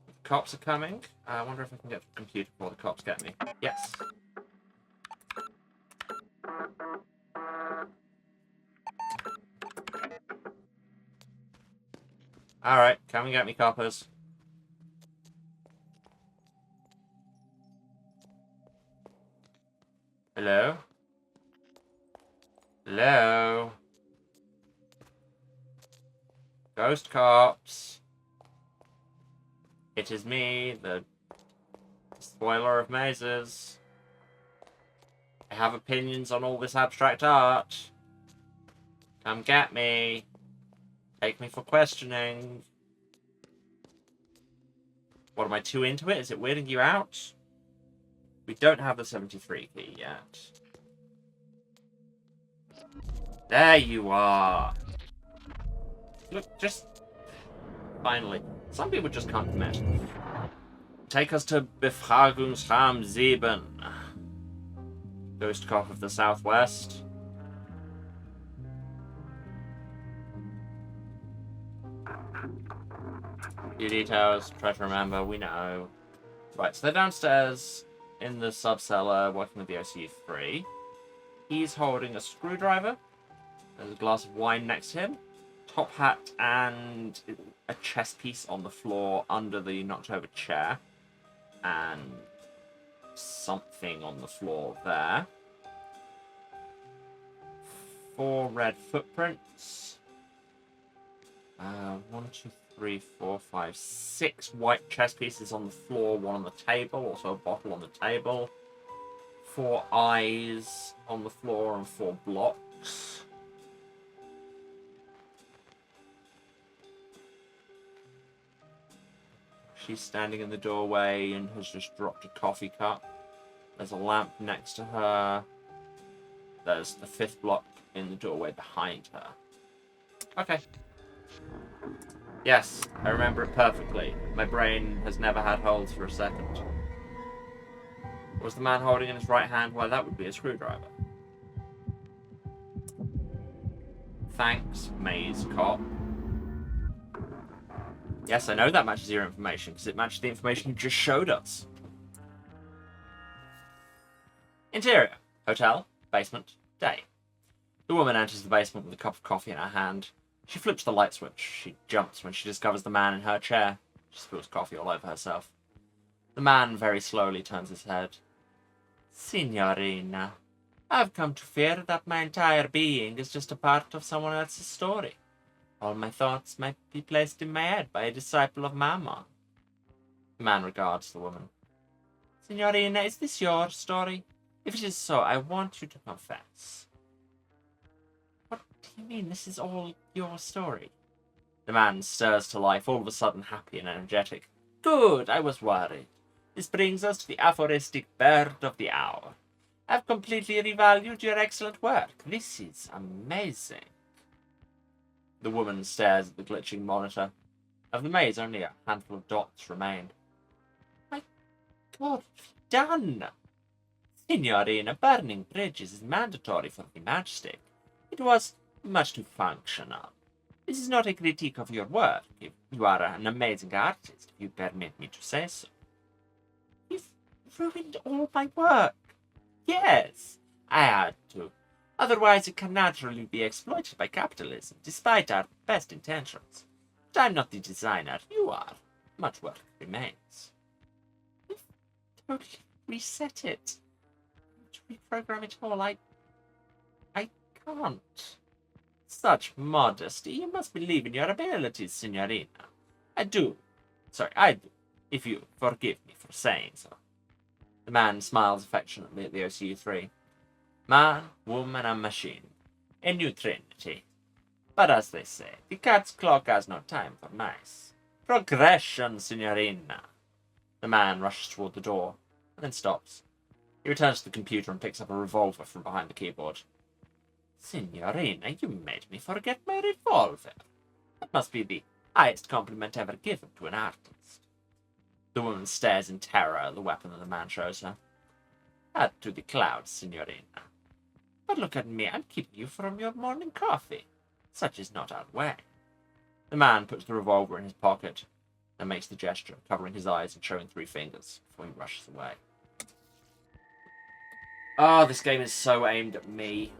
[SPEAKER 1] The cops are coming. I wonder if I can get the computer before the cops get me. Yes. Alright, come and get me, coppers. Hello? Hello? Ghost cops. It is me, the spoiler of mazes. I have opinions on all this abstract art. Come get me. Take me for questioning. What, am I too into it? Is it weirding you out? We don't have the 73 key yet. There you are. Look, just... Finally. Some people just can't commit. Take us to Befragungsraum 7. Ghost cop of the Southwest. Few details, try to remember, we know. Right, so they're downstairs in the sub-cellar working with the OCU3. He's holding a screwdriver. There's a glass of wine next to him. Top hat and a chess piece on the floor under the knocked over chair. And something on the floor there. 4 red footprints. 1, 2, 3, 4, 5, 6 white chess pieces on the floor, 1 on the table, also a bottle on the table. 4 eyes on the floor and 4 blocks. She's standing in the doorway and has just dropped a coffee cup. There's a lamp next to her. There's the 5th block in the doorway behind her. Okay. Yes, I remember it perfectly. My brain has never had holes for a second. What was the man holding in his right hand? Well, that would be a screwdriver. Thanks, Maze Cop. Yes, I know that matches your information, because it matches the information you just showed us. Interior. Hotel. Basement. Day. The woman enters the basement with a cup of coffee in her hand. She flips the light switch. She jumps when she discovers the man in her chair. She spills coffee all over herself. The man very slowly turns his head. Signorina, I've come to fear that my entire being is just a part of someone else's story. All my thoughts might be placed in my head by a disciple of Mammon. The man regards the woman. Signorina, is this your story? If it is so, I want you to confess. What do you mean this is all your story? The man stirs to life, all of a sudden happy and energetic. Good, I was worried. This brings us to the aphoristic bird of the hour. I've completely revalued your excellent work. This is amazing. The woman stares at the glitching monitor. Of the maze, only a handful of dots remained. My God, what have you done? Signorina, burning bridges is mandatory for the matchstick. It was much too functional. This is not a critique of your work. You are an amazing artist, if you permit me to say so. You've ruined all my work. Yes, I had to. Otherwise, it can naturally be exploited by capitalism, despite our best intentions. But I'm not the designer. You are. Much work remains. We've totally reset it. To reprogram it all, I can't. Such modesty. You must believe in your abilities, Signorina. I do. If you forgive me for saying so. The man smiles affectionately at the OCU-3. Man, woman, and machine. A new trinity. But as they say, the cat's clock has no time for mice. Progression, Signorina. The man rushes toward the door, and then stops. He returns to the computer and picks up a revolver from behind the keyboard. Signorina, you made me forget my revolver. That must be the highest compliment ever given to an artist. The woman stares in terror at the weapon that the man shows her. Add to the clouds, Signorina. But look at me, I'm keeping you from your morning coffee. Such is not our way. The man puts the revolver in his pocket, then makes the gesture, covering his eyes and showing 3 fingers, before he rushes away. Oh, this game is so aimed at me.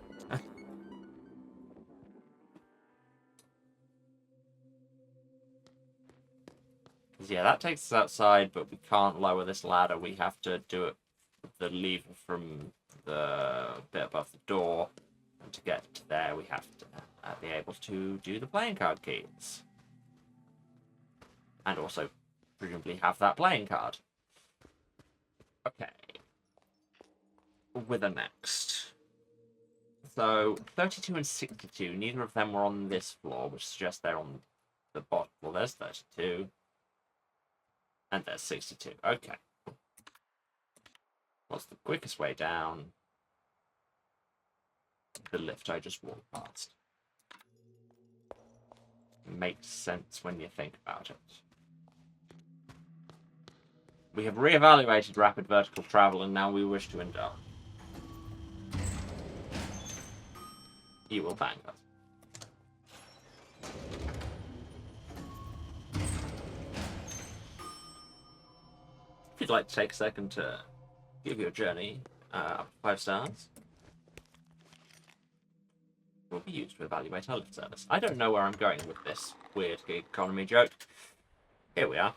[SPEAKER 1] Yeah, that takes us outside, but we can't lower this ladder. We have to do it with the lever from the bit above the door. And to get to there, we have to be able to do the playing card keys. And also, presumably, have that playing card. Okay. With a next. So, 32 and 62, neither of them were on this floor, which suggests they're on the bottom. Well, there's 32. And there's 62. Okay. What's the quickest way down? The lift I just walked past. Makes sense when you think about it. We have re-evaluated rapid vertical travel, and now we wish to indulge. You will bang us. If you'd like to take a second to give your journey up to 5 stars, will be used to evaluate our lift service. I don't know where I'm going with this weird gig economy joke. Here we are.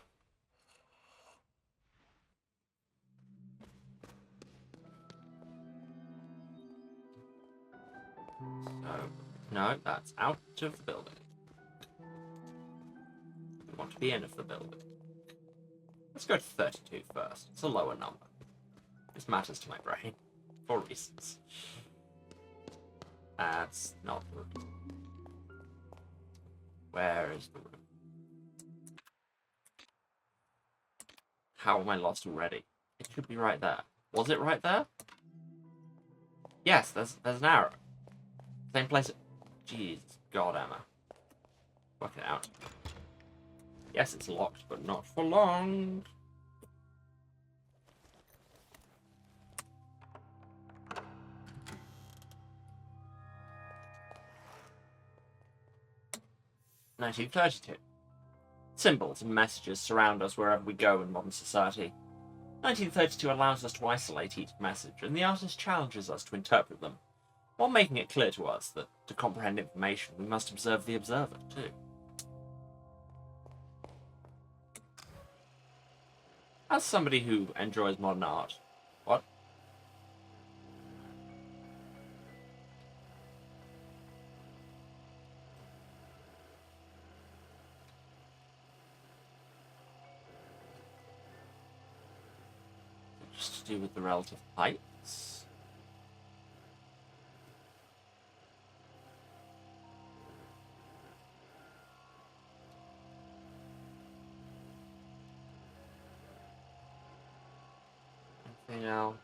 [SPEAKER 1] So, no, that's out of the building. We want to be in of the building. Let's go to 32 first. It's a lower number. This matters to my brain, for reasons. That's not the room. Where is the room? How am I lost already? It should be right there. Was it right there? Yes, there's an arrow. Same place. Jeez, God, Emma. Work it out. Yes, it's locked, but not for long. (1932) Symbols and messages surround us wherever we go in modern society. 1932 allows us to isolate each message, and the artist challenges us to interpret them, while making it clear to us that to comprehend information, we must observe the observer, too. As somebody who enjoys modern art, what? Just to do with the relative heights. Anything else?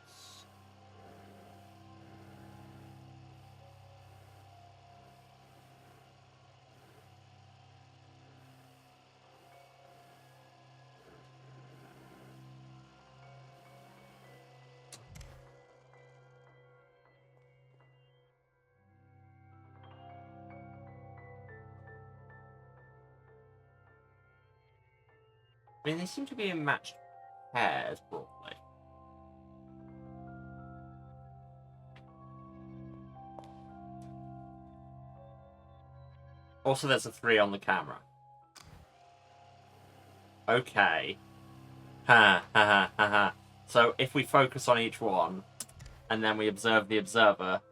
[SPEAKER 1] I mean, they seem to be in matched pairs, broadly. Also, there's a 3 on the camera. Okay. Ha, ha, ha, ha, ha. So, if we focus on each one, and then we observe the observer...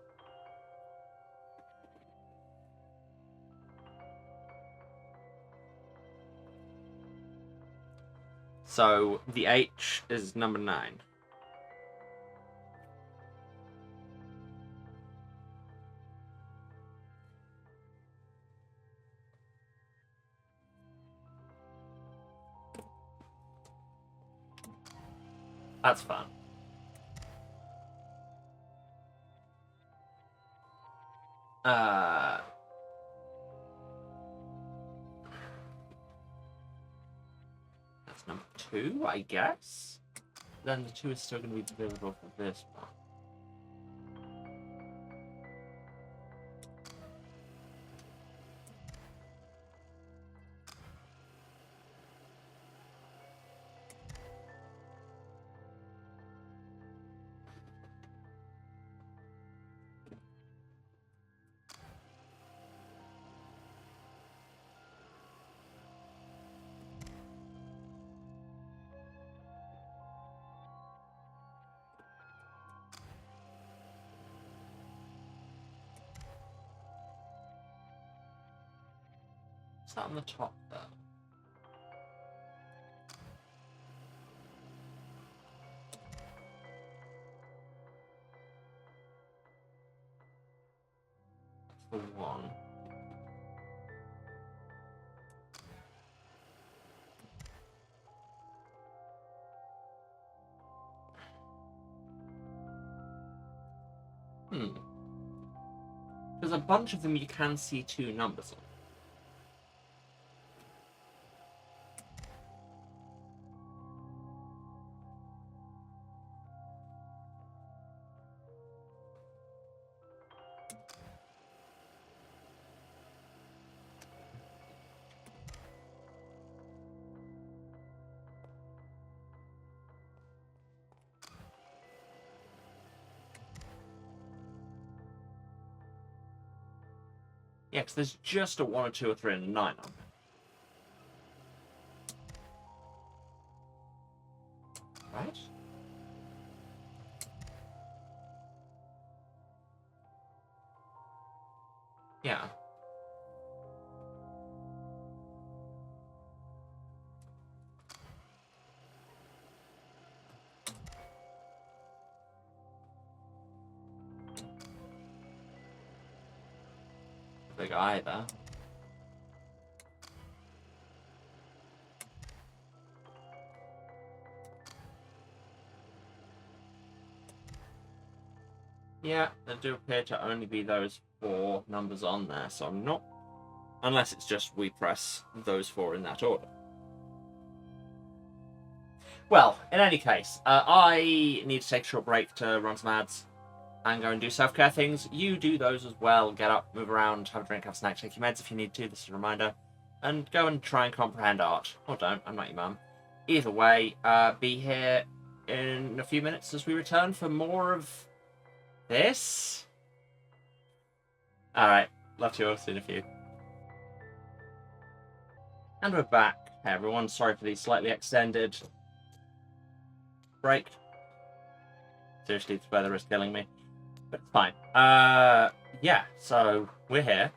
[SPEAKER 1] So, the H is number 9. That's fun. That's number 2, I guess? Then the 2 is still going to be delivered off of this one. What's that on the top there? That's the 1. There's a bunch of them you can see 2 numbers on. Yeah, because there's just a 1, a 2, a 3, and a 9 on there. Right? Yeah. Big eye there. Yeah, there do appear to only be those 4 numbers on there, so I'm not... Unless it's just we press those 4 in that order. Well, in any case, I need to take a short break to run some ads and go and do self-care things. You do those as well. Get up, move around, have a drink, have a snack, take your meds if you need to. This is a reminder. And go and try and comprehend art. Or don't, I'm not your mum. Either way, be here in a few minutes as we return for more of this. Alright, love to you all, see you in a few. And we're back. Hey everyone, sorry for the slightly extended break. Seriously, the weather is killing me. But it's fine. Yeah, so we're here.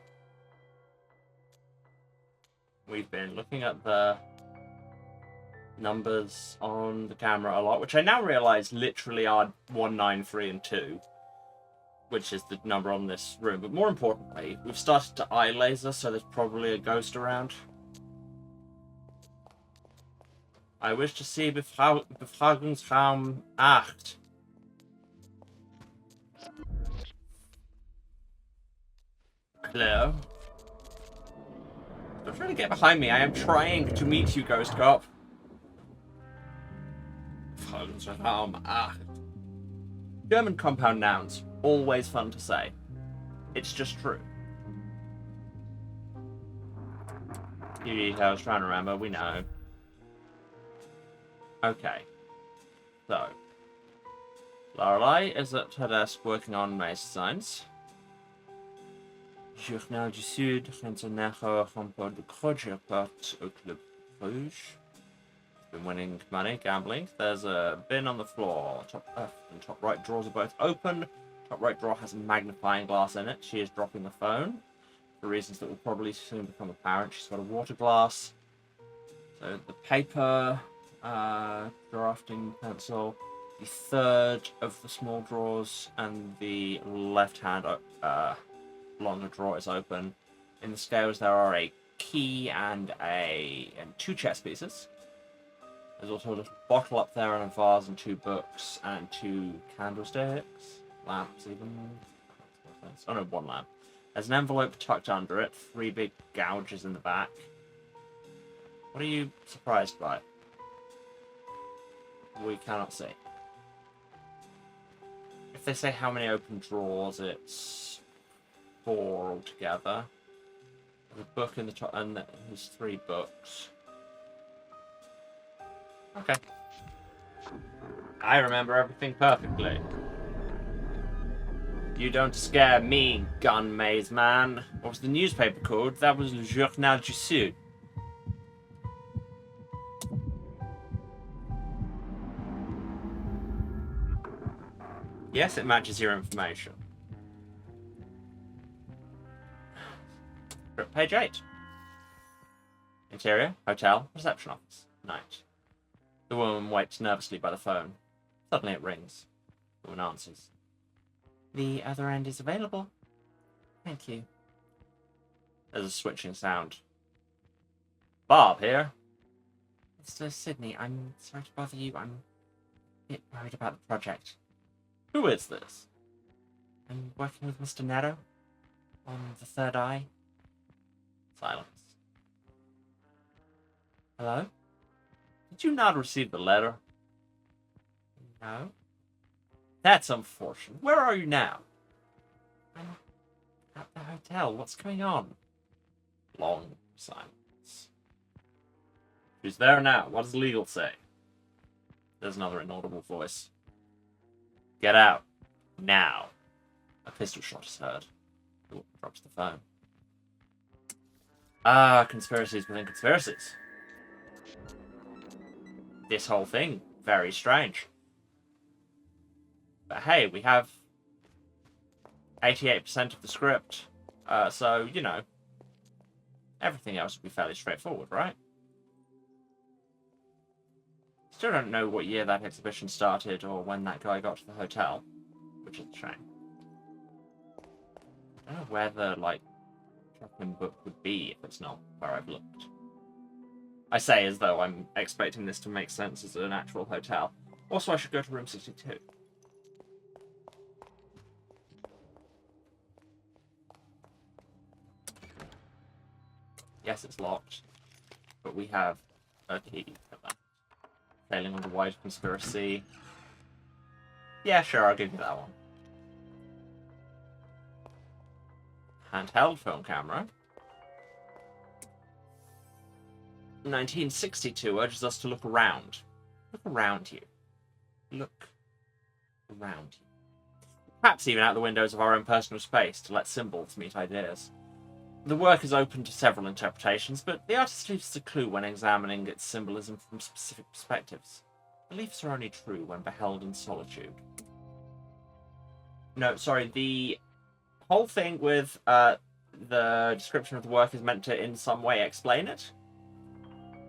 [SPEAKER 1] We've been looking at the numbers on the camera a lot, which I now realise literally are 193 and 2, which is the number on this room. But more importantly, we've started to eye laser, so there's probably a ghost around. I wish to see Befragungsraum 8. Hello? Don't try to get behind me. I am trying to meet you, Ghost Cop. Befragungsraum 8. German compound nouns. Always fun to say. It's just true. Few details, trying to remember, we know. Okay. So. Lorelei is at her desk working on maze designs. Journal du Sud, Rensenejo, Remporte de Croce, Part au Club Rouge. Been winning money, gambling. There's a bin on the floor. Top left and top right drawers are both open. Top right drawer has a magnifying glass in it. She is dropping the phone for reasons that will probably soon become apparent. She's got a water glass. So the paper, drafting pencil, the third of the small drawers, and the left-hand longer drawer is open. In the scales, there are a key and two chess pieces. There's also a little bottle up there and a vase and 2 books and 2 candlesticks, lamps even. Oh no, 1 lamp. There's an envelope tucked under it, 3 big gouges in the back. What are you surprised by? We cannot see. If they say how many open drawers, it's 4 altogether. There's a book in the top, and there's 3 books. Okay. I remember everything perfectly. You don't scare me, gun maze man. What was the newspaper called? That was Le Journal du Sud. Yes, it matches your information. Page 8. Interior, hotel, reception office. Night. The woman waits nervously by the phone. Suddenly it rings. The woman answers. The other end is available. Thank you. There's a switching sound. Bob here. Mr. Sydney, I'm sorry to bother you. I'm a bit worried about the project. Who is this? I'm working with Mr. Nero on the third eye. Silence. Hello? Did you not receive the letter? No. That's unfortunate. Where are you now? I'm at the hotel. What's going on? Long silence. She's there now. What does legal say? There's another inaudible voice. Get out. Now. A pistol shot is heard. The woman drops the phone. Ah, conspiracies within conspiracies. This whole thing, very strange. But hey, we have 88% of the script, so, you know, everything else will be fairly straightforward, right? Still don't know what year that exhibition started or when that guy got to the hotel, which is a shame. I don't know where the, Thicken book would be if it's not where I've looked. I say as though I'm expecting this to make sense as an actual hotel. Also, I should go to room 62. Yes, it's locked, but we have a key for that. Failing on the wide conspiracy. Yeah, sure, I'll give you that one. Handheld film camera. 1962 urges us to look around. Look around you. Look around you. Perhaps even out the windows of our own personal space to let symbols meet ideas. The work is open to several interpretations, but the artist leaves us a clue when examining its symbolism from specific perspectives. Beliefs are only true when beheld in solitude. No, sorry, the whole thing with the description of the work is meant to in some way explain it.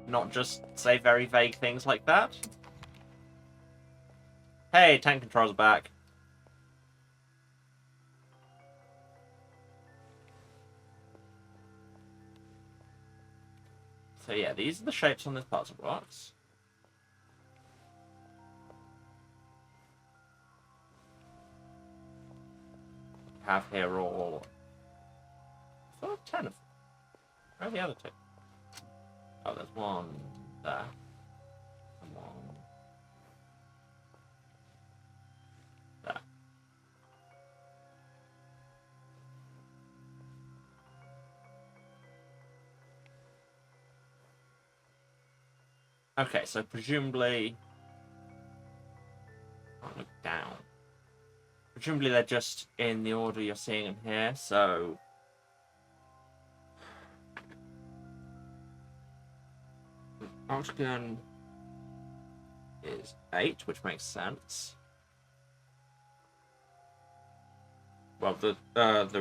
[SPEAKER 1] not just say very vague things like that. Hey, tank controls are back. So yeah, these are the shapes on this puzzle box. Have here all 10 of them. Where are the other two? Oh, there's one there. And one there. Okay, so presumably... I'll look down. Presumably they're just in the order you're seeing them here, so... Octagon is 8, which makes sense. Well, the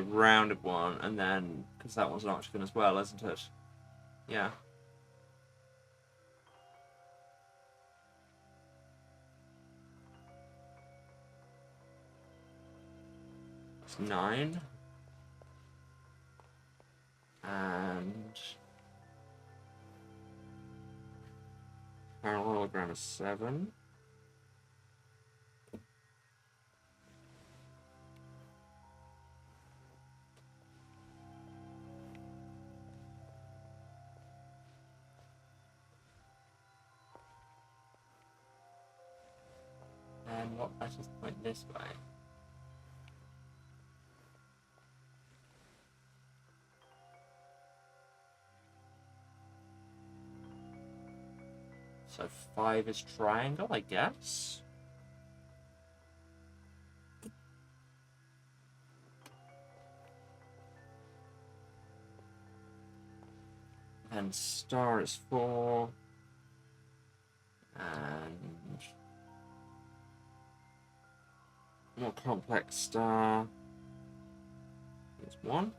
[SPEAKER 1] rounded one, and then... Because that one's an octagon as well, isn't it? Yeah. It's 9. And... Parallelogram is 7. And what letters point this way? So 5 is triangle, I guess. And star is 4. And more complex star is 1.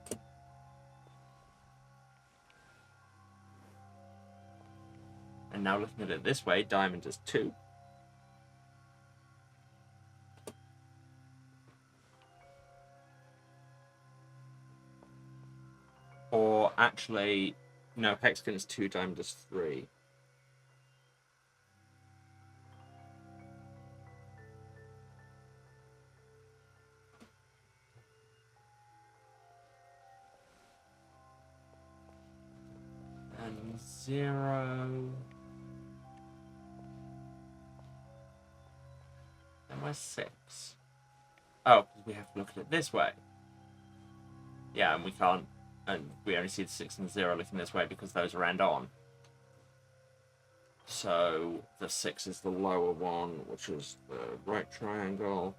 [SPEAKER 1] And now looking at it this way, diamond is 2. Or actually, no, hexagon is 2, diamond is 3. And 0. And where's 6? Oh, we have to look at it this way. Yeah, and we can't, and we only see the 6 and the 0 looking this way because those are end on. So the 6 is the lower one, which is the right triangle,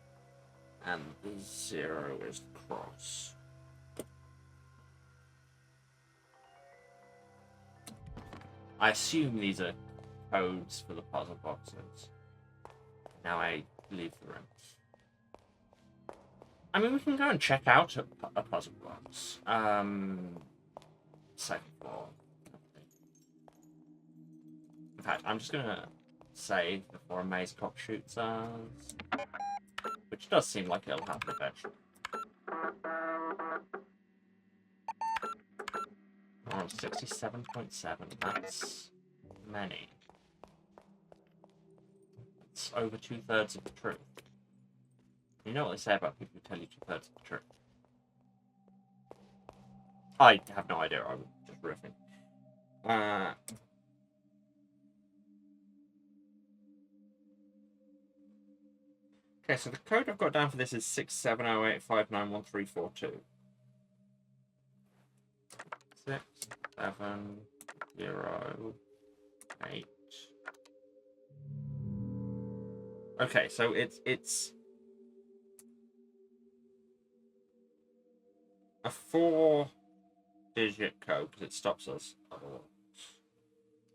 [SPEAKER 1] and the 0 is the cross. I assume these are codes for the puzzle boxes. Now I leave the room. I mean, we can go and check out a puzzle box. Second floor. In fact, I'm just gonna save before a maze cop shoots us. Which does seem like it'll happen eventually. We're on 67.7. That's many. It's over 2/3 of the truth. You know what they say about people who tell you 2/3 of the truth? I have no idea. I'm just riffing. Okay, so the code I've got down for this is 6708591342. 6708. Okay, so it's a 4-digit code because it stops us.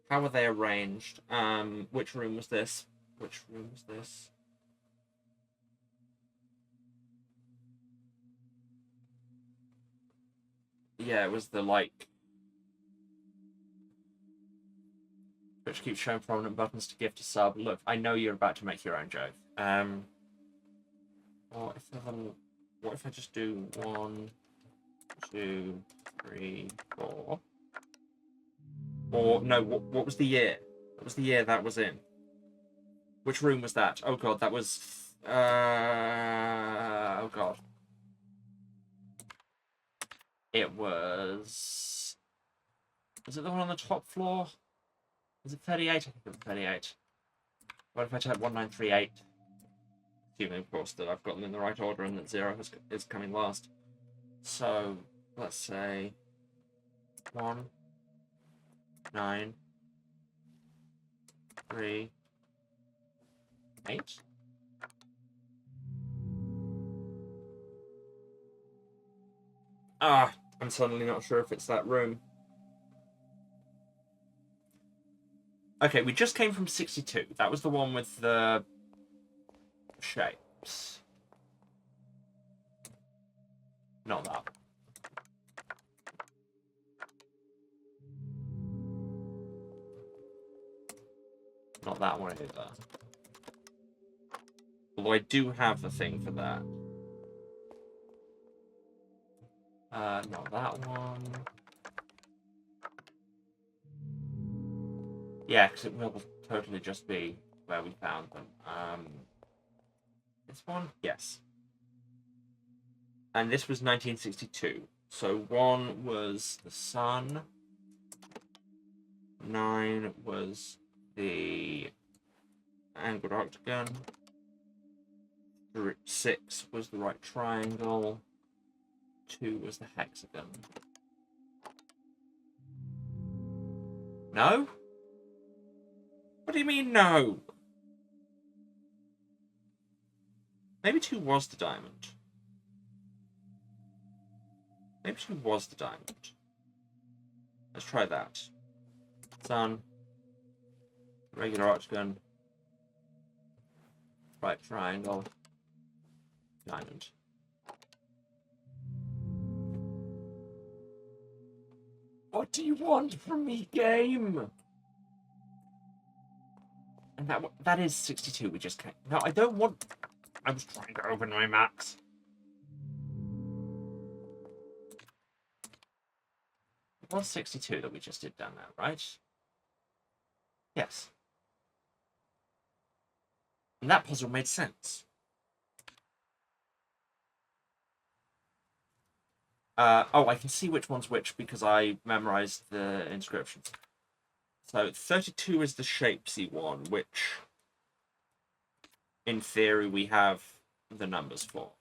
[SPEAKER 1] How are they arranged? Which room was this? Which room was this? Yeah, it was the, like... Which keeps showing prominent buttons to gift a sub. Look, I know you're about to make your own joke. What if I just do 1, 2, 3, 4? Or no, what was the year? What was the year that was in? Which room was that? Oh god, that was oh god. It was it the one on the top floor? Was it 38? I think it was 38. What if I type 1938? Assuming, of course, that I've got them in the right order and that 0 is coming last. So, let's say 1, 9, 3, 8. Ah, I'm suddenly not sure if it's that room. Okay, we just came from 62. That was the one with the shapes. Not that. Not that one either. Although I do have the thing for that. Not that one. Yeah, because it will totally just be where we found them. This one? Yes. And this was 1962. So 1 was the sun. 9 was the angled octagon. 6 was the right triangle. 2 was the hexagon. No? What do you mean, no? Maybe 2 was the diamond. Maybe 2 was the diamond. Let's try that. Sun. Regular octagon. Right triangle. Diamond. What do you want from me, game? And that is 62. We just can't. No, I don't want. I was trying to open my maps. It was 62 that we just did down there, right? Yes. And that puzzle made sense. Oh, I can see which one's which because I memorized the inscriptions. So 32 is the shapesy one, which, in theory, we have the numbers for.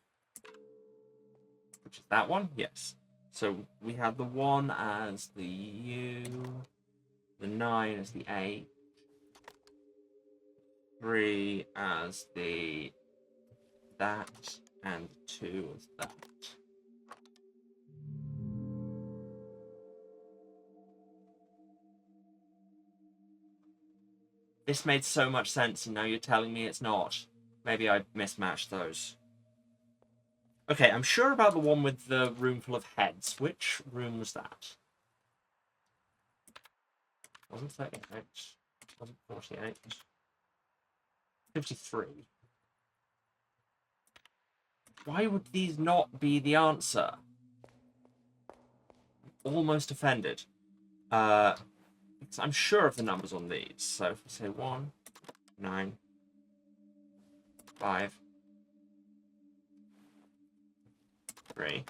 [SPEAKER 1] Which is that one? Yes. So we have the 1 as the U, the 9 as the A, 3 as the that, and 2 as that. This made so much sense, and now you're telling me it's not. Maybe I mismatched those. Okay, I'm sure about the one with the room full of heads. Which room was that? Wasn't 38. Wasn't 48. 53. Why would these not be the answer? Almost offended. I'm sure of the numbers on these. So if we say 1, 9, 5, 3.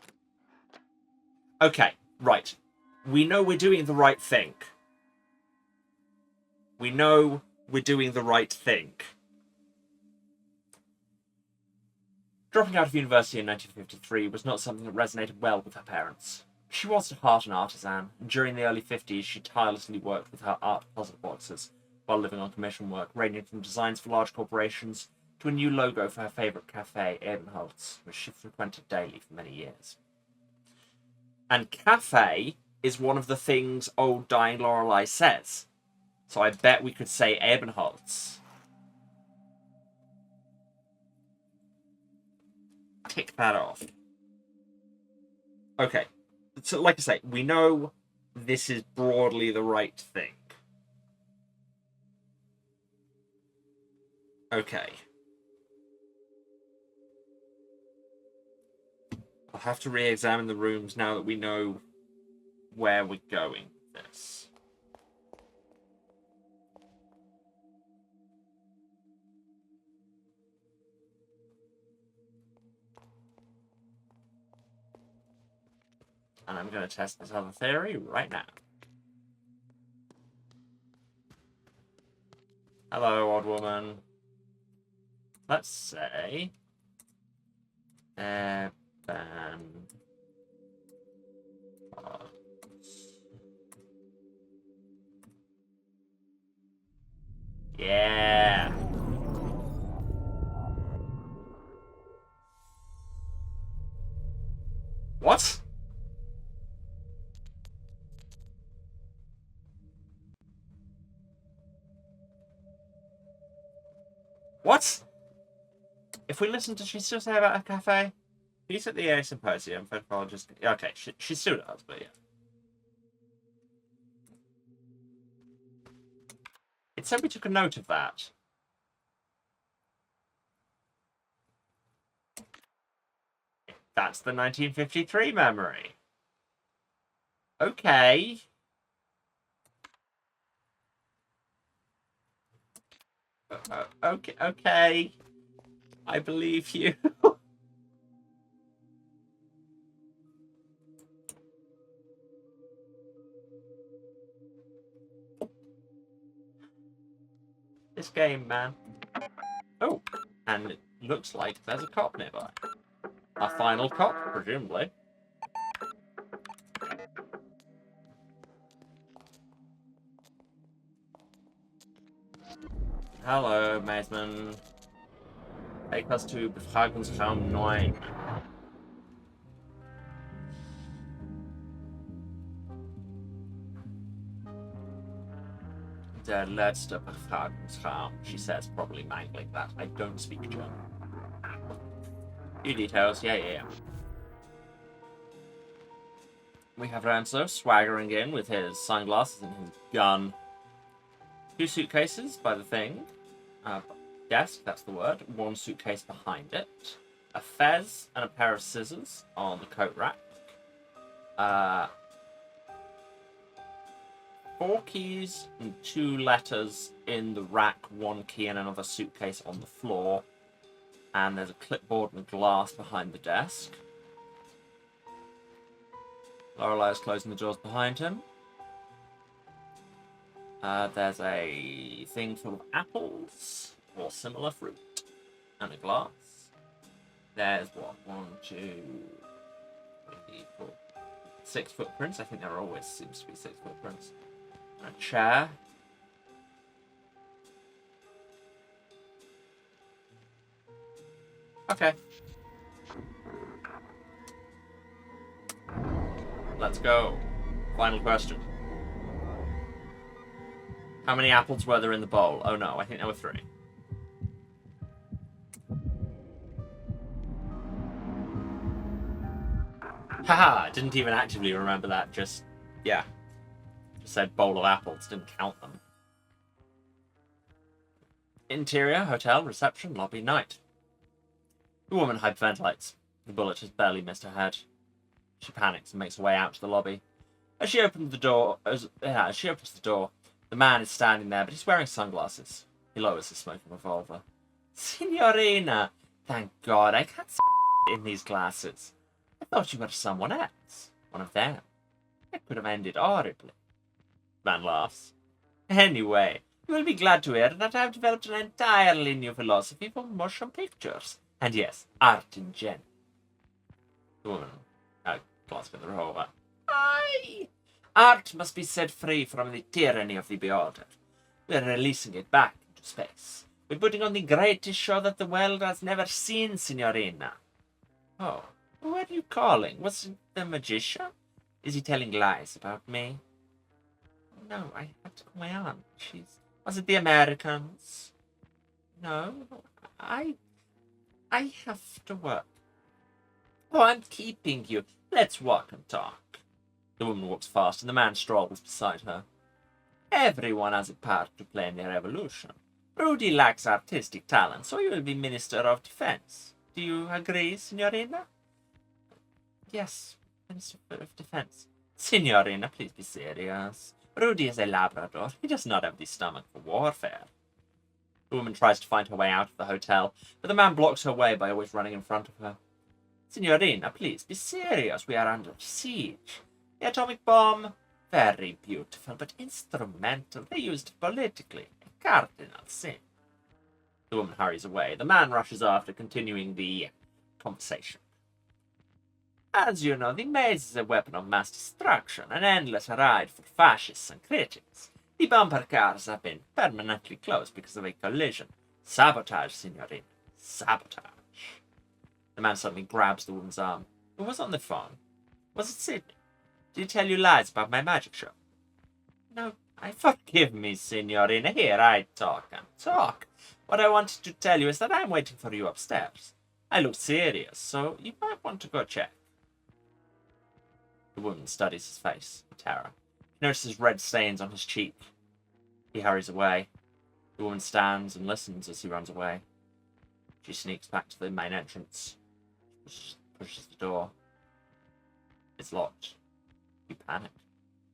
[SPEAKER 1] Okay, right. We know we're doing the right thing. We know we're doing the right thing. Dropping out of university in 1953 was not something that resonated well with her parents. She was at heart an artisan, and during the early 50s she tirelessly worked with her art puzzle boxes while living on commission work, ranging from designs for large corporations to a new logo for her favourite cafe, Ebenholz, which she frequented daily for many years. And cafe is one of the things old dying Lorelei says. So I bet we could say Ebenholz. Tick that off. Okay. So, like I say, we know this is broadly the right thing. Okay. I'll have to re-examine the rooms now that we know where we're going with this. And I'm going to test this other theory right now. Hello, odd woman. Let's say... ban... Yeah. What? What? If we listen to she still say about a cafe? She's at the AI Symposium, just okay, she still does, but yeah. It said we took a note of that. That's the 1953 memory. Okay. Okay. I believe you. This game, man. Oh, and it looks like there's a cop nearby. A final cop, presumably. Hello, Mazeman. Take us to Befragungsraum 9. Der letzte Befragungsraum, she says, probably mangling that. I don't speak German. Few details, yeah. We have Renzo swaggering in with his sunglasses and his gun. 2 suitcases by the thing. Desk, that's the word. 1 suitcase behind it. A fez and a pair of scissors on the coat rack. 4 keys and 2 letters in the rack, 1 key and another suitcase on the floor. And there's a clipboard and glass behind the desk. Lorelei is closing the doors behind him. There's a thing full of apples or similar fruit and a glass. There's what? 1, 2, 3, 4, 6 footprints. I think there always seems to be 6 footprints. And a chair. Okay. Let's go. Final question. How many apples were there in the bowl? Oh no, I think there were 3. Haha, I didn't even actively remember that, just said bowl of apples, didn't count them. Interior, hotel, reception, lobby, night. The woman hyperventilates. The bullet has barely missed her head. She panics and makes her way out to the lobby. As she opens the door, the man is standing there, but he's wearing sunglasses. He lowers his smoking revolver. Signorina! Thank God, I can't see in these glasses. I thought you were someone else. One of them. It could have ended horribly. The man laughs. Anyway, you will be glad to hear that I have developed an entirely new philosophy for motion pictures. And yes, art in general. The woman glancing at the revolver. Aye! Art must be set free from the tyranny of the beholder. We're releasing it back into space. We're putting on the greatest show that the world has never seen, Signorina. Oh, who are you calling? Was it the magician? Is he telling lies about me? No, I have to call my aunt. Was it the Americans? No, I have to work. Oh, I'm keeping you. Let's walk and talk. The woman walks fast, and the man strolls beside her. Everyone has a part to play in the revolution, Rudy lacks artistic talent, so he will be Minister of Defense. Do you agree, Signorina? Yes, Minister of Defense. Signorina, please be serious. Rudy is a Labrador. He does not have the stomach for warfare. The woman tries to find her way out of the hotel, but the man blocks her way by always running in front of her. Signorina, please be serious. We are under siege. The atomic bomb, very beautiful, but instrumental. They used it politically. A cardinal sin. The woman hurries away. The man rushes after, continuing the conversation. As you know, the maze is a weapon of mass destruction, an endless ride for fascists and critics. The bumper cars have been permanently closed because of a collision. Sabotage, Signorina. Sabotage. The man suddenly grabs the woman's arm. Who was on the phone? Was it Sydney? Did he tell you lies about my magic show? No, forgive me, Signorina. Here, I talk and talk. What I wanted to tell you is that I'm waiting for you upstairs. I look serious, so you might want to go check. The woman studies his face in terror. She notices red stains on his cheek. He hurries away. The woman stands and listens as he runs away. She sneaks back to the main entrance. Pushes the door. It's locked. You panic.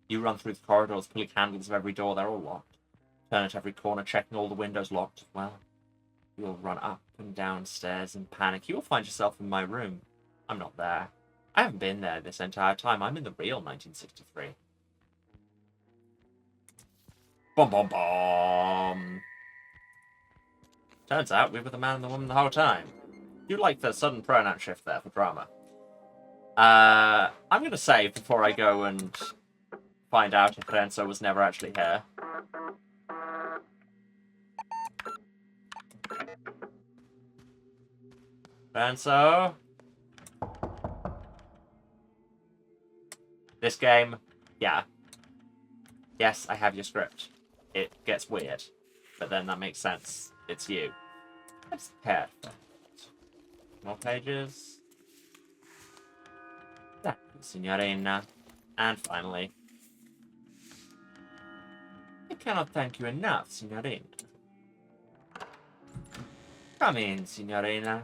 [SPEAKER 1] You run through the corridors, pulling handles of every door. They're all locked. Turn at every corner, checking all the windows locked as well. You'll run up and down stairs in panic. You'll find yourself in my room. I'm not there. I haven't been there this entire time. I'm in the real 1963. Bom bom bom. Turns out we were the man and the woman the whole time. You like the sudden pronoun shift there for drama. I'm going to save before I go and find out if Renzo was never actually here. Renzo? This game, yeah. Yes, I have your script. It gets weird, but then that makes sense. It's you. That's perfect. More pages. Thank you, Signorina. And finally, I cannot thank you enough, Signorina. Come in, Signorina.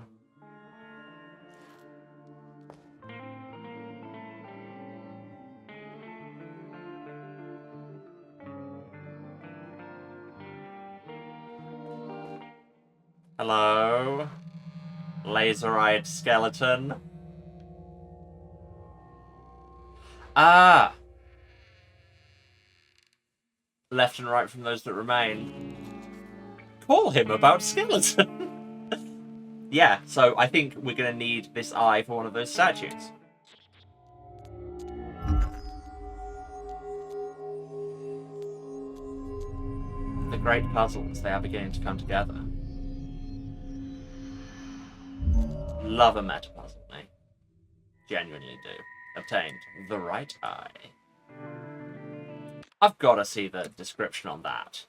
[SPEAKER 1] Hello? Laser-eyed skeleton. Ah! Left and right from those that remain. Call him about skeleton! Yeah, so I think we're going to need this eye for one of those statues. The great puzzles, they are beginning to come together. Love a meta puzzle, eh? Genuinely do. Obtained the right eye. I've got to see the description on that.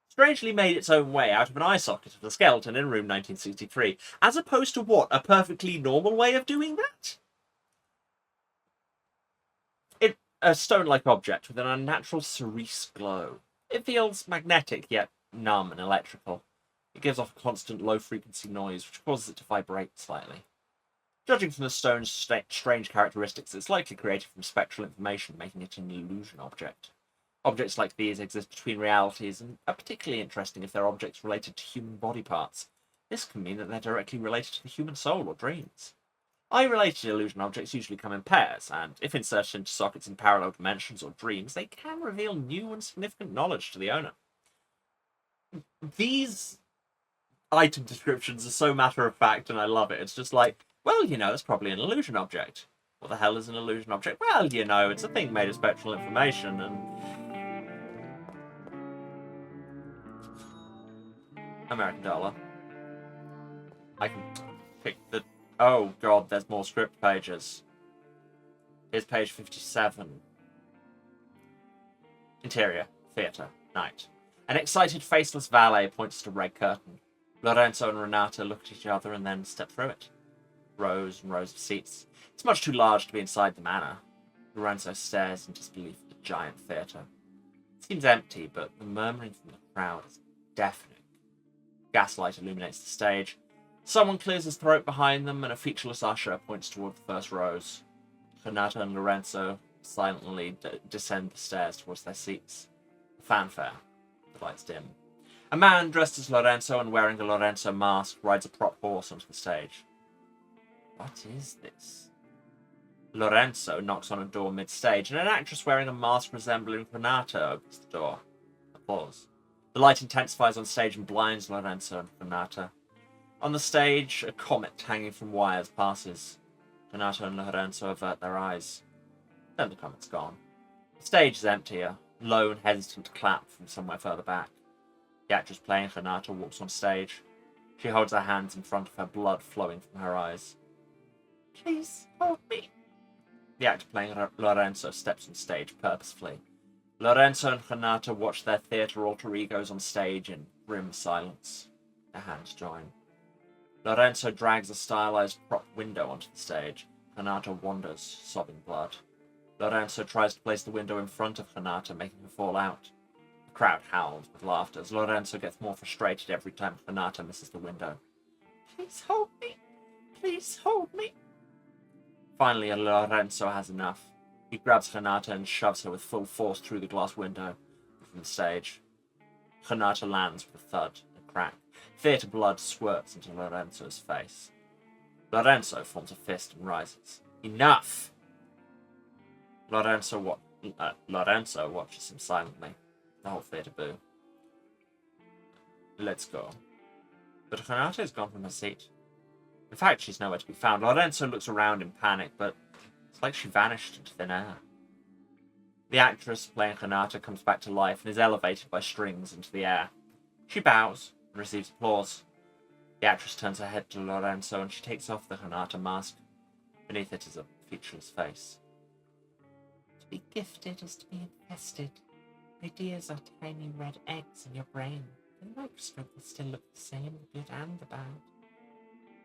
[SPEAKER 1] Strangely made its own way out of an eye socket of the skeleton in room 1963, as opposed to what? A perfectly normal way of doing that? A stone-like object with an unnatural cerise glow. It feels magnetic, yet numb and electrical. It gives off a constant low-frequency noise, which causes it to vibrate slightly. Judging from the stone's strange characteristics, it's likely created from spectral information, making it an illusion object. Objects like these exist between realities and are particularly interesting if they're objects related to human body parts. This can mean that they're directly related to the human soul or dreams. Eye-related illusion objects usually come in pairs, and if inserted into sockets in parallel dimensions or dreams, they can reveal new and significant knowledge to the owner. These item descriptions are so matter-of-fact, and I love it. It's just like, well, you know, it's probably an illusion object. What the hell is an illusion object? Well, you know, it's a thing made of spectral information, and American dollar. I can pick the... Oh, God, there's more script pages. Here's page 57. Interior, theatre, night. An excited, faceless valet points to a red curtain. Lorenzo and Renata look at each other and then step through it. Rows and rows of seats. It's much too large to be inside the manor. Lorenzo stares in disbelief at the giant theatre. It seems empty, but the murmuring from the crowd is deafening. Gaslight illuminates the stage. Someone clears his throat behind them, and a featureless usher points toward the first rows. Renata and Lorenzo silently descend the stairs towards their seats. A fanfare. The lights dim. A man dressed as Lorenzo and wearing a Lorenzo mask rides a prop horse onto the stage. What is this? Lorenzo knocks on a door mid-stage, and an actress wearing a mask resembling Renata opens the door. Applause. The light intensifies on stage and blinds Lorenzo and Renata. On the stage, a comet hanging from wires passes. Renata and Lorenzo avert their eyes. Then the comet's gone. The stage is empty, a lone, hesitant clap from somewhere further back. The actress playing Renata walks on stage. She holds her hands in front of her, blood flowing from her eyes. Please, hold me. The actor playing Lorenzo steps on stage purposefully. Lorenzo and Renata watch their theatre alter egos on stage in grim silence. Their hands join. Lorenzo drags a stylized prop window onto the stage. Renata wanders, sobbing blood. Lorenzo tries to place the window in front of Renata, making her fall out. The crowd howls with laughter as Lorenzo gets more frustrated every time Renata misses the window. Please hold me. Please hold me. Finally, Lorenzo has enough. He grabs Renata and shoves her with full force through the glass window from the stage. Renata lands with a thud and a crack. Theatre blood squirts into Lorenzo's face. Lorenzo forms a fist and rises. Enough! Lorenzo watches him silently. The whole theatre boo. Let's go. But Renata has gone from her seat. In fact, she's nowhere to be found. Lorenzo looks around in panic, but it's like she vanished into thin air. The actress playing Renata comes back to life and is elevated by strings into the air. She bows and receives applause. The actress turns her head to Lorenzo and she takes off the Renata mask. Beneath it is a featureless face. To be gifted is to be infested. Ideas are tiny red eggs in your brain. The microscope will still look the same, the good and the bad.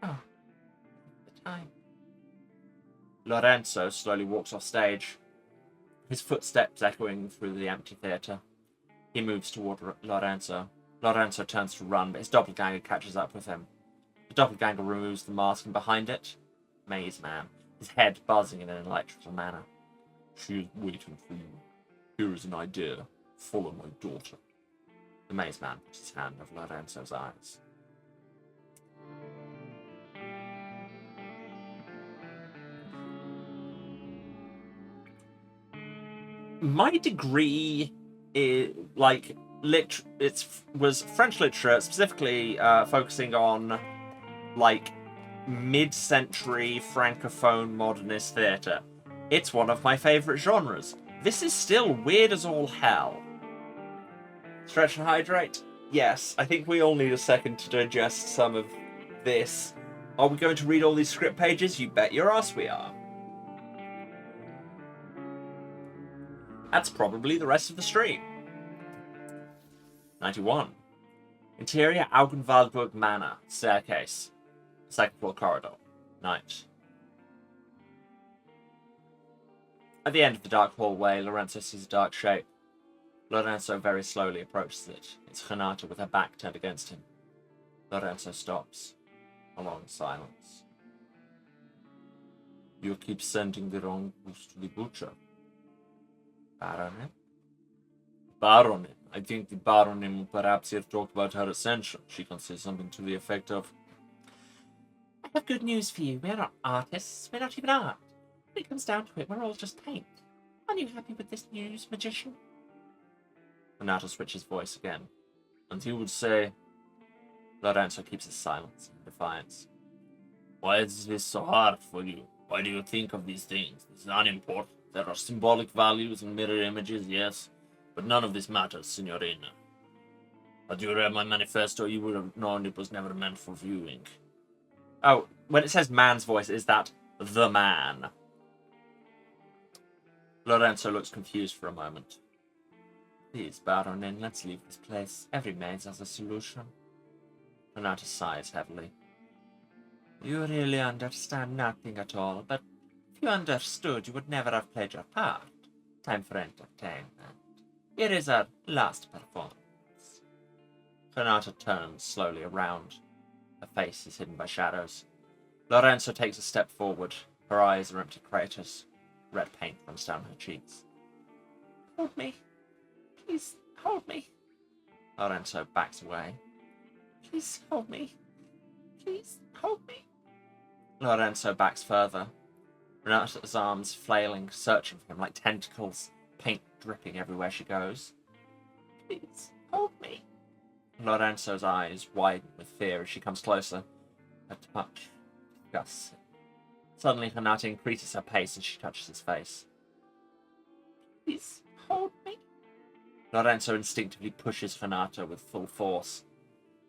[SPEAKER 1] Oh, the time. Lorenzo slowly walks off stage, his footsteps echoing through the empty theatre. He moves toward Lorenzo. Lorenzo turns to run, but his doppelganger catches up with him. The doppelganger removes the mask, and behind it, Maze Man, his head buzzing in an electrical manner. She is waiting for you. Here is an idea. Follow my daughter. The Maze Man puts his hand over Lorenzo's eyes. My degree is was French literature, specifically focusing on mid-century francophone modernist theatre. It's one of my favourite genres. This is still weird as all hell. Stretch and hydrate? Yes, I think we all need a second to digest some of this. Are we going to read all these script pages? You bet your ass we are. That's probably the rest of the stream. 91. Interior Augenwaldburg Manor. Staircase. Second floor corridor. Night. At the end of the dark hallway, Lorenzo sees a dark shape. Lorenzo very slowly approaches it. It's Renata with her back turned against him. Lorenzo stops. A long silence. You keep sending the wrong goose to the butcher. Baronin? Baronin. I think the Baronin will perhaps here talk about her ascension. She can say something to the effect of, I have good news for you. We're not artists. We're not even art. When it comes down to it, we're all just paint. Aren't you happy with this news, magician? Renata switches voice again. And he would say... Lorenzo keeps his silence in defiance. Why is this so hard for you? Why do you think of these things? This is unimportant. There are symbolic values and mirror images, yes, but none of this matters, Signorina. Had you read my manifesto, you would have known it was never meant for viewing. Oh, when it says man's voice, is that the man? Lorenzo looks confused for a moment. Please, Baronin, let's leave this place. Every maze has a solution. Renata sighs heavily. You really understand nothing at all, but if you understood, you would never have played your part. Time for entertainment. Here is our last performance. Renata turns slowly around. Her face is hidden by shadows. Lorenzo takes a step forward. Her eyes are empty craters. Red paint runs down her cheeks. Hold me. Please, hold me. Lorenzo backs away. Please, hold me. Please, hold me. Lorenzo backs further. Renata's arms flailing, searching for him like tentacles, paint dripping everywhere she goes. Please, hold me. Lorenzo's eyes widen with fear as she comes closer. Her touch disgusts him. Suddenly, Renata increases her pace as she touches his face. Please, hold me. Lorenzo instinctively pushes Renata with full force.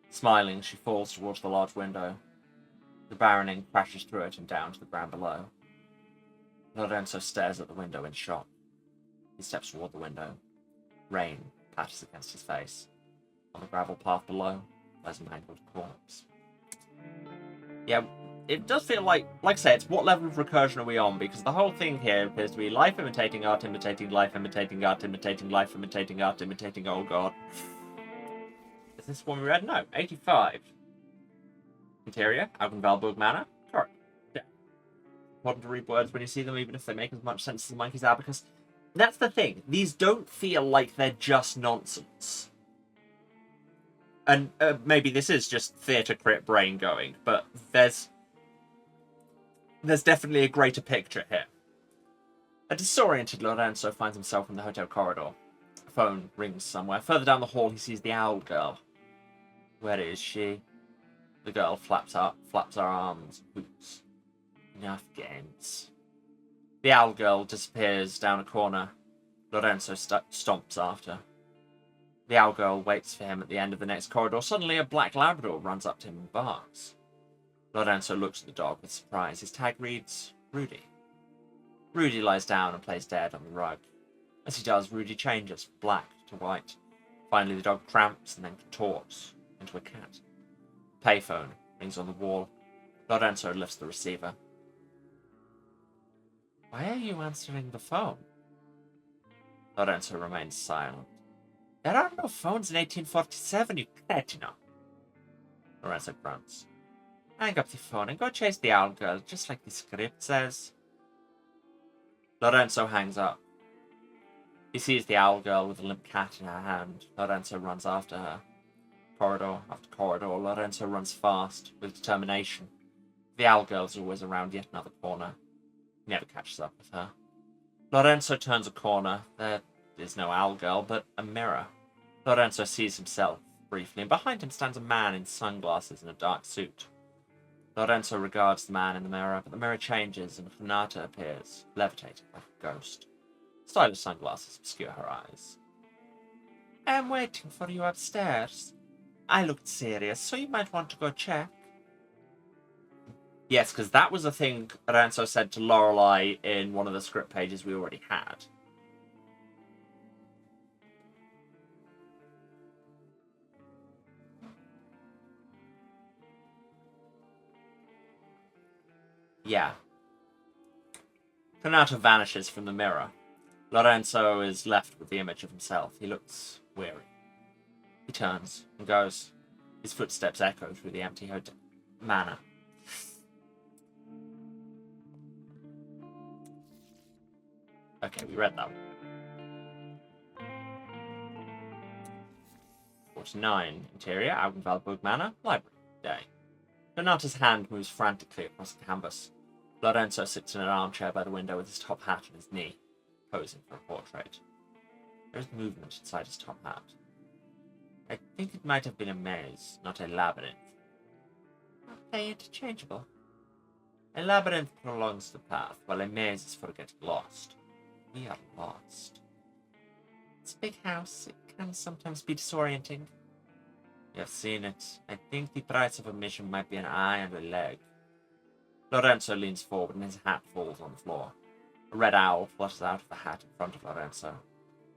[SPEAKER 1] Smiling, she falls towards the large window. The Baronin crashes through it and down to the ground below. Lorenzo stares at the window in shock. He steps toward the window. Rain patters against his face. On the gravel path below, there's a mangled corpse. Yeah, it does feel like I say, it's what level of recursion are we on? Because the whole thing here appears to be life imitating art, imitating life, imitating art, imitating life, imitating art, imitating, oh god. Is this one we read? No, 85. Interior, Augenvalburg Manor. Correct. Yeah. Important to read words when you see them, even if they make as much sense as the monkey's abacus. That's the thing. These don't feel like they're just nonsense. And maybe this is just theatre crit brain going, but there's definitely a greater picture here. A disoriented Lorenzo finds himself in the hotel corridor. A phone rings somewhere. Further down the hall, he sees the owl girl. Where is she? The girl flaps her arms, hoots. Enough games. The owl girl disappears down a corner. Lorenzo stomps after. The owl girl waits for him at the end of the next corridor. Suddenly, a black Labrador runs up to him and barks. Lorenzo looks at the dog with surprise. His tag reads, Rudy. Rudy lies down and plays dead on the rug. As he does, Rudy changes, black to white. Finally, the dog cramps and then contorts into a cat. Payphone rings on the wall. Lorenzo lifts the receiver. Why are you answering the phone? Lorenzo remains silent. There are no phones in 1847, you cretino. Lorenzo grunts. Hang up the phone and go chase the owl girl, just like the script says. Lorenzo hangs up. He sees the owl girl with a limp cat in her hand. Lorenzo runs after her. Corridor after corridor, Lorenzo runs fast, with determination. The owl girl's always around yet another corner. He never catches up with her. Lorenzo turns a corner. There is no owl girl, but a mirror. Lorenzo sees himself, briefly, and behind him stands a man in sunglasses and a dark suit. Lorenzo regards the man in the mirror, but the mirror changes and Renata appears, levitating like a ghost. Stylish sunglasses obscure her eyes. I am waiting for you upstairs. I looked serious, so you might want to go check. Yes, because that was a thing Lorenzo said to Lorelei in one of the script pages we already had. Yeah. Renata vanishes from the mirror. Lorenzo is left with the image of himself. He looks weary. He turns and goes. His footsteps echo through the empty manor. Okay, we read that one. 49. Interior, Augenvalburg Manor, Library, Day. Renata's hand moves frantically across the canvas. Lorenzo sits in an armchair by the window with his top hat on his knee, posing for a portrait. There is movement inside his top hat. I think it might have been a maze, not a labyrinth. Are they interchangeable? A labyrinth prolongs the path, while a maze is for getting lost. We are lost. It's a big house. It can sometimes be disorienting. You have seen it. I think the price of admission might be an eye and a leg. Lorenzo leans forward and his hat falls on the floor. A red owl flutters out of the hat in front of Lorenzo.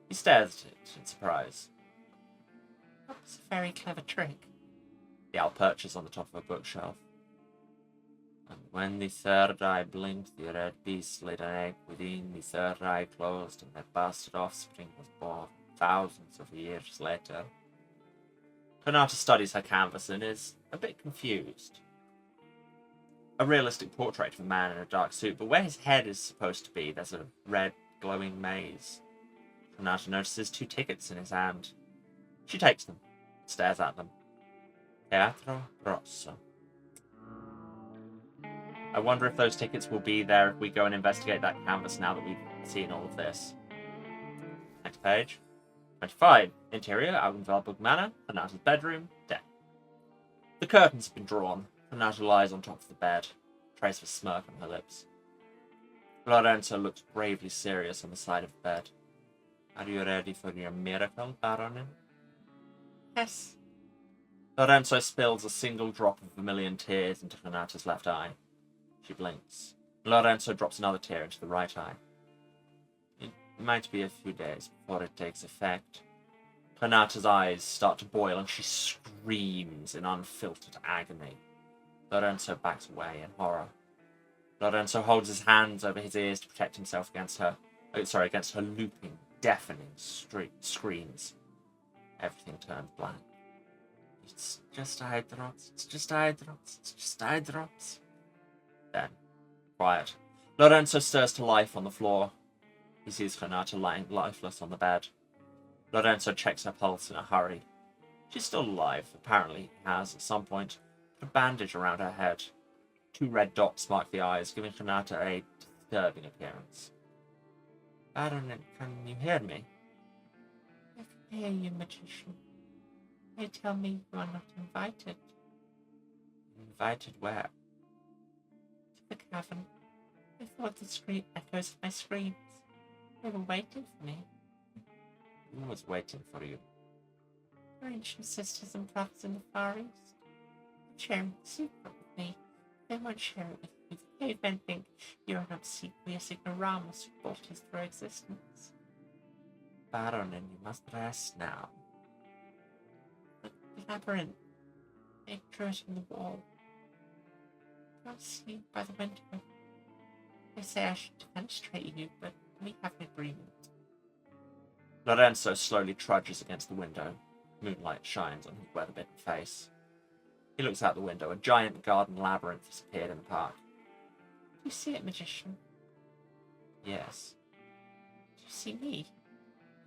[SPEAKER 1] He stares at it in surprise. That's a very clever trick. The owl perches on the top of a bookshelf. And when the third eye blinked, the red beast laid an egg within. The third eye closed, and their bastard offspring was born thousands of years later. Renata studies her canvas and is a bit confused. A realistic portrait of a man in a dark suit, but where his head is supposed to be, there's a red, glowing maze. Renata notices 2 tickets in his hand. She takes them, stares at them. Teatro Rosso. I wonder if those tickets will be there if we go and investigate that canvas now that we've seen all of this. Next page. 25. Interior, Augenwaldburg Manor, Renata's bedroom, day. The curtains have been drawn. Renata lies on top of the bed, a trace of a smirk on her lips. Lorenzo looks bravely serious on the side of the bed. Are you ready for your miracle, Baronin? Yes. Lorenzo spills a single drop of vermilion tears into Renata's left eye. She blinks. Lorenzo drops another tear into the right eye. It might be a few days before it takes effect. Renata's eyes start to boil and she screams in unfiltered agony. Lorenzo backs away in horror. Lorenzo holds his hands over his ears to protect himself against her looping, deafening screams. Everything turns blank. It's just eye drops. It's just eye drops. It's just eye drops. Then, quiet. Lorenzo stirs to life on the floor. He sees Renata lying lifeless on the bed. Lorenzo checks her pulse in a hurry. She's still alive. Apparently, he has, at some point, put a bandage around her head. 2 red dots mark the eyes, giving Renata a disturbing appearance. Baronin, can you hear me? I can hear you, magician. They tell me you are not invited. Invited where? To the cavern. I thought the street echoes of my screams. They were waiting for me. Who was waiting for you? Your ancient sisters and brothers in the Far East. They're sharing a secret with me. They won't share it with you. The cavemen think you're an obsequious ignoramus who brought us through existence. Baronin, you must rest now. But the labyrinth, they drew it on the wall. Don't sleep by the window. They say I should demonstrate you, but we have an agreement. Lorenzo slowly trudges against the window. Moonlight shines on his weather-bitten face. He looks out the window. A giant garden labyrinth has appeared in the park. Do you see it, magician? Yes. Do you see me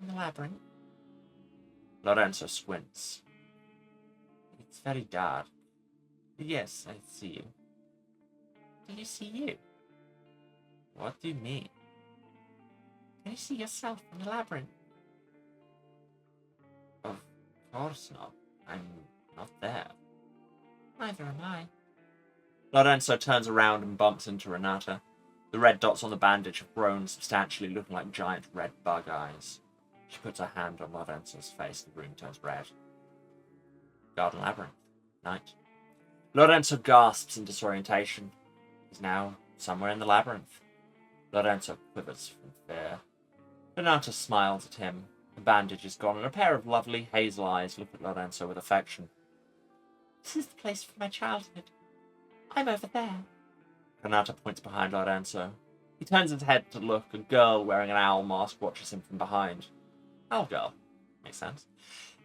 [SPEAKER 1] in the labyrinth? Lorenzo squints. It's very dark. Yes, I see you. Do you see you? What do you mean? Can you see yourself in the labyrinth? Of course not. I'm not there. Neither am I. Lorenzo turns around and bumps into Renata. The red dots on the bandage have grown substantially, looking like giant red bug eyes. She puts her hand on Lorenzo's face. The room turns red. Garden labyrinth. Night. Lorenzo gasps in disorientation. He's now somewhere in the labyrinth. Lorenzo quivers from fear. Renata smiles at him. The bandage is gone, and a pair of lovely hazel eyes look at Lorenzo with affection. This is the place from my childhood. I'm over there. Renata points behind Lorenzo. He turns his head to look. A girl wearing an owl mask watches him from behind. Owl girl. Makes sense.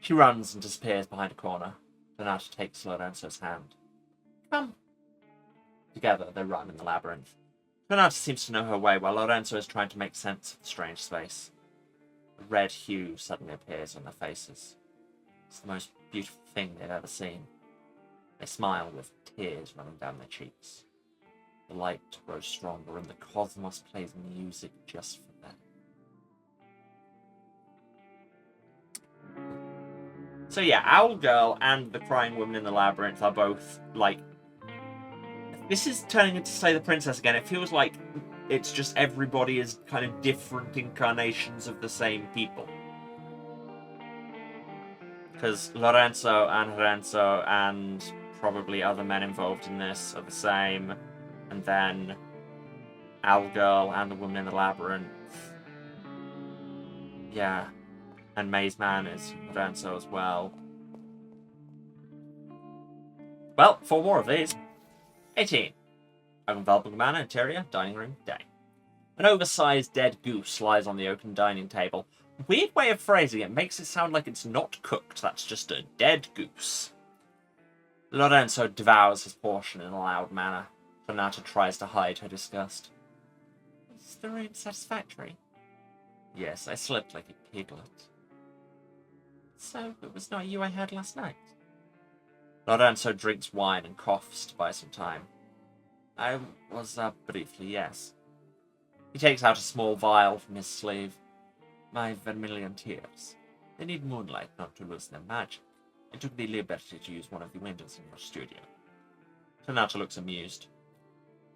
[SPEAKER 1] She runs and disappears behind a corner. Renata takes Lorenzo's hand. Come. Together they run in the labyrinth. Renata seems to know her way while Lorenzo is trying to make sense of the strange space. A red hue suddenly appears on their faces. It's the most beautiful thing they've ever seen. They smile with tears running down their cheeks. The light grows stronger and the cosmos plays music just for them. So yeah, Owl Girl and the Crying Woman in the Labyrinth are both, like... This is turning into Slay the Princess again. It feels like it's just everybody is kind of different incarnations of the same people. Because Lorenzo and probably other men involved in this are the same. And then Owl Girl and the Woman in the Labyrinth. Yeah. And Maze Man is Lorenzo as well. Well, 4 more of these. 18. Augenwaldburg Manor, interior, dining room, day. An oversized dead goose lies on the oaken dining table. weird way of phrasing it makes it sound like it's not cooked. That's just a dead goose. Lorenzo devours his portion in a loud manner. Renata tries to hide her disgust. Is the room satisfactory? Yes, I slept like a piglet. So, it was not you I heard last night? Lorenzo drinks wine and coughs to buy some time. I was up briefly, yes. He takes out a small vial from his sleeve. My vermilion tears. They need moonlight not to lose their magic. I took the liberty to use one of the windows in your studio. Renata looks amused.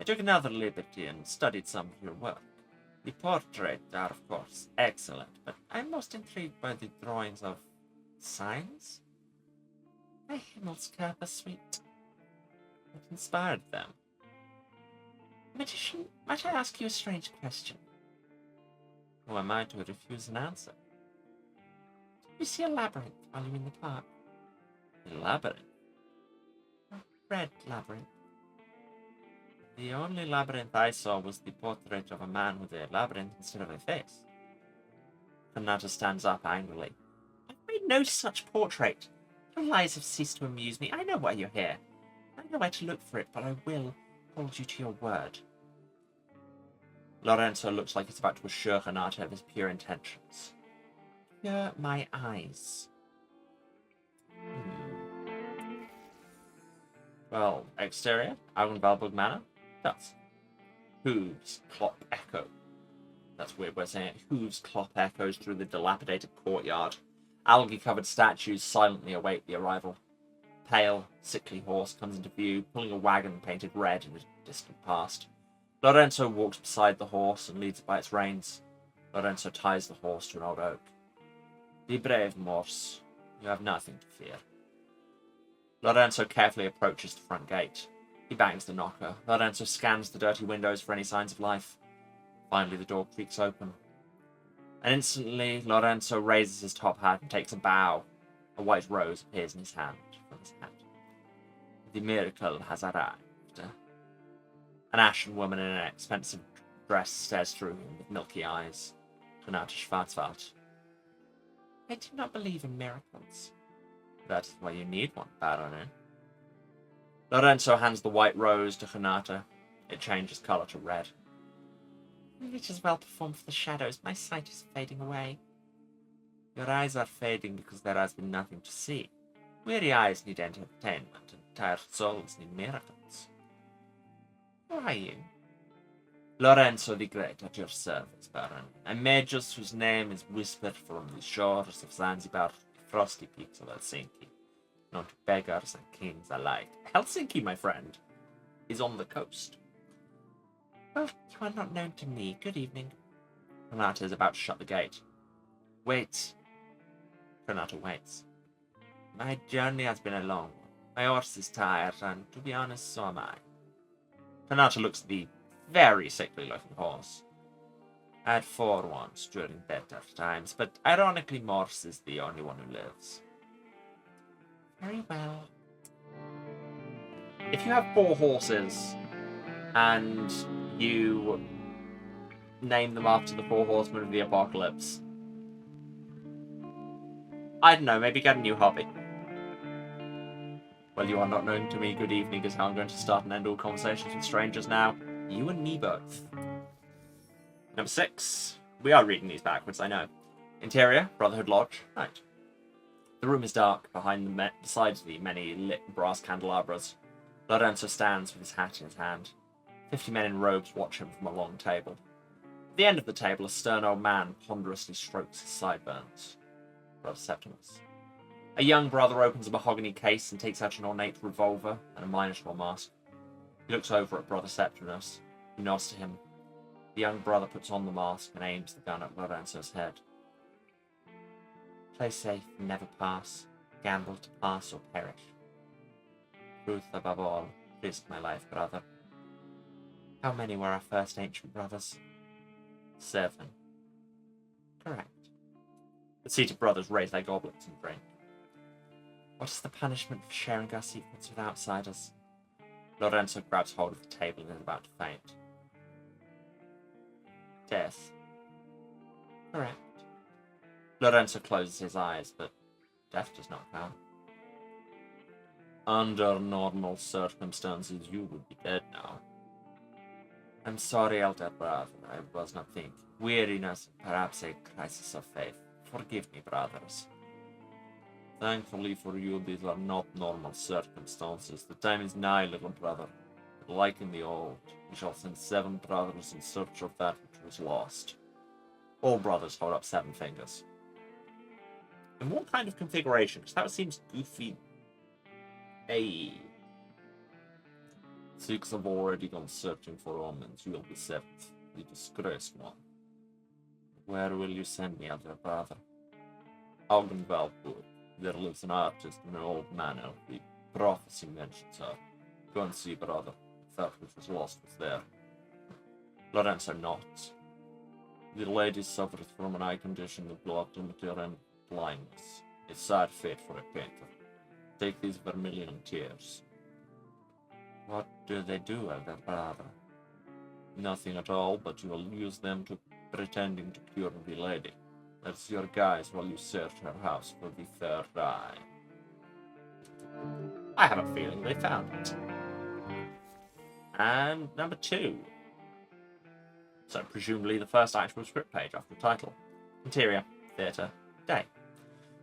[SPEAKER 1] I took another liberty and studied some of your work. The portraits are, of course, excellent, but I'm most intrigued by the drawings of signs? My Himmelskörper sweet. What inspired them? Magician, might I ask you a strange question? Who am I to refuse an answer? Did you see a labyrinth while you were in the park? A labyrinth? A red labyrinth. The only labyrinth I saw was the portrait of a man with a labyrinth instead of a face. Renata stands up angrily. I've made no such portrait. Your lies have ceased to amuse me. I know why you're here. I know where to look for it, but I will hold you to your word. Lorenzo looks like he's about to assure Renata of his pure intentions. You're my eyes. Well, exterior, Augenvalburg Manor. That's hooves clop echo. That's weird way of saying it. Hooves clop echoes through the dilapidated courtyard. Algae-covered statues silently await the arrival. Pale, sickly horse comes into view, pulling a wagon painted red in the distant past. Lorenzo walks beside the horse and leads it by its reins. Lorenzo ties the horse to an old oak. Be brave, Morse. You have nothing to fear. Lorenzo carefully approaches the front gate. He bangs the knocker. Lorenzo scans the dirty windows for any signs of life. Finally, the door creaks open. And instantly, Lorenzo raises his top hat and takes a bow. A white rose appears in his hand from his hat. The miracle has arrived. An ashen woman in an expensive dress stares through him with milky eyes. Renata Schwarzwald. I do not believe in miracles. That is why you need one, Baronin. Lorenzo hands the white rose to Renata. It changes colour to red. It is well performed for the shadows. My sight is fading away. Your eyes are fading because there has been nothing to see. Weary eyes need entertainment, and tired souls need miracles. Who are you? Lorenzo the Great at your service, Baron. A magus whose name is whispered from the shores of Zanzibar to the frosty peaks of Helsinki, known to beggars and kings alike. Helsinki, my friend, is on the coast. Well, you are not known to me. Good evening. Renata is about to shut the gate. Wait. Renata waits. My journey has been a long one. My horse is tired, and to be honest, so am I. Renata looks at the very sickly-looking horse. I had 4 once during better times, but ironically Morse is the only one who lives. Very well. If you have 4 horses, and you name them after the 4 horsemen of the apocalypse, I don't know, maybe get a new hobby. Well, you are not known to me. Good evening is how I'm going to start and end all conversations with strangers now. You and me both. Number 6. We are reading these backwards, I know. Interior, Brotherhood Lodge, night. The room is dark, besides the many lit brass candelabras. Lorenzo stands with his hat in his hand. 50 men in robes watch him from a long table. At the end of the table, a stern old man ponderously strokes his sideburns. Brother Septimus. A young brother opens a mahogany case and takes out an ornate revolver and a minotaur mask. He looks over at Brother Septimus. He nods to him. The young brother puts on the mask and aims the gun at Lorenzo's head. Play safe and never pass. Gamble to pass or perish. Truth above all. Risk my life, brother. How many were our first ancient brothers? 7. Correct. The seated brothers raise their goblets and drink. What is the punishment for sharing our secrets with outsiders? Lorenzo grabs hold of the table and is about to faint. Death. Correct. Lorenzo closes his eyes, but death does not come. Under normal circumstances, you would be dead now. I'm sorry, elder brother. I was not thinking. Weariness, perhaps a crisis of faith. Forgive me, brothers. Thankfully for you, these are not normal circumstances. The time is nigh, little brother. But like in the old, we shall send 7 brothers in search of that which was lost. All brothers hold up 7 fingers. In what kind of configuration? Because that seems goofy. Hey. 6 have already gone searching for omens. You'll be 7th, the disgraced one. Where will you send me, elder brother? Augenwaldburg. There lives an artist in an old manor. The prophecy mentions her. Go and see, brother. That which was lost was there. Lorenzo nods. The lady suffered from an eye condition that blocked her and blindness. A sad fate for a painter. Take these vermilion tears. What do they do, elder brother? Nothing at all, but you will use them to pretending to cure the lady. That's your guise while you search her house for the 3rd eye. I have a feeling they found it. And number 2. So presumably the first actual script page after the title. Interior, theatre, day.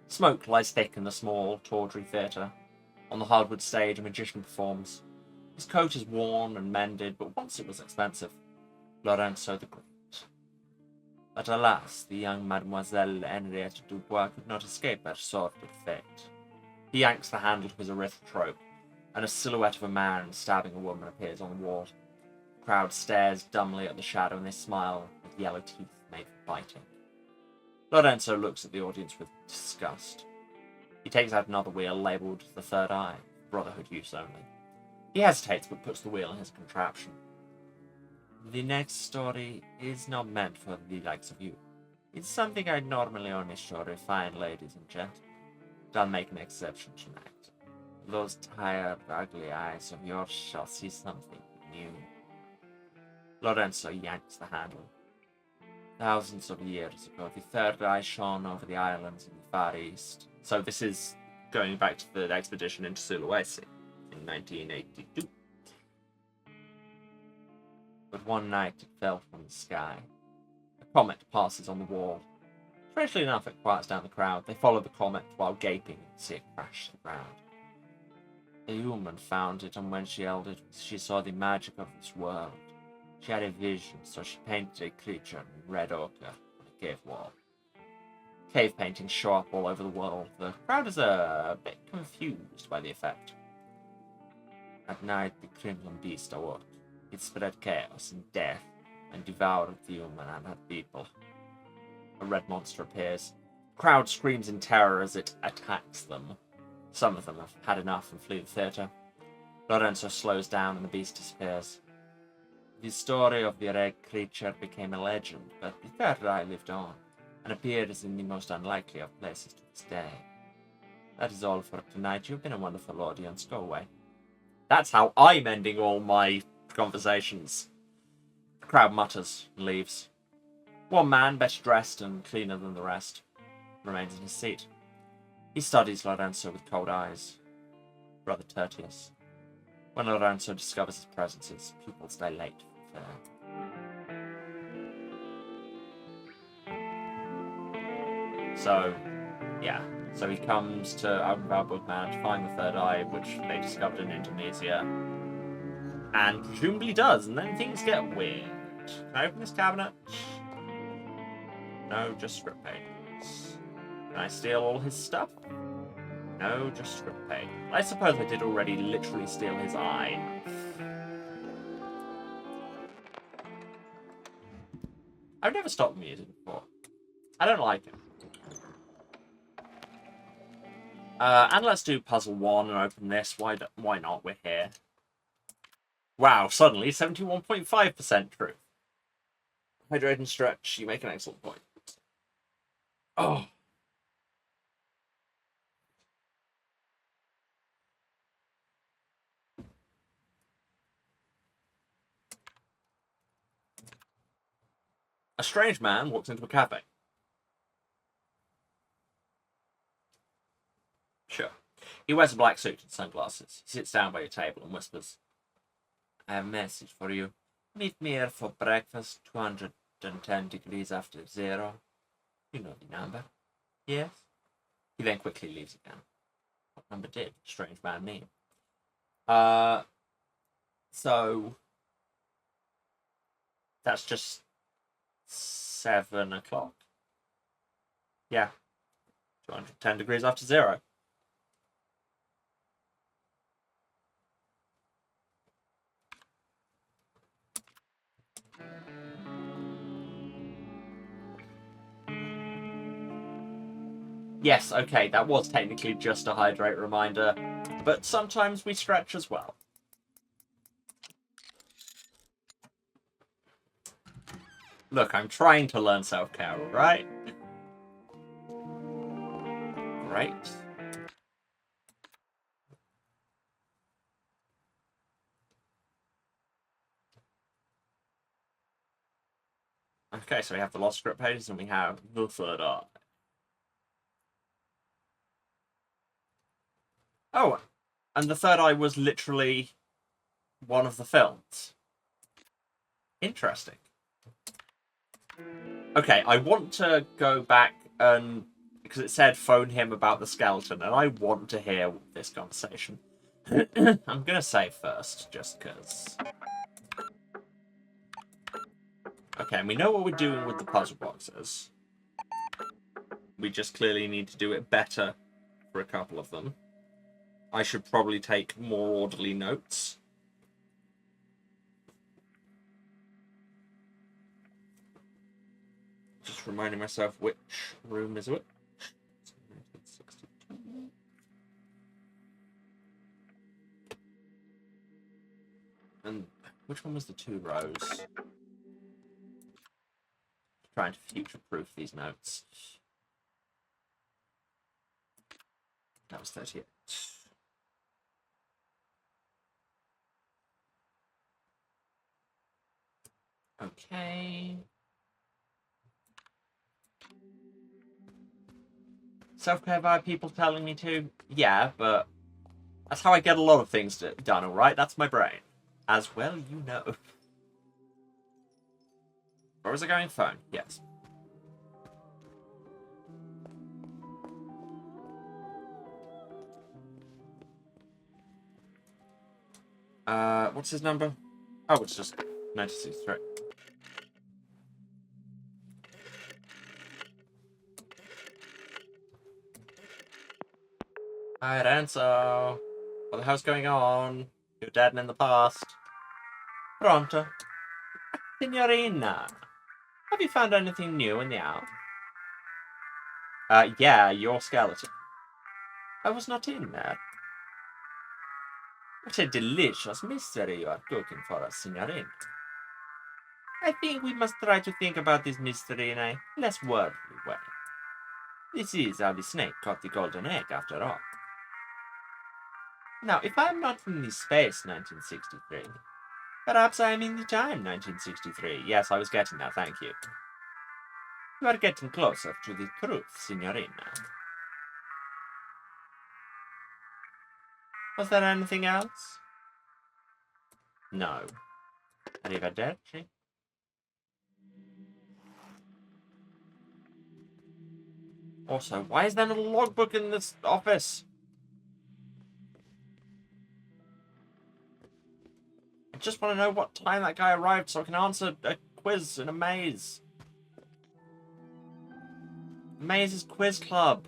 [SPEAKER 1] Smoke lies thick in the small, tawdry theatre. On the hardwood stage, a magician performs. His coat is worn and mended, but once it was expensive. Lorenzo the Great. But alas, the young Mademoiselle Henriette Dubois could not escape her sordid fate. He yanks the handle of his erythrope, and a silhouette of a man stabbing a woman appears on the wall. The crowd stares dumbly at the shadow, and they smile with yellow teeth made for biting. Lorenzo looks at the audience with disgust. He takes out another wheel labelled the 3rd eye, Brotherhood use only. He hesitates but puts the wheel in his contraption. The next story is not meant for the likes of you. It's something I normally only show refined ladies and gentlemen. But I'll make an exception tonight. Those tired, ugly eyes of yours shall see something new. Lorenzo yanks the handle. Thousands of years ago, the 3rd eye shone over the islands in the Far East. So this is going back to the expedition into Sulawesi in 1982. But one night it fell from the sky. A comet passes on the wall. Strangely enough, it quiets down the crowd. They follow the comet while gaping and see it crash to the ground. A human found it, and when she held it, she saw the magic of this world. She had a vision, so she painted a creature in red ochre on a cave wall. Cave paintings show up all over the world. The crowd is a bit confused by the effect. At night, the crimson beast awoke. It spread chaos and death and devoured the human and her people. A red monster appears. The crowd screams in terror as it attacks them. Some of them have had enough and flee the theatre. Lorenzo slows down and the beast disappears. The story of the red creature became a legend, but the 3rd eye lived on and appears in the most unlikely of places to this day. That is all for tonight. You've been a wonderful audience. Go away. That's how I'm ending all my conversations. The crowd mutters and leaves. One man, better dressed and cleaner than the rest, remains in his seat. He studies Lorenzo with cold eyes. Brother Tertius. When Lorenzo discovers his presence, his pupils dilate for fear. So, yeah. So he comes to Augenwaldburg Man to find the 3rd eye, which they discovered in Indonesia. And presumably does, and then things get weird. Can I open this cabinet? No, just script pages. Can I steal all his stuff? No, just script page. I suppose I did already literally steal his eye. I've never stopped the music before. I don't like it. And let's do puzzle 1 and open this. Why not? We're here. Wow, suddenly 71.5% truth. Hydrate and stretch. You make an excellent point. Oh. A strange man walks into a cafe. He wears a black suit and sunglasses. He sits down by your table and whispers, "I have a message for you. Meet me here for breakfast, 210 degrees after zero. You know the number. Yes?" He then quickly leaves again. What number did? Strange man name. So that's just 7 o'clock. Yeah. 210 degrees after zero. Yes, okay, that was technically just a hydrate reminder, but sometimes we stretch as well. Look, I'm trying to learn self-care, alright? Great. Okay, so we have the lost script pages and we have the third eye. Oh, and the third eye was literally one of the films. Interesting. Okay, I want to go back and... because it said phone him about the skeleton, and I want to hear this conversation. I'm gonna save first, just because... Okay, and we know what we're doing with the puzzle boxes. We just clearly need to do it better for a couple of them. I should probably take more orderly notes. Just reminding myself which room is which. And which one was the 2 rows? Trying to future-proof these notes. That was 38. Okay. Self-care by people telling me to? Yeah, but that's how I get a lot of things done, alright? That's my brain. As well you know. Where was I going? Phone. Yes. What's his number? Oh, it's just 1963. Hi, Renzo. What the hell's going on? You're dead and in the past. Pronto. Signorina. Have you found anything new in the house? Yeah, your skeleton. I was not in there. What a delicious mystery you are cooking for us, Signorina. I think we must try to think about this mystery in a less worldly way. This is how the snake caught the golden egg, after all. Now, if I'm not in the space 1963, perhaps I am in the time 1963. Yes, I was getting that, thank you. You are getting closer to the truth, Signorina. Was there anything else? No. Arrivederci. Also, why is there not a logbook in this office? I just want to know what time that guy arrived so I can answer a quiz in a maze. Maze is quiz club.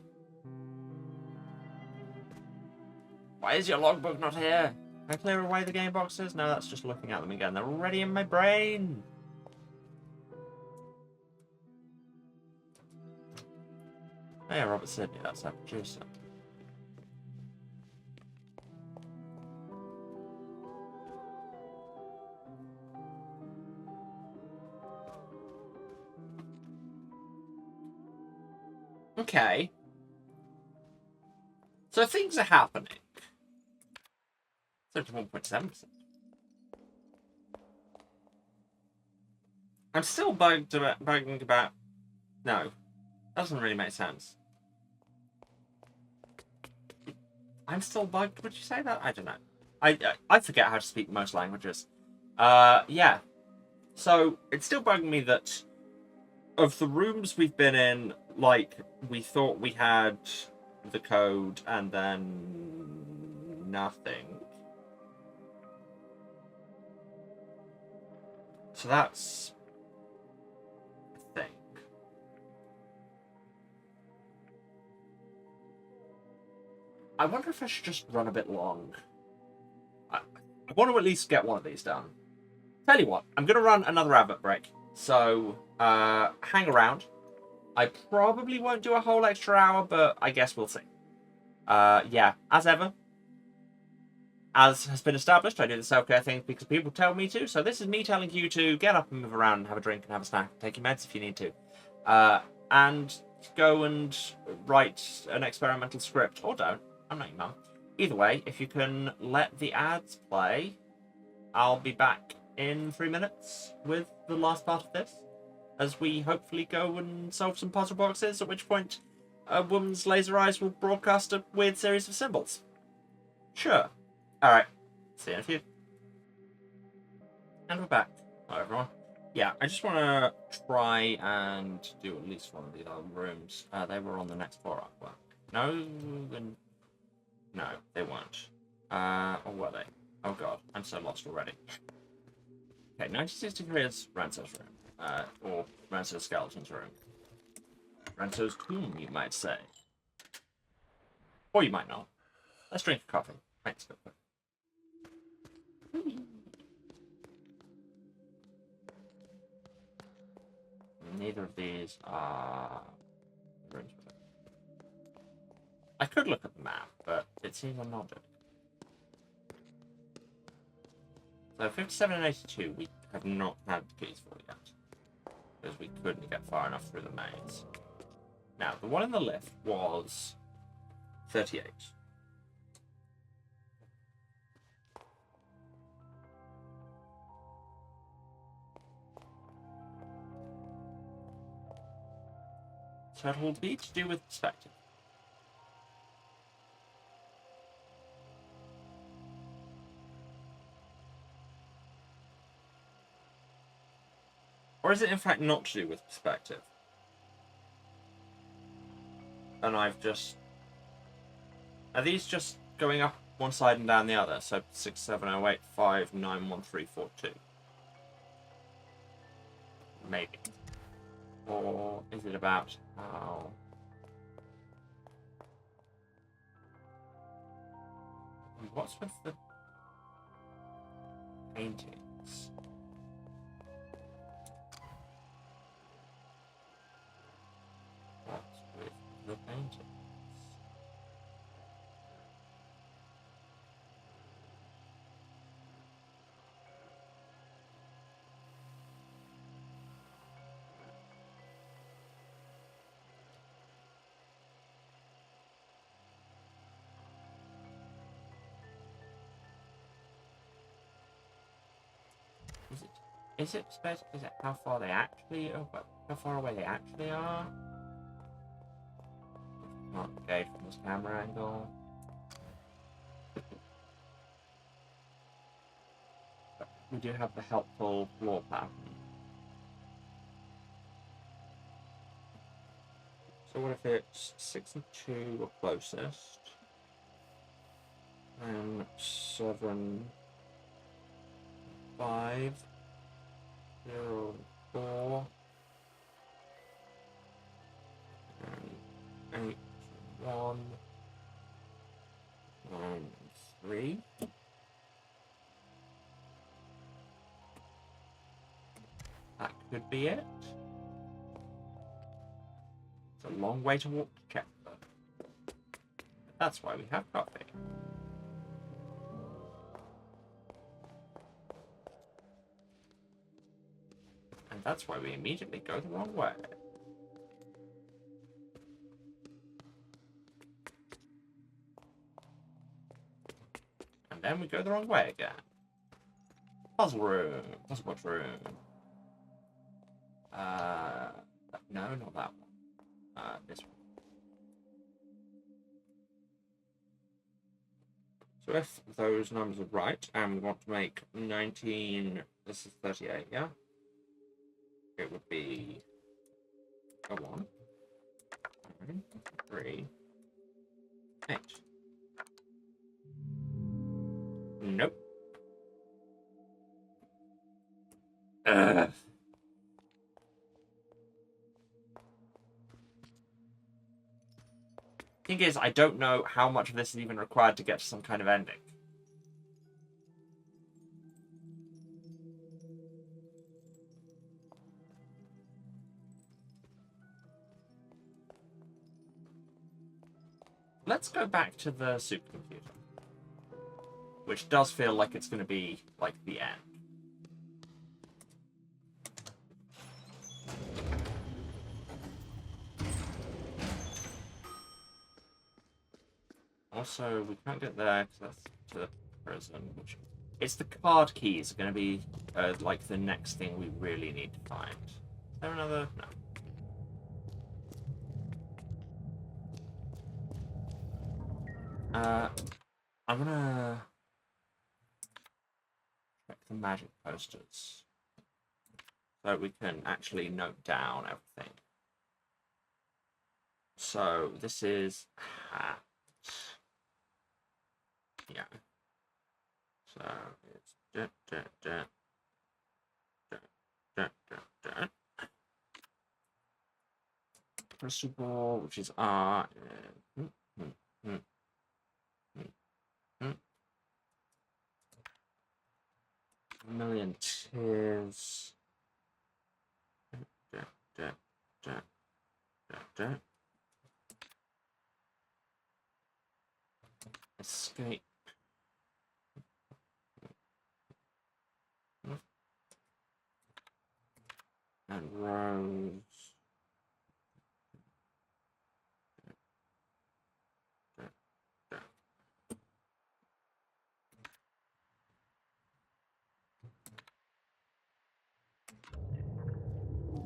[SPEAKER 1] Why is your logbook not here? Can I clear away the game boxes? No, that's just looking at them again. They're already in my brain. Oh yeah, Robert Sidney, that's our producer. Okay. So things are happening. 71.7%. I'm still bugging about... No. That doesn't really make sense. I'm still bugged. Would you say that? I don't know. I forget how to speak most languages. Yeah. So it's still bugging me that of the rooms we've been in, like, we thought we had the code and then nothing. So that's a thing. I wonder if I should just run a bit long. I want to at least get one of these done. Tell you what, I'm going to run another advert break. So, hang around. I probably won't do a whole extra hour, but I guess we'll see. Yeah, as ever, as has been established, I do the self-care thing because people tell me to. So this is me telling you to get up and move around and have a drink and have a snack. Take your meds if you need to. And go and write an experimental script. Or don't. I'm not your mum. Either way, if you can let the ads play, I'll be back in 3 minutes with the last part of this, as we hopefully go and solve some puzzle boxes, at which point a woman's laser eyes will broadcast a weird series of symbols. Sure. Alright. See you in a few. And we're back. Hi, everyone. Yeah, I just want to try and do at least one of these other rooms. They were on the next floor artwork. No, they weren't. Or were they? Oh god, I'm so lost already. Okay, 1963 is Renzo's room. Or Renzo's skeleton's room. Renzo's tomb, you might say. Or you might not. Let's drink a coffee. Thanks, Coco. Neither of these are rooms. I could look at the map, but it seems I'm not doing it. So 57 and 82 we have not had the keys for yet, because we couldn't get far enough through the maze. Now, the one in the lift was 38. So it will be to do with perspective. Or is it in fact not to do with perspective? And I've just... Are these just going up one side and down the other? So 6, 7, 0, 8, 5, 9, 1, 3, 4, 2. Maybe. Or is it about how... What's with the paintings? What's with the paintings? Is it how far they actually are? How far away they actually are? Not gauge from this camera angle. But we do have the helpful floor pattern. So what if it's 6 and 2 are closest? And 7, 5, 0, 4, and 8, 1, 9, 3. That could be it. It's a long way to walk to check them. That's why we have coffee. And that's why we immediately go the wrong way. And then we go the wrong way again. Puzzle room. Puzzle box room. No, not that one. This one. So if those numbers are right, and we want to make 19, this is 38, yeah? It would be a 1, 9, 3, 8. Nope. Thing is, I don't know how much of this is even required to get to some kind of ending. Let's go back to the supercomputer, which does feel like it's going to be like the end. Also, we can't get there because that's to the prison. Which it's the card keys are going to be like the next thing we really need to find. Is there another? No. I'm gonna check the magic posters so we can actually note down everything. So this is hat. Yeah. So it's crystal ball, which is R. A million tears. Escape. And Rose.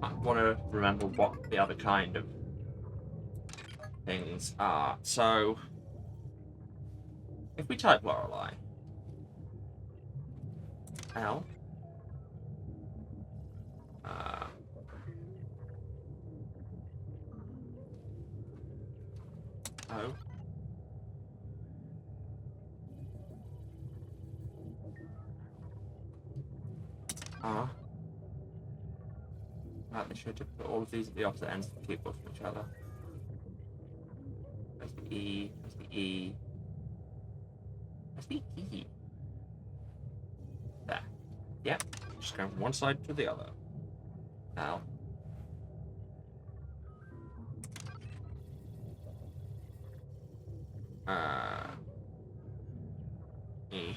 [SPEAKER 1] I want to remember what the other kind of things are. So, if we type Lorelei, L, O, R. Right, they should have put all of these at the opposite ends of the keyboard from each other. There's the E, there's the E. There's the E. There. Yep. Just go from one side to the other. L. E.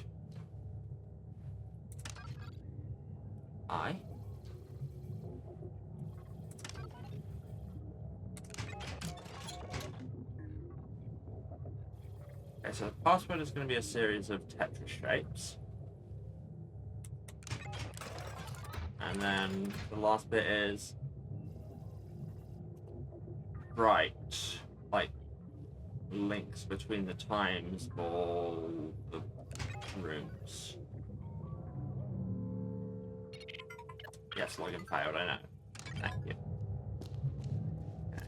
[SPEAKER 1] I. Okay, so the password is going to be a series of Tetris shapes. And then the last bit is right, like links between the times of all the rooms. Yes, login failed, I know. Thank you. Okay.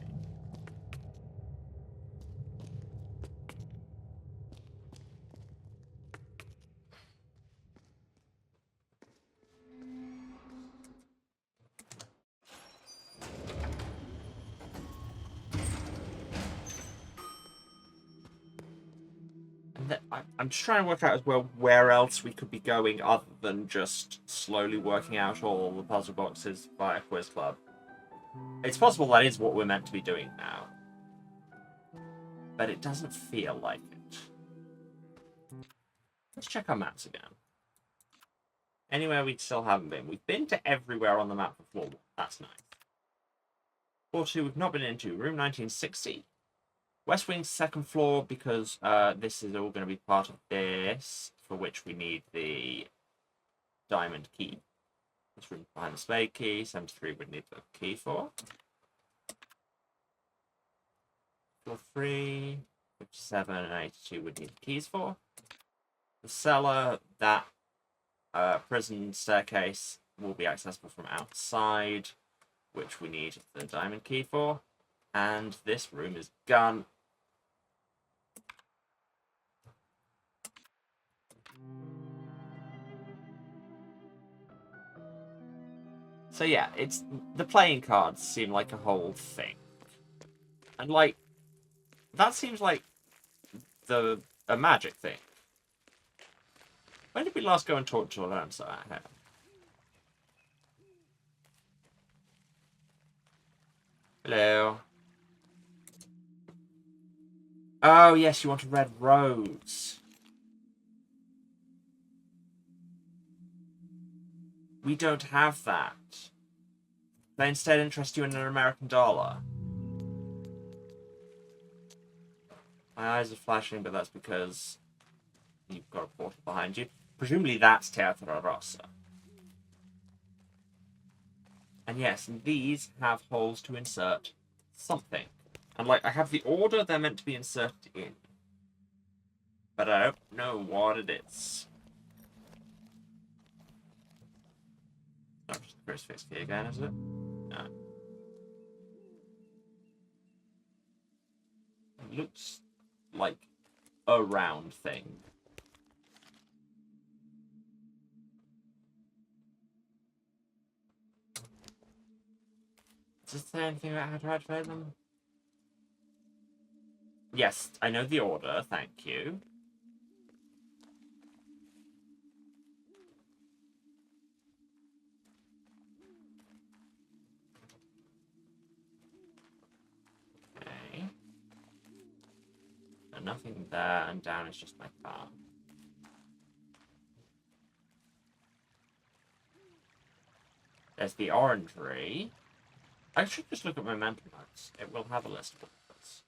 [SPEAKER 1] I'm just trying to work out as well where else we could be going other than just slowly working out all the puzzle boxes via Quiz Club. It's possible that is what we're meant to be doing now, but it doesn't feel like it. Let's check our maps again. Anywhere we still haven't been. We've been to everywhere on the map for floor 1. That's nice. Floor 2 we've not been into. Room 1960. West Wing's second floor, because this is all going to be part of this, for which we need the diamond key. This room behind the spade key, 73 would need the key for. Floor 3, 57 and 82 would need the keys for. the cellar, that prison staircase will be accessible from outside, which we need the diamond key for. And this room is gone. So yeah, it's the playing cards seem like a whole thing. And like that seems like a magic thing. When did we last go and talk to Alonso out here? Hello. Oh yes, you want a red rose. We don't have that. They instead interest you in an American dollar. My eyes are flashing, but that's because you've got a portal behind you. Presumably that's Teatro Rossa. And yes, these have holes to insert something. And like, I have the order they're meant to be inserted in. But I don't know what it is. Not just the crucifix key again, is it? No. It looks like a round thing. Does it say anything about how to activate them? Yes, I know the order, thank you. Okay. So nothing there, and down is just my car. There's the orangery. I should just look at my mental notes. It will have a list of those.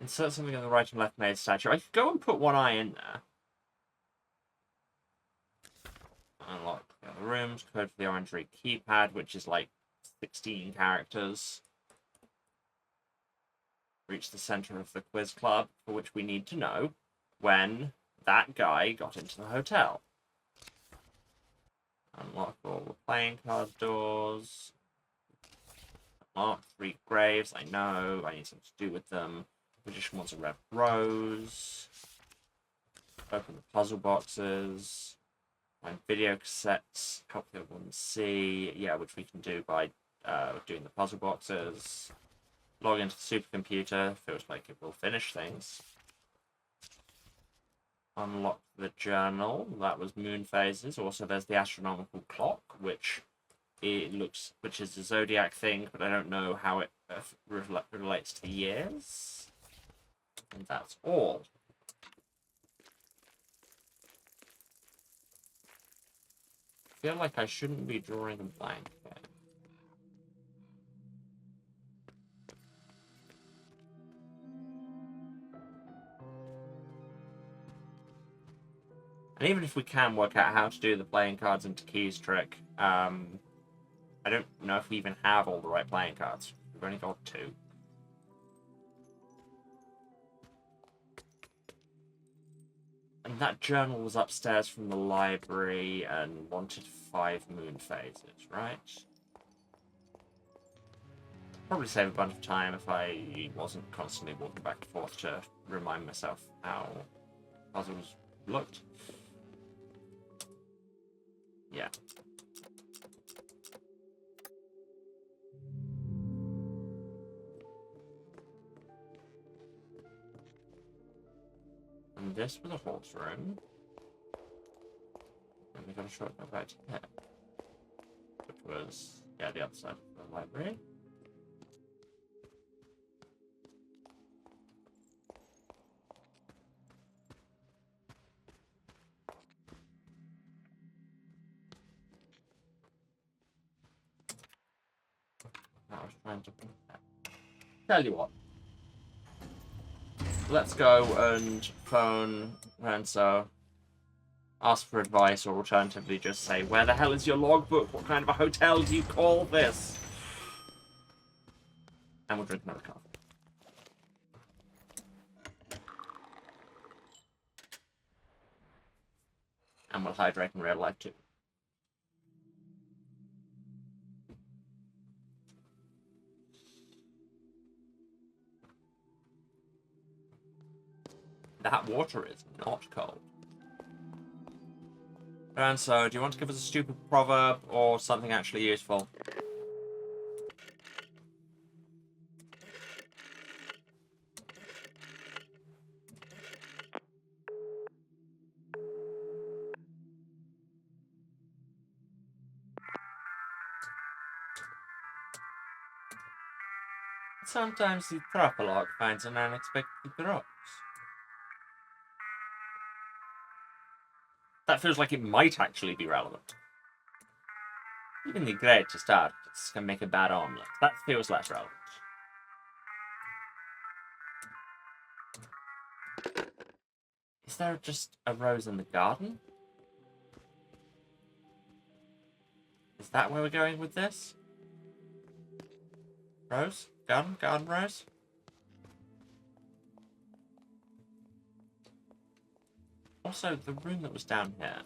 [SPEAKER 1] Insert something on the right and left made statue. I could go and put one eye in there. Unlock the other rooms. Code for the orangery keypad, which is like 16 characters. Reach the center of the quiz club, for which we need to know when that guy got into the hotel. Unlock all the playing card doors. Unlock 3 graves. I know. I need something to do with them. Magician wants a red rose. Open the puzzle boxes. Find video cassettes. Help the other one see. Yeah, which we can do by doing the puzzle boxes. Log into the supercomputer. Feels like it will finish things. Unlock the journal. That was moon phases. Also, there's the astronomical clock, which is a zodiac thing, but I don't know how it relates to the years. And that's all. I feel like I shouldn't be drawing a blank here. And even if we can work out how to do the playing cards into keys trick, I don't know if we even have all the right playing cards. We've only got 2. And that journal was upstairs from the library and wanted 5 moon phases, right? Probably save a bunch of time if I wasn't constantly walking back and forth to remind myself how puzzles looked. Yeah. And this was a horse room. And we got a shortcut back to here. Which was, yeah, the other side of the library. I was trying to... Tell you what. Let's go and phone Renzo. Ask for advice, or alternatively just say, where the hell is your logbook? What kind of a hotel do you call this? And we'll drink another coffee. And will hydrate in real life too. That water is not cold. And so, do you want to give us a stupid proverb or something actually useful? Sometimes the tropolog finds an unexpected rose. That feels like it might actually be relevant. Even the greatest artists can make a bad omelette. That feels less relevant. Is there just a rose in the garden? Is that where we're going with this? Rose? Garden? Garden rose? Also, the room that was down here.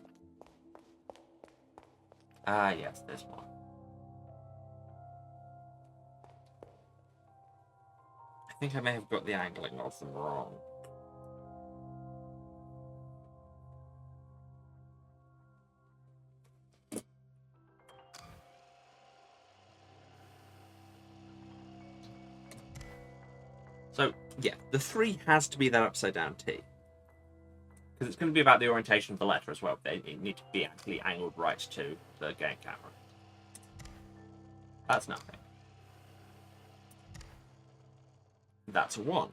[SPEAKER 1] Ah, yes, this one. I think I may have got the angling of them wrong. So, yeah, the 3 has to be that upside down T. Because it's going to be about the orientation of the letter as well. They need to be actually angled right to the game camera. That's nothing. That's a 1.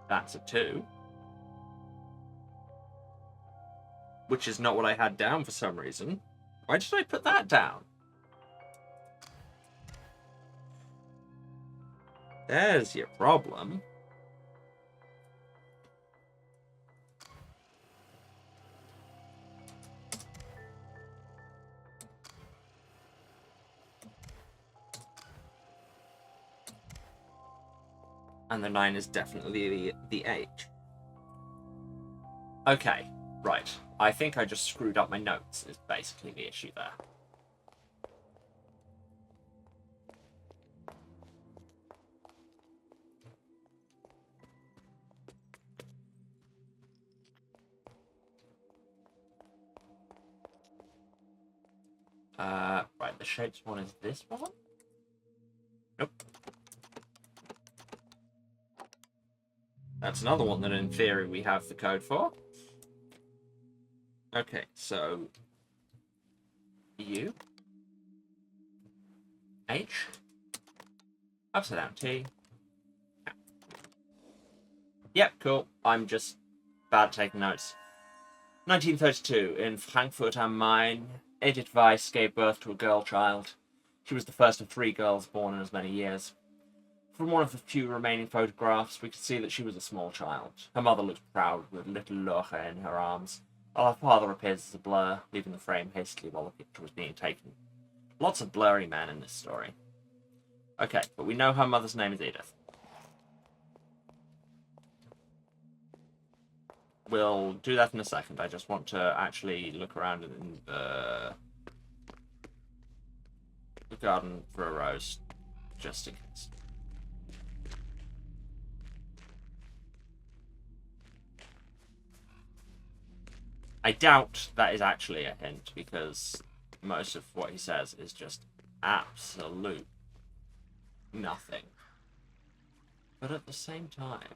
[SPEAKER 1] That's a 2. Which is not what I had down for some reason. Why did I put that down? There's your problem. And the 9 is definitely the H. Okay, right. I think I just screwed up my notes, is basically the issue there. Right, the shapes one is this one? Nope. That's another one that in theory we have the code for. Okay, so U H upside down T. Yep, cool. I'm just bad at taking notes. 1932, in Frankfurt am Main, Edith Weiss gave birth to a girl child. She was the first of 3 girls born in as many years. From one of the few remaining photographs, we could see that she was a small child. Her mother looked proud with little Lorelei in her arms, while her father appears as a blur, leaving the frame hastily while the picture was being taken. Lots of blurry men in this story. Okay, but we know her mother's name is Edith. We'll do that in a second. I just want to actually look around in the garden for a rose, just in case. I doubt that is actually a hint, because most of what he says is just absolute nothing. But at the same time,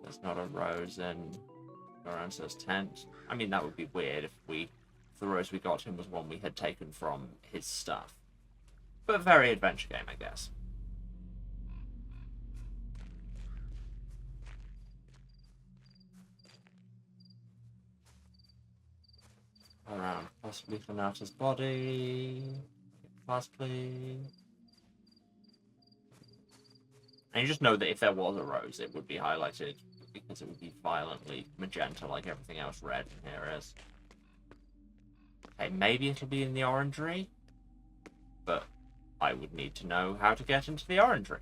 [SPEAKER 1] there's not a rose in Lorenzo's tent. I mean, that would be weird if the rose we got him was one we had taken from his stuff. But very adventure game, I guess. Around possibly Fanauta's body. Possibly. And you just know that if there was a rose, it would be highlighted because it would be violently magenta like everything else red in here is. Okay, maybe it'll be in the orangery? I would need to know how to get into the orangery.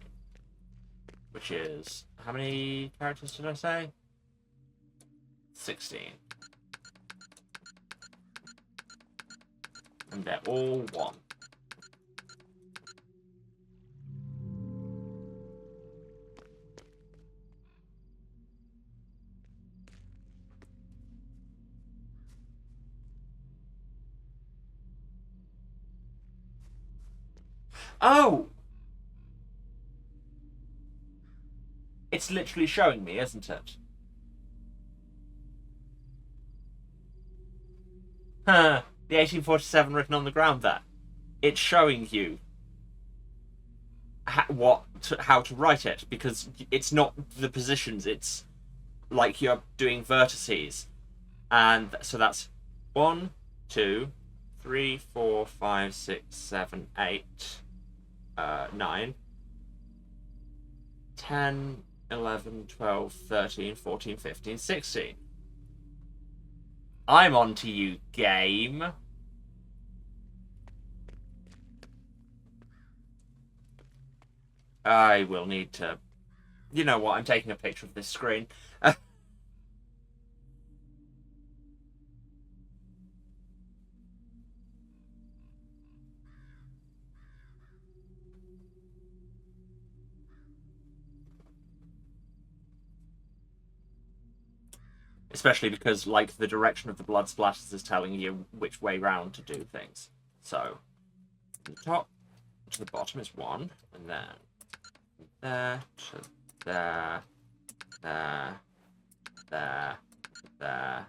[SPEAKER 1] Which is... How many characters did I say? 16. And they're all 1. Oh! It's literally showing me, isn't it? Huh. The 1847 written on the ground there. It's showing you how to write it, because it's not the positions, it's like you're doing vertices. And so that's 1, 2, 3, 4, 5, 6, 7, 8, 9, 10, 11, 12, 13, 14, 15, 16. I'm on to you, game. I will need to... You know what, I'm taking a picture of this screen. Especially because, like, the direction of the blood splatters is telling you which way round to do things. So, from the top to the bottom is 1, and then there to there, there, there, there.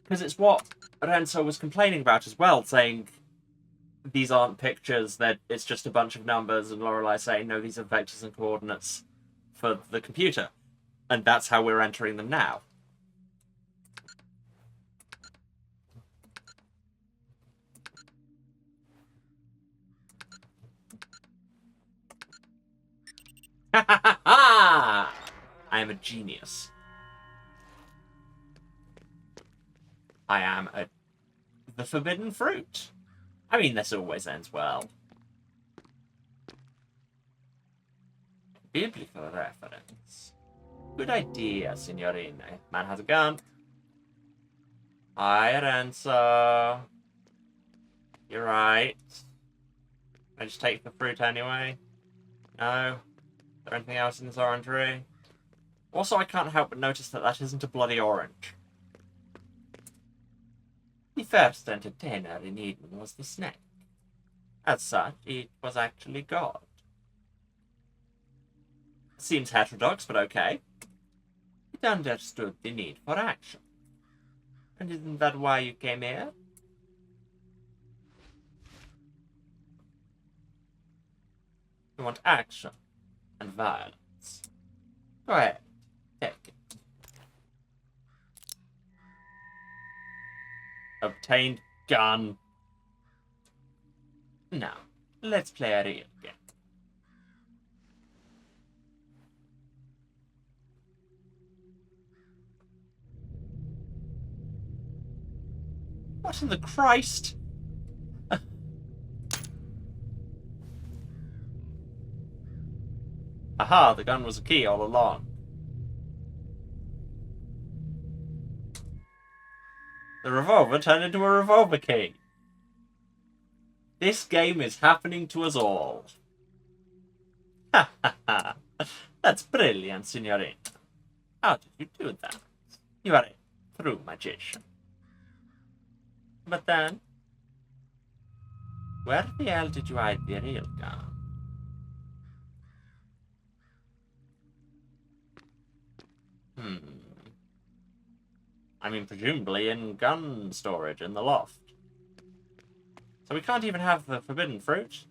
[SPEAKER 1] Because it's what Renzo was complaining about as well, saying these aren't pictures, it's just a bunch of numbers, and Lorelei saying, no, these are vectors and coordinates for the computer. And that's how we're entering them now. I am a genius. I am the forbidden fruit. I mean, this always ends well. Biblical reference. Good idea, signorine. Man has a gun. Hi, Renzo. You're right. I just take the fruit anyway. No? Is there anything else in this orangery? Also, I can't help but notice that that isn't a bloody orange. The first entertainer in Eden was the snake. As such, it was actually God. Seems heterodox, but okay. It understood the need for action. And isn't that why you came here? You want action and violence. Go ahead, take it. Obtained gun. Now, let's play a real game. What in the Christ? Aha, the gun was a key all along. The revolver turned into a revolver key. This game is happening to us all. Ha ha ha. That's brilliant, signorina. How did you do that? You are a true magician. But then, where the hell did you hide the real gun? I mean, presumably in gun storage in the loft. So we can't even have the forbidden fruit?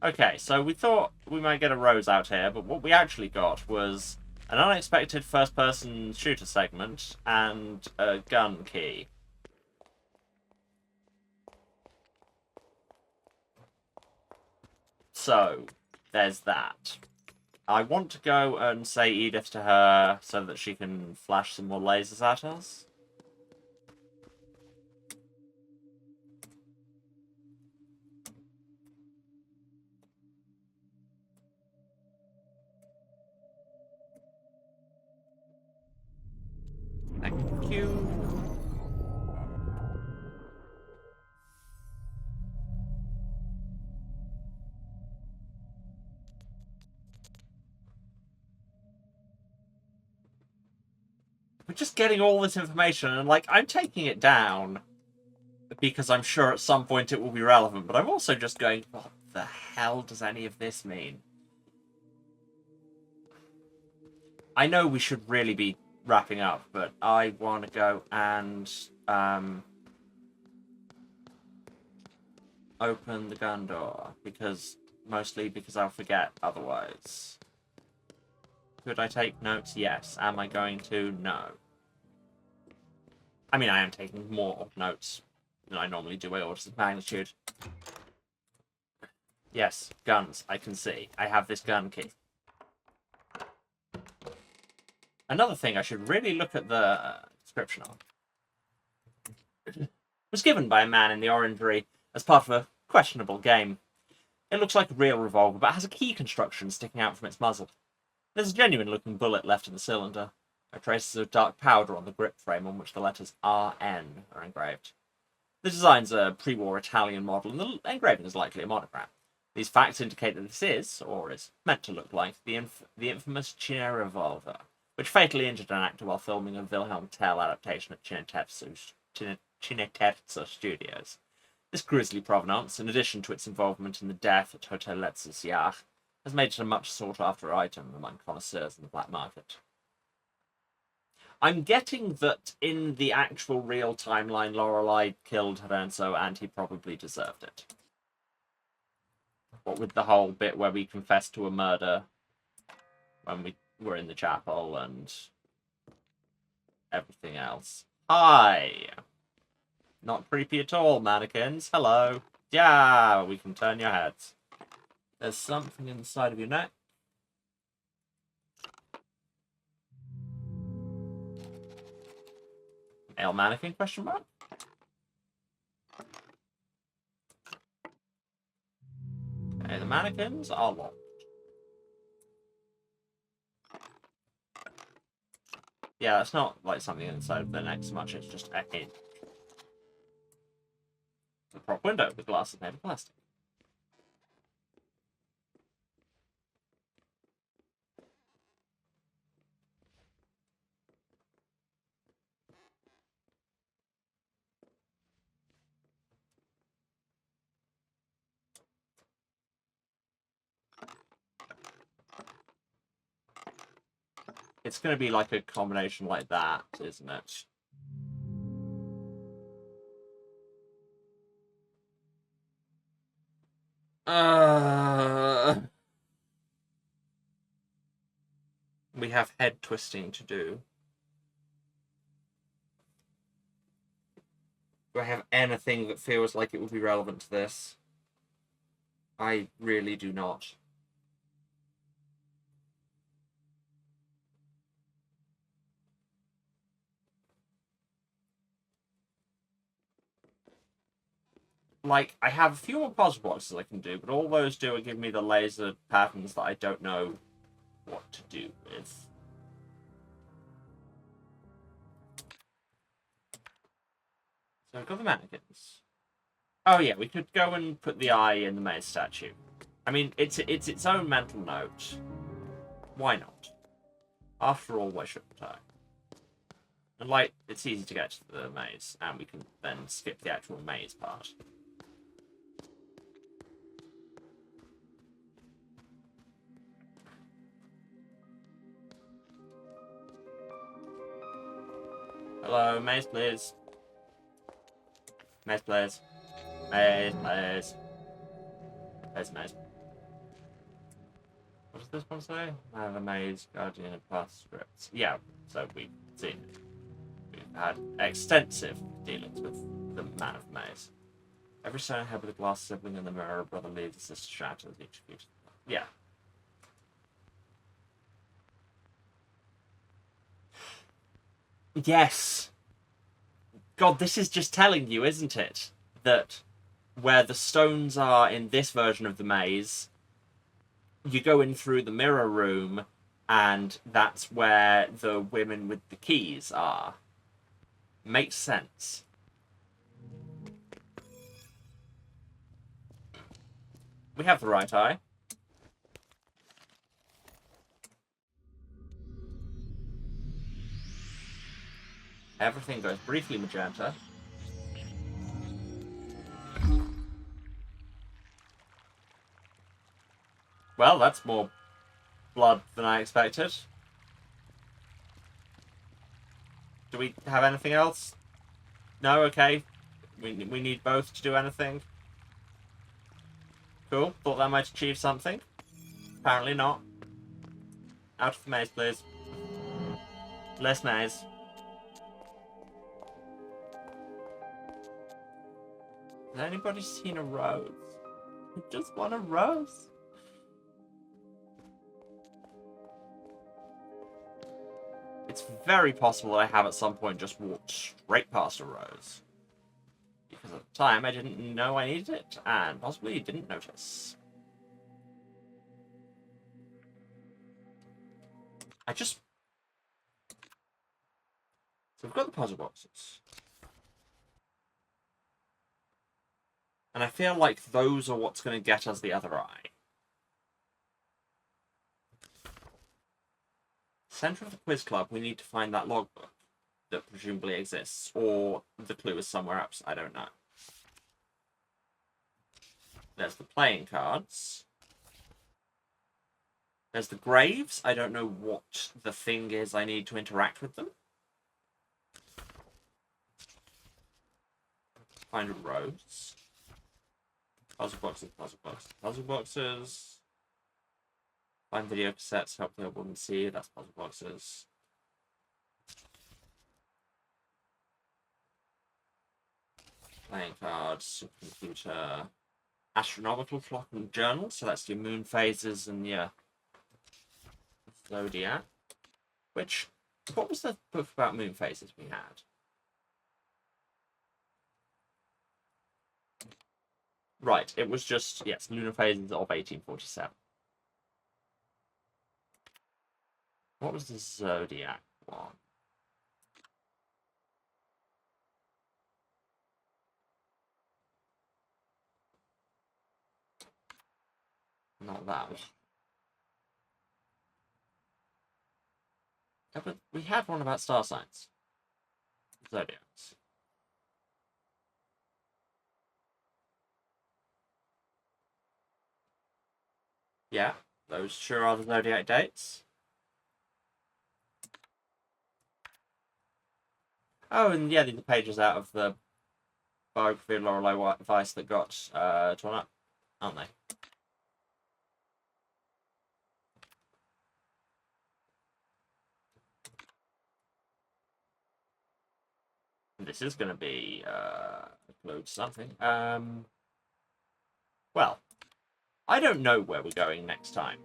[SPEAKER 1] Okay, so we thought we might get a rose out here, but what we actually got was an unexpected first-person shooter segment and a gun key. So, there's that. I want to go and say Edith to her so that she can flash some more lasers at us. We're just getting all this information, and, like, I'm taking it down because I'm sure at some point it will be relevant, but I'm also just going, what the hell does any of this mean? I know we should really be wrapping up, but I want to go and open the gun door, mostly because I'll forget otherwise. Could I take notes? Yes. Am I going to? No. I mean, I am taking more notes than I normally do by orders of magnitude. Yes, guns, I can see. I have this gun key. Another thing I should really look at the description of was given by a man in the Orangery as part of a questionable game. It looks like a real revolver, but has a key construction sticking out from its muzzle. There's a genuine-looking bullet left in the cylinder. There are traces of dark powder on the grip frame on which the letters RN are engraved. The design's a pre-war Italian model, and the engraving is likely a monogram. These facts indicate that this is, or is meant to look like, the infamous Cine revolver, which fatally injured an actor while filming a Wilhelm Tell adaptation at Cineterzo Studios. This grisly provenance, in addition to its involvement in the death at Hotel Letztes Jahr, has made it a much sought-after item among connoisseurs in the black market. I'm getting that in the actual real timeline, Lorelei killed Renzo, and he probably deserved it. What with the whole bit where we confessed to a murder when we were in the chapel and everything else. Hi! Not creepy at all, mannequins. Hello. Yeah, we can turn your heads. There's something in the side of your neck. Male mannequin, question mark? Okay, the mannequins are locked. Yeah, it's not like something inside of the neck so much, it's just a hint. The prop window, the glass is made of plastic. It's going to be like a combination like that, isn't it? We have head twisting to do. Do I have anything that feels like it would be relevant to this? I really do not. Like, I have a few more puzzle boxes I can do, but all those do are give me the laser patterns that I don't know what to do with. So I've got the mannequins. Oh yeah, we could go and put the eye in the maze statue. I mean, it's its own mental note. Why not? After all, why shouldn't I? And like, it's easy to get to the maze, and we can then skip the actual maze part. Hello, maze please. Maze please. Maze please. There's a maze. What does this one say? I have a maze, guardian, and past scripts. Yeah, so we've seen it. We've had extensive dealings with the man of maze. Every stone I have with a glass sibling in the mirror, brother leaves his sister shattered as executed. Yeah. Yes. God, this is just telling you, isn't it? That where the stones are in this version of the maze, you go in through the mirror room, and that's where the women with the keys are. Makes sense. We have the right eye. Everything goes briefly magenta. Well, that's more blood than I expected. Do we have anything else? No? Okay. We need both to do anything. Cool. Thought that might achieve something. Apparently not. Out of the maze, please. Less maze. Has anybody seen a rose? I just want a rose. It's very possible that I have at some point just walked straight past a rose. Because at the time I didn't know I needed it, and possibly didn't notice. So we've got the puzzle boxes. And I feel like those are what's going to get us the other eye. Center of the quiz club, we need to find that logbook that presumably exists, or the clue is somewhere else, I don't know. There's the playing cards. There's the graves. I don't know what the thing is I need to interact with them. Find a rose. Puzzle boxes, puzzle boxes, puzzle boxes. Find video cassettes, help the woman see. That's puzzle boxes. Playing cards, supercomputer, astronomical clock and journal. So that's your moon phases and your zodiac. What was the book about moon phases we had? Right, it was just, yes, lunar phases of 1847. What was the zodiac one? Not that one. Yeah, but we had one about star signs. Zodiacs. Yeah, those sure are the zodiac dates. Oh, and yeah, these are pages out of the biography of Lorelei Weiss that got torn up, aren't they? This is going to be upload something. Well, I don't know where we're going next time.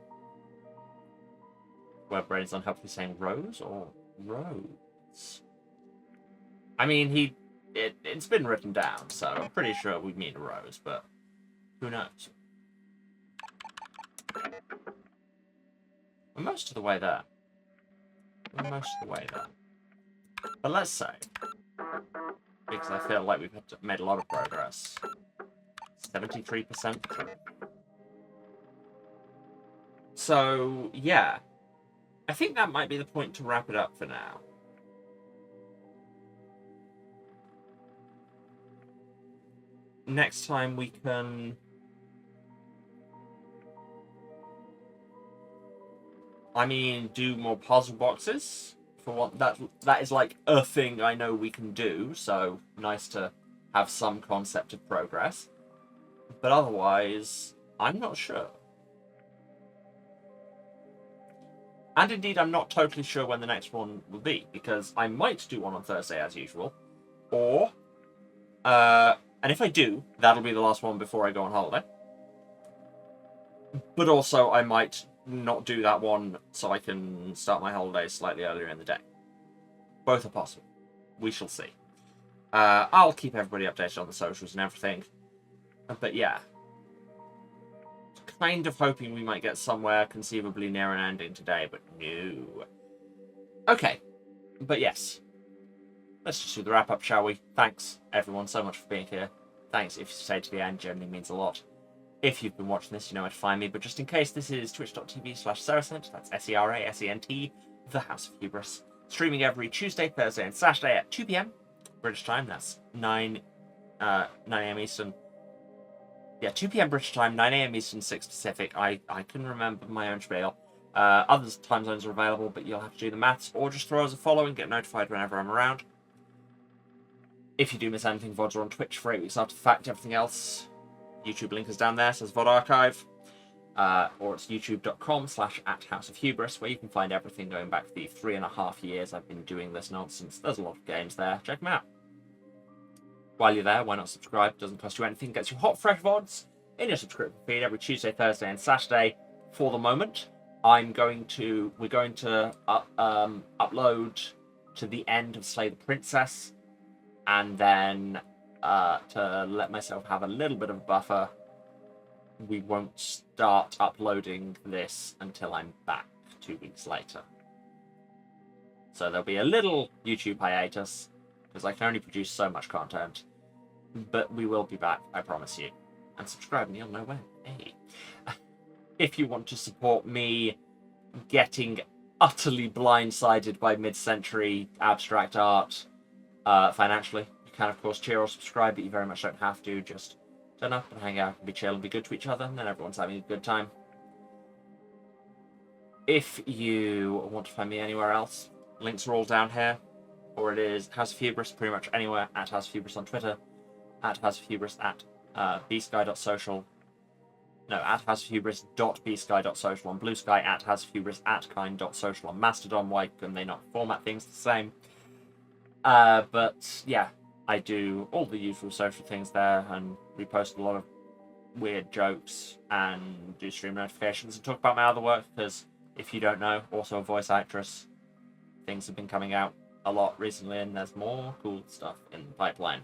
[SPEAKER 1] Where Brain's unhelpfully saying Rose or Rose? I mean, it's been written down, so I'm pretty sure we mean a rose, but who knows? We're most of the way there. We're most of the way there. But let's say, because I feel like we've made a lot of progress, 73%. So, yeah. I think that might be the point to wrap it up for now. Next time we can... I mean, do more puzzle boxes. For what that is like a thing I know we can do, so nice to have some concept of progress. But otherwise, I'm not sure. And indeed, I'm not totally sure when the next one will be, because I might do one on Thursday as usual, or, and if I do, that'll be the last one before I go on holiday. But also, I might not do that one so I can start my holiday slightly earlier in the day. Both are possible. We shall see. I'll keep everybody updated on the socials and everything. But yeah. Kind of hoping we might get somewhere conceivably near an ending today, but no. Okay. But yes. Let's just do the wrap-up, shall we? Thanks, everyone, so much for being here. Thanks if you stayed to the end, generally means a lot. If you've been watching this, you know where to find me, but just in case, this is twitch.tv/Serasent, that's SERASENT, the House of Hubris. Streaming every Tuesday, Thursday, and Saturday at 2 p.m. British time. That's 9 a.m. Eastern. Yeah, 2 p.m. British time, 9 a.m. Eastern, 6 Pacific. I can remember my own spiel. Other time zones are available, but you'll have to do the maths, or just throw us a follow and get notified whenever I'm around. If you do miss anything, VODs are on Twitch for 8 weeks after the fact. Everything else, YouTube link is down there, says VOD Archive. Or it's youtube.com/@houseofhubris, where you can find everything going back the 3.5 years I've been doing this nonsense. There's a lot of games there. Check them out. While you're there, why not subscribe? It doesn't cost you anything. Gets you hot, fresh VODs in your subscription feed every Tuesday, Thursday, and Saturday. For the moment, we're going to upload to the end of Slay the Princess, and then to let myself have a little bit of a buffer, we won't start uploading this until I'm back 2 weeks later. So there'll be a little YouTube hiatus, because I can only produce so much content. But we will be back, I promise you. And subscribe and you'll know when. Hey. If you want to support me getting utterly blindsided by mid-century abstract art financially, you can of course cheer or subscribe, but you very much don't have to. Just turn up and hang out and be chill and be good to each other, and then everyone's having a good time. If you want to find me anywhere else, links are all down here. Or it is House of Hubris pretty much anywhere, at House of Hubris on Twitter, at House of Hubris at bsky.social, no, at houseofhubris.bsky.social on Blue Sky, at House of Hubris at kind.social on Mastodon. Why can they not format things the same? But yeah, I do all the usual social things there, and repost a lot of weird jokes, and do stream notifications, and talk about my other work, because if you don't know, also a voice actress. Things have been coming out a lot recently, and there's more cool stuff in the pipeline.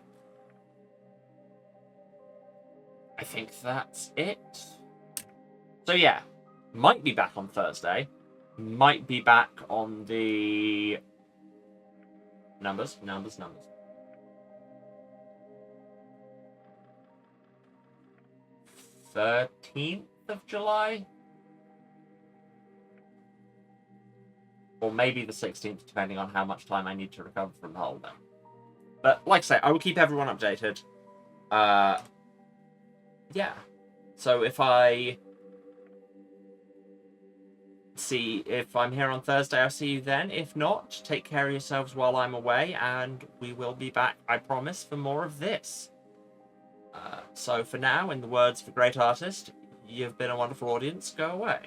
[SPEAKER 1] I think that's it. So yeah, might be back on Thursday, might be back on the numbers. 13th of July? Or maybe the 16th, depending on how much time I need to recover from the holiday. But like I say, I will keep everyone updated. Yeah. So if I'm here on Thursday, I'll see you then. If not, take care of yourselves while I'm away, and we will be back, I promise, for more of this. So for now, in the words of a great artist, you've been a wonderful audience. Go away.